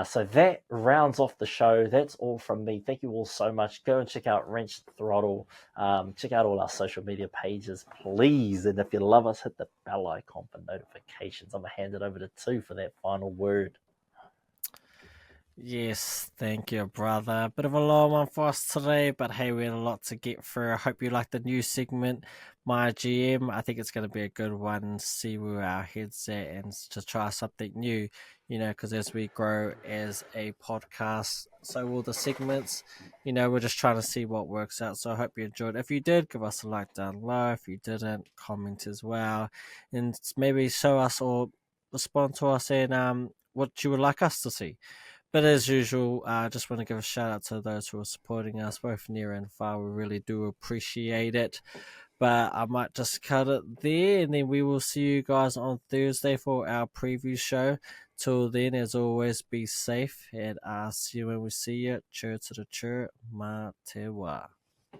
So that rounds off the show. That's all from me. Thank you all so much. Go and check out Wrench Throttle. Check out all our social media pages, please. And if you love us, hit the bell icon for notifications. I'm going to hand it over to Tu for that final word. Yes, thank you, brother. Bit of a long one for us today, but hey, we had a lot to get through. I hope you like the new segment, MyGM. I think it's going to be a good one. See where our heads at and to try something new, because as we grow as a podcast, so will the segments. We're just trying to see what works out. So I hope you enjoyed. If you did, give us a like down low. If you didn't, comment as well, and maybe show us or respond to us and what you would like us to see. But as usual, I just want to give a shout out to those who are supporting us, both near and far. We really do appreciate it. But I might just cut it there, and then we will see you guys on Thursday for our preview show. Till then, as always, be safe, and I'll see you when we see you. Chur to the chur, ma te wa.